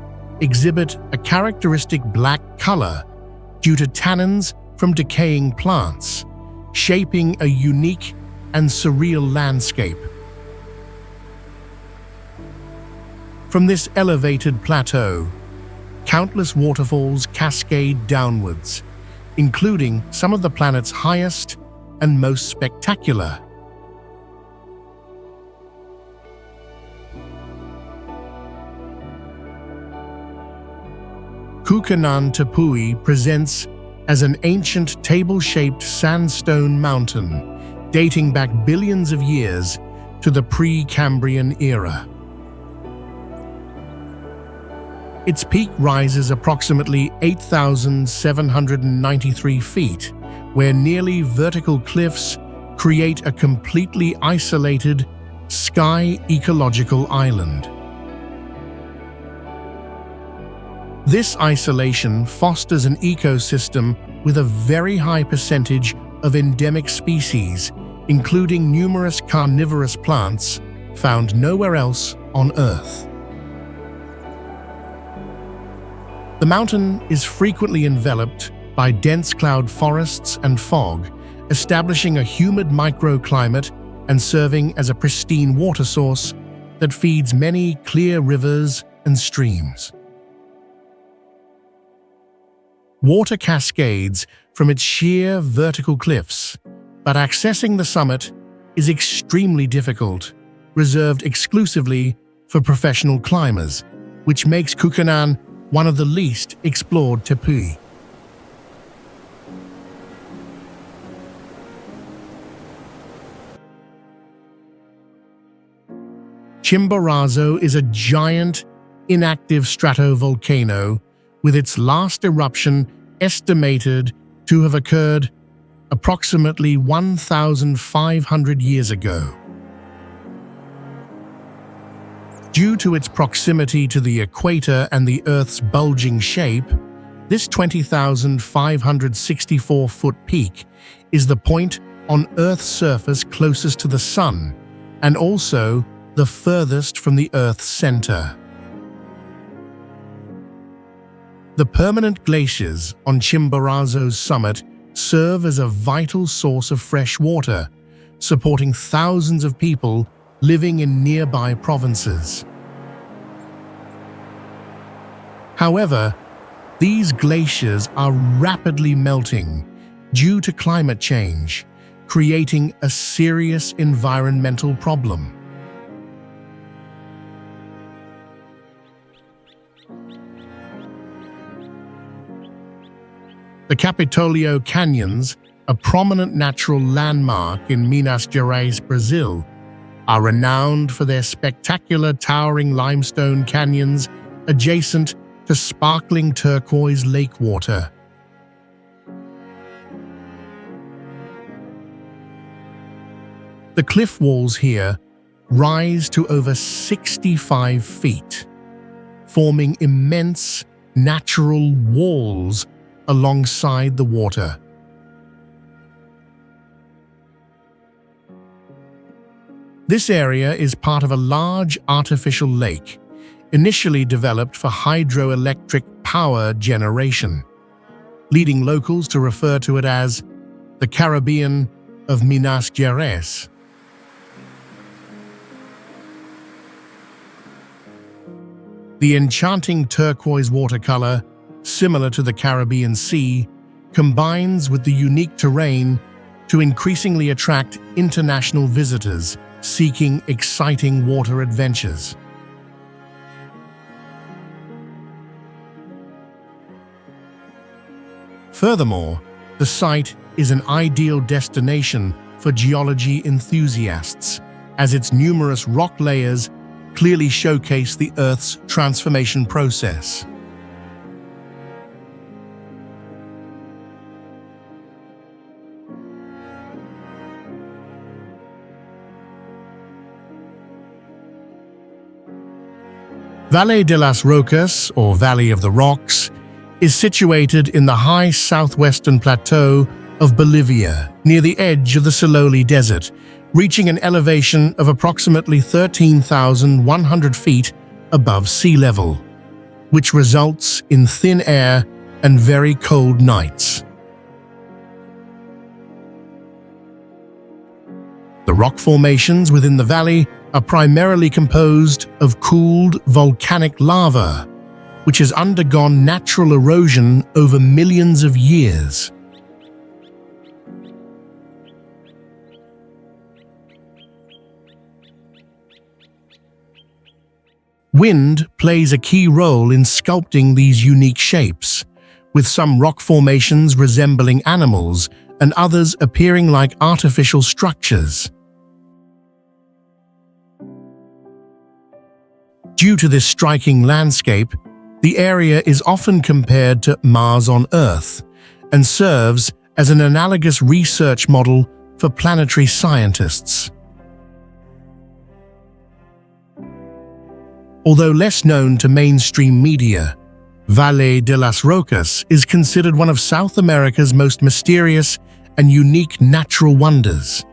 exhibit a characteristic black color due to tannins from decaying plants, shaping a unique and surreal landscape. From this elevated plateau, countless waterfalls cascade downwards, including some of the planet's highest and most spectacular. Kukhanan Tepui presents as an ancient table-shaped sandstone mountain dating back billions of years to the pre-Cambrian era. Its peak rises approximately 8,793 feet, where nearly vertical cliffs create a completely isolated sky ecological island. This isolation fosters an ecosystem with a very high percentage of endemic species, including numerous carnivorous plants found nowhere else on Earth. The mountain is frequently enveloped by dense cloud forests and fog, establishing a humid microclimate and serving as a pristine water source that feeds many clear rivers and streams. Water cascades from its sheer vertical cliffs, but accessing the summit is extremely difficult, reserved exclusively for professional climbers, which makes Kukhanan one of the least explored tepui. Chimborazo is a giant, inactive stratovolcano with its last eruption estimated to have occurred approximately 1,500 years ago. Due to its proximity to the equator and the Earth's bulging shape, this 20,564-foot peak is the point on Earth's surface closest to the Sun, and also the furthest from the Earth's center. The permanent glaciers on Chimborazo's summit serve as a vital source of fresh water, supporting thousands of people living in nearby provinces. However, these glaciers are rapidly melting due to climate change, creating a serious environmental problem. The Capitolio Canyons, a prominent natural landmark in Minas Gerais, Brazil, are renowned for their spectacular towering limestone canyons adjacent to sparkling turquoise lake water. The cliff walls here rise to over 65 feet, forming immense natural walls alongside the water. This area is part of a large artificial lake, initially developed for hydroelectric power generation, leading locals to refer to it as the Caribbean of Minas Gerais. The enchanting turquoise watercolor, similar to the Caribbean Sea, combines with the unique terrain to increasingly attract international visitors seeking exciting water adventures. Furthermore, the site is an ideal destination for geology enthusiasts, as its numerous rock layers clearly showcase the Earth's transformation process. Valle de las Rocas, or Valley of the Rocks, is situated in the high southwestern plateau of Bolivia, near the edge of the Sololi Desert, reaching an elevation of approximately 13,100 feet above sea level, which results in thin air and very cold nights. The rock formations within the valley are primarily composed of cooled volcanic lava, which has undergone natural erosion over millions of years. Wind plays a key role in sculpting these unique shapes, with some rock formations resembling animals and others appearing like artificial structures. Due to this striking landscape, the area is often compared to Mars on Earth and serves as an analogous research model for planetary scientists. Although less known to mainstream media, Valle de las Rocas is considered one of South America's most mysterious and unique natural wonders.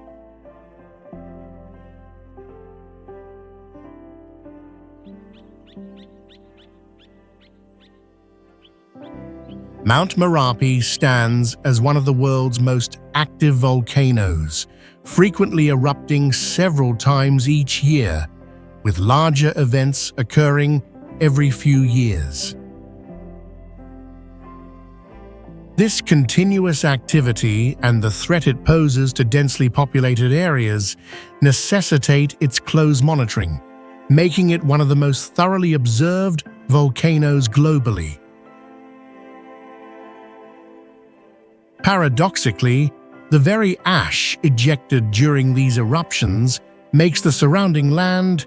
Mount Merapi stands as one of the world's most active volcanoes, frequently erupting several times each year, with larger events occurring every few years. This continuous activity and the threat it poses to densely populated areas necessitate its close monitoring, making it one of the most thoroughly observed volcanoes globally. Paradoxically, the very ash ejected during these eruptions makes the surrounding land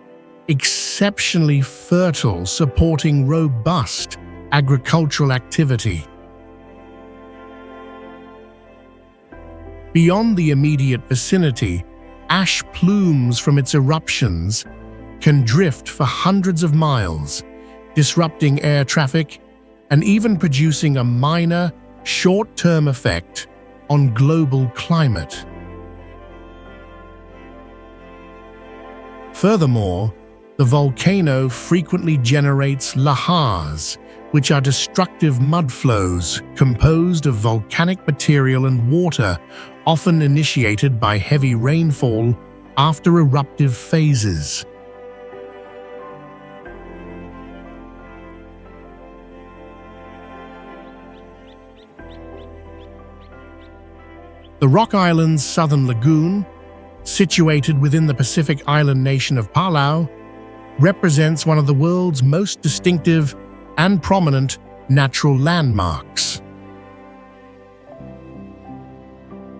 exceptionally fertile, supporting robust agricultural activity. Beyond the immediate vicinity, ash plumes from its eruptions can drift for hundreds of miles, disrupting air traffic and even producing a minor, short-term effect on global climate. Furthermore, the volcano frequently generates lahars, which are destructive mudflows composed of volcanic material and water, often initiated by heavy rainfall after eruptive phases. The Rock Island's southern lagoon, situated within the Pacific island nation of Palau, represents one of the world's most distinctive and prominent natural landmarks.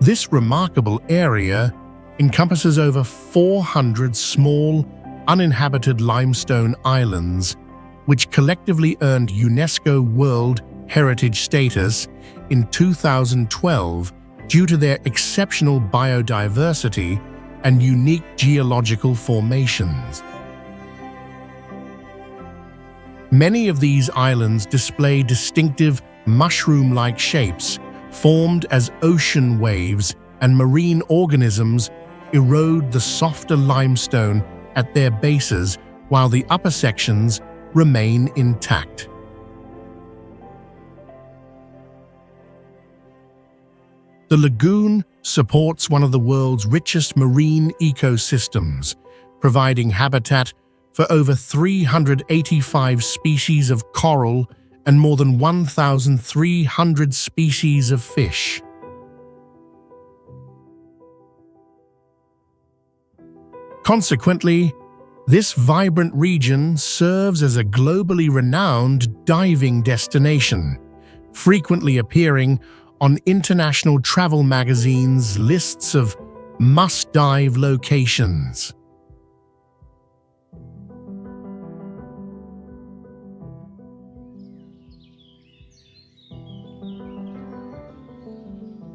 This remarkable area encompasses over 400 small, uninhabited limestone islands, which collectively earned UNESCO World Heritage status in 2012 due to their exceptional biodiversity and unique geological formations. Many of these islands display distinctive mushroom-like shapes formed as ocean waves and marine organisms erode the softer limestone at their bases while the upper sections remain intact. The lagoon supports one of the world's richest marine ecosystems, providing habitat for over 385 species of coral and more than 1,300 species of fish. Consequently, this vibrant region serves as a globally renowned diving destination, frequently appearing on international travel magazines' lists of must-dive locations.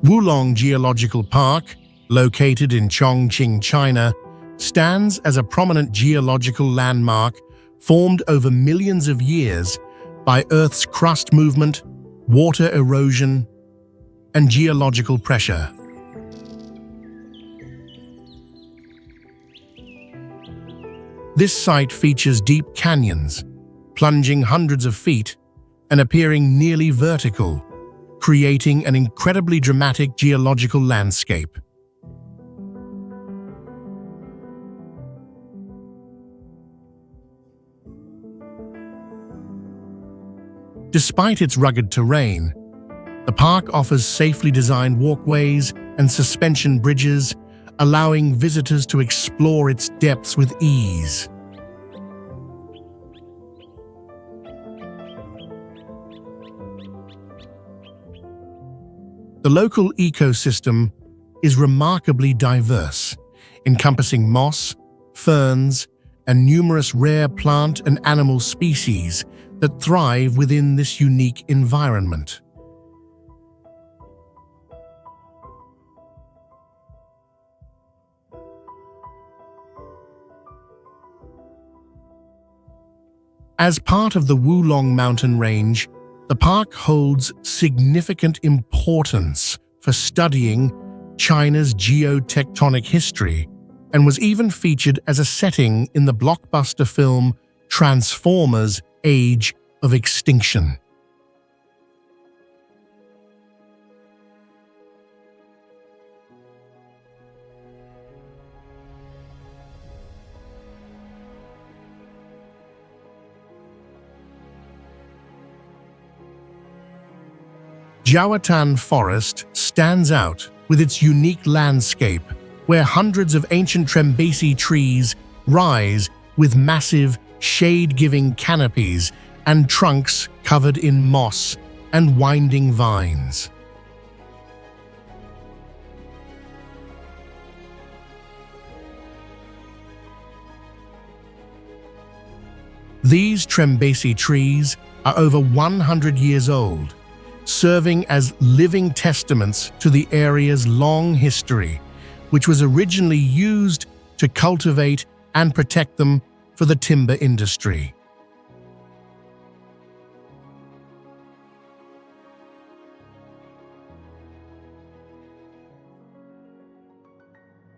Wulong Geological Park, located in Chongqing, China, stands as a prominent geological landmark formed over millions of years by Earth's crust movement, water erosion, and geological pressure. This site features deep canyons, plunging hundreds of feet and appearing nearly vertical, creating an incredibly dramatic geological landscape. Despite its rugged terrain, the park offers safely designed walkways and suspension bridges, allowing visitors to explore its depths with ease. The local ecosystem is remarkably diverse, encompassing moss, ferns, and numerous rare plant and animal species that thrive within this unique environment. As part of the Wulong mountain range, the park holds significant importance for studying China's geotectonic history and was even featured as a setting in the blockbuster film Transformers: Age of Extinction. Jiaotan Forest stands out with its unique landscape, where hundreds of ancient Trembesi trees rise with massive, shade-giving canopies and trunks covered in moss and winding vines. These Trembesi trees are over 100 years old, serving as living testaments to the area's long history, which was originally used to cultivate and protect them for the timber industry.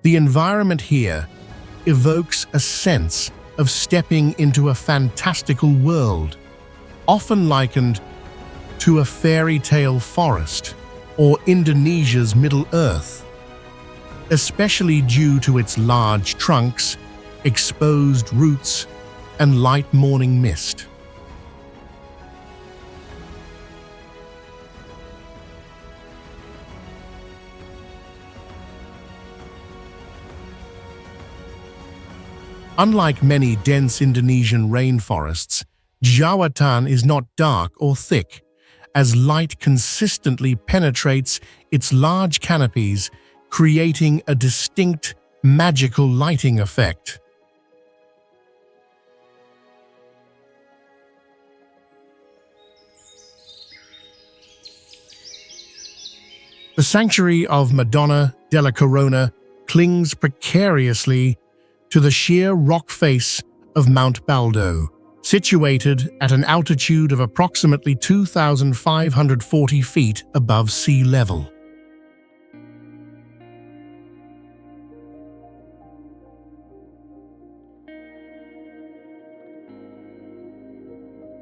The environment here evokes a sense of stepping into a fantastical world, often likened to a fairy tale forest or Indonesia's Middle Earth, especially due to its large trunks, exposed roots, and light morning mist. Unlike many dense Indonesian rainforests, Jiaotan is not dark or thick, as light consistently penetrates its large canopies, creating a distinct, magical lighting effect. The sanctuary of Madonna della Corona clings precariously to the sheer rock face of Mount Baldo, situated at an altitude of approximately 2,540 feet above sea level.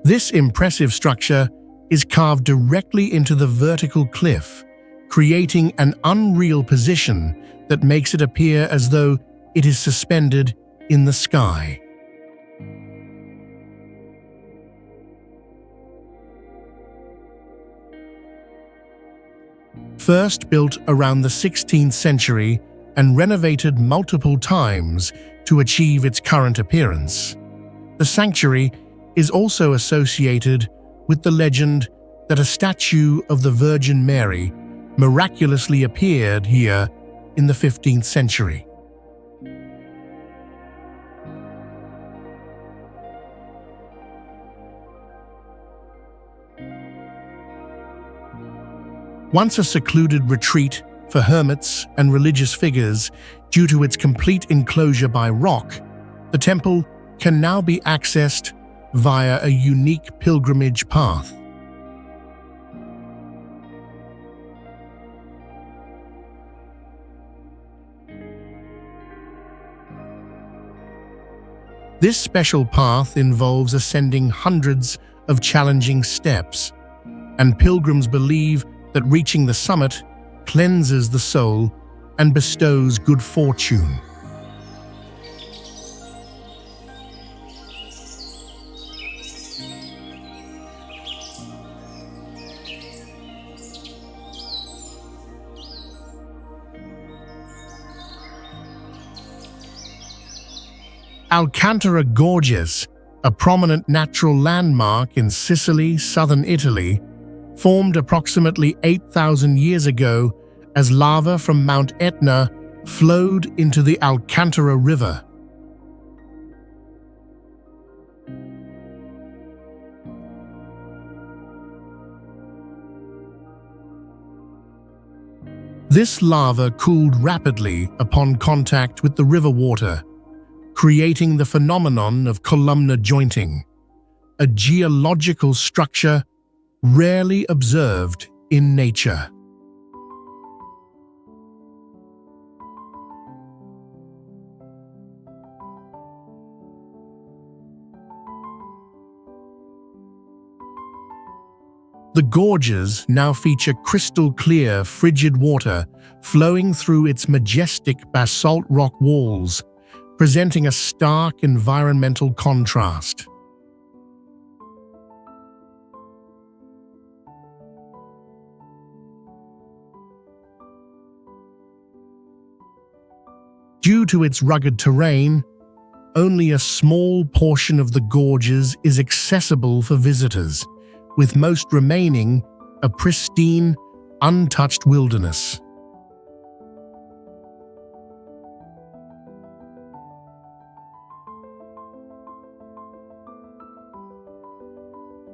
This impressive structure is carved directly into the vertical cliff, creating an unreal position that makes it appear as though it is suspended in the sky. First built around the 16th century and renovated multiple times to achieve its current appearance, the sanctuary is also associated with the legend that a statue of the Virgin Mary miraculously appeared here in the 15th century. Once a secluded retreat for hermits and religious figures due to its complete enclosure by rock, the temple can now be accessed via a unique pilgrimage path. This special path involves ascending hundreds of challenging steps, and pilgrims believe that reaching the summit cleanses the soul and bestows good fortune. Alcantara Gorges, a prominent natural landmark in Sicily, southern Italy, formed approximately 8,000 years ago as lava from Mount Etna flowed into the Alcantara River. This lava cooled rapidly upon contact with the river water, creating the phenomenon of columnar jointing, a geological structure rarely observed in nature. The gorges now feature crystal-clear, frigid water flowing through its majestic basalt rock walls, presenting a stark environmental contrast. Due to its rugged terrain, only a small portion of the gorges is accessible for visitors, with most remaining a pristine, untouched wilderness.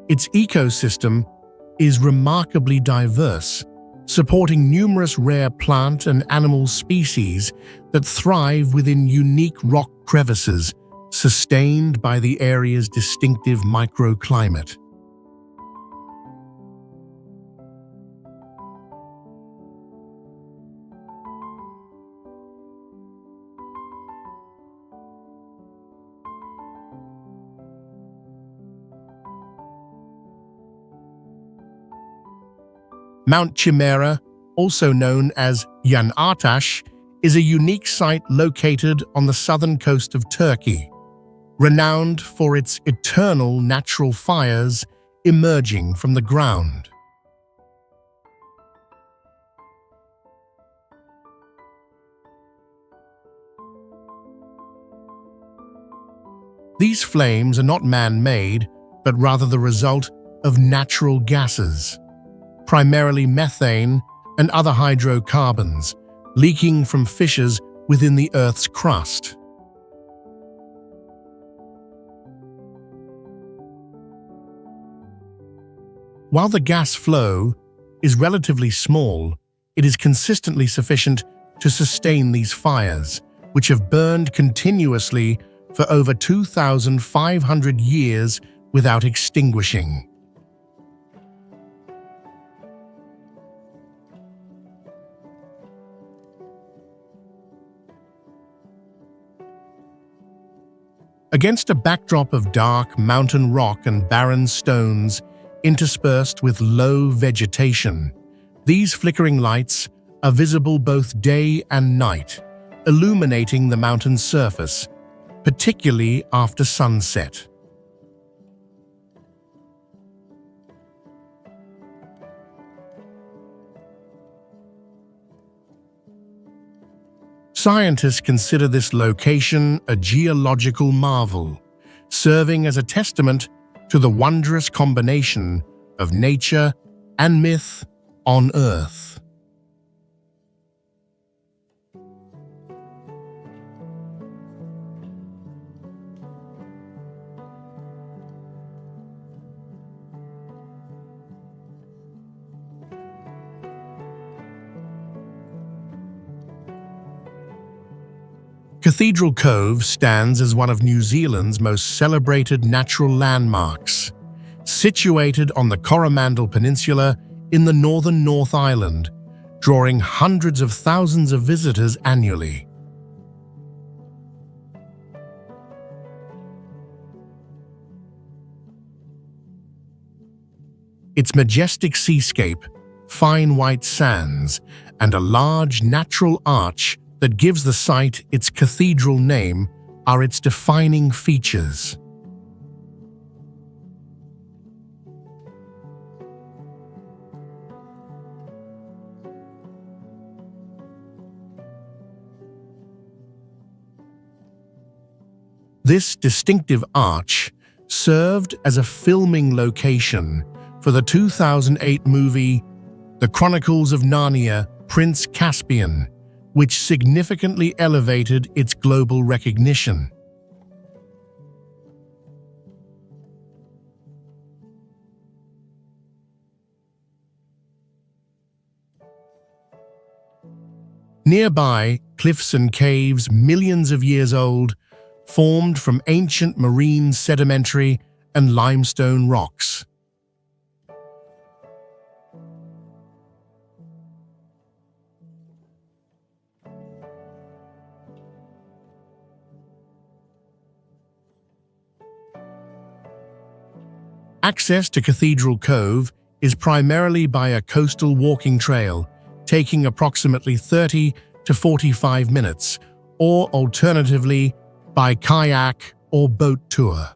Its ecosystem is remarkably diverse, supporting numerous rare plant and animal species that thrive within unique rock crevices sustained by the area's distinctive microclimate. Mount Chimera, also known as Yan Artaş, is a unique site located on the southern coast of Turkey, renowned for its eternal natural fires emerging from the ground. These flames are not man-made, but rather the result of natural gases, primarily methane and other hydrocarbons, leaking from fissures within the Earth's crust. While the gas flow is relatively small, it is consistently sufficient to sustain these fires, which have burned continuously for over 2,500 years without extinguishing. Against a backdrop of dark mountain rock and barren stones interspersed with low vegetation, these flickering lights are visible both day and night, illuminating the mountain's surface, particularly after sunset. Scientists consider this location a geological marvel, serving as a testament to the wondrous combination of nature and myth on Earth. Cathedral Cove stands as one of New Zealand's most celebrated natural landmarks. Situated on the Coromandel Peninsula in the northern North Island, drawing hundreds of thousands of visitors annually. Its majestic seascape, fine white sands, and a large natural arch that gives the site its cathedral name are its defining features. This distinctive arch served as a filming location for the 2008 movie The Chronicles of Narnia: Prince Caspian, which significantly elevated its global recognition. Nearby, cliffs and caves millions of years old, formed from ancient marine sedimentary and limestone rocks. Access to Cathedral Cove is primarily by a coastal walking trail, taking approximately 30 to 45 minutes, or alternatively, by kayak or boat tour.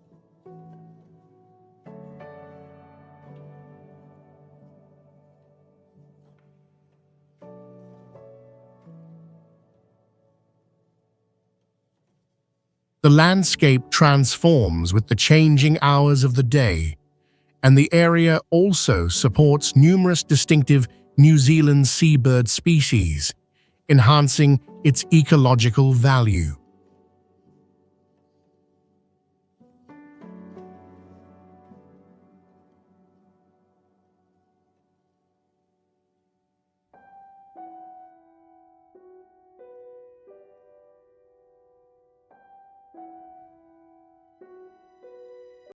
The landscape transforms with the changing hours of the day, and the area also supports numerous distinctive New Zealand seabird species, enhancing its ecological value.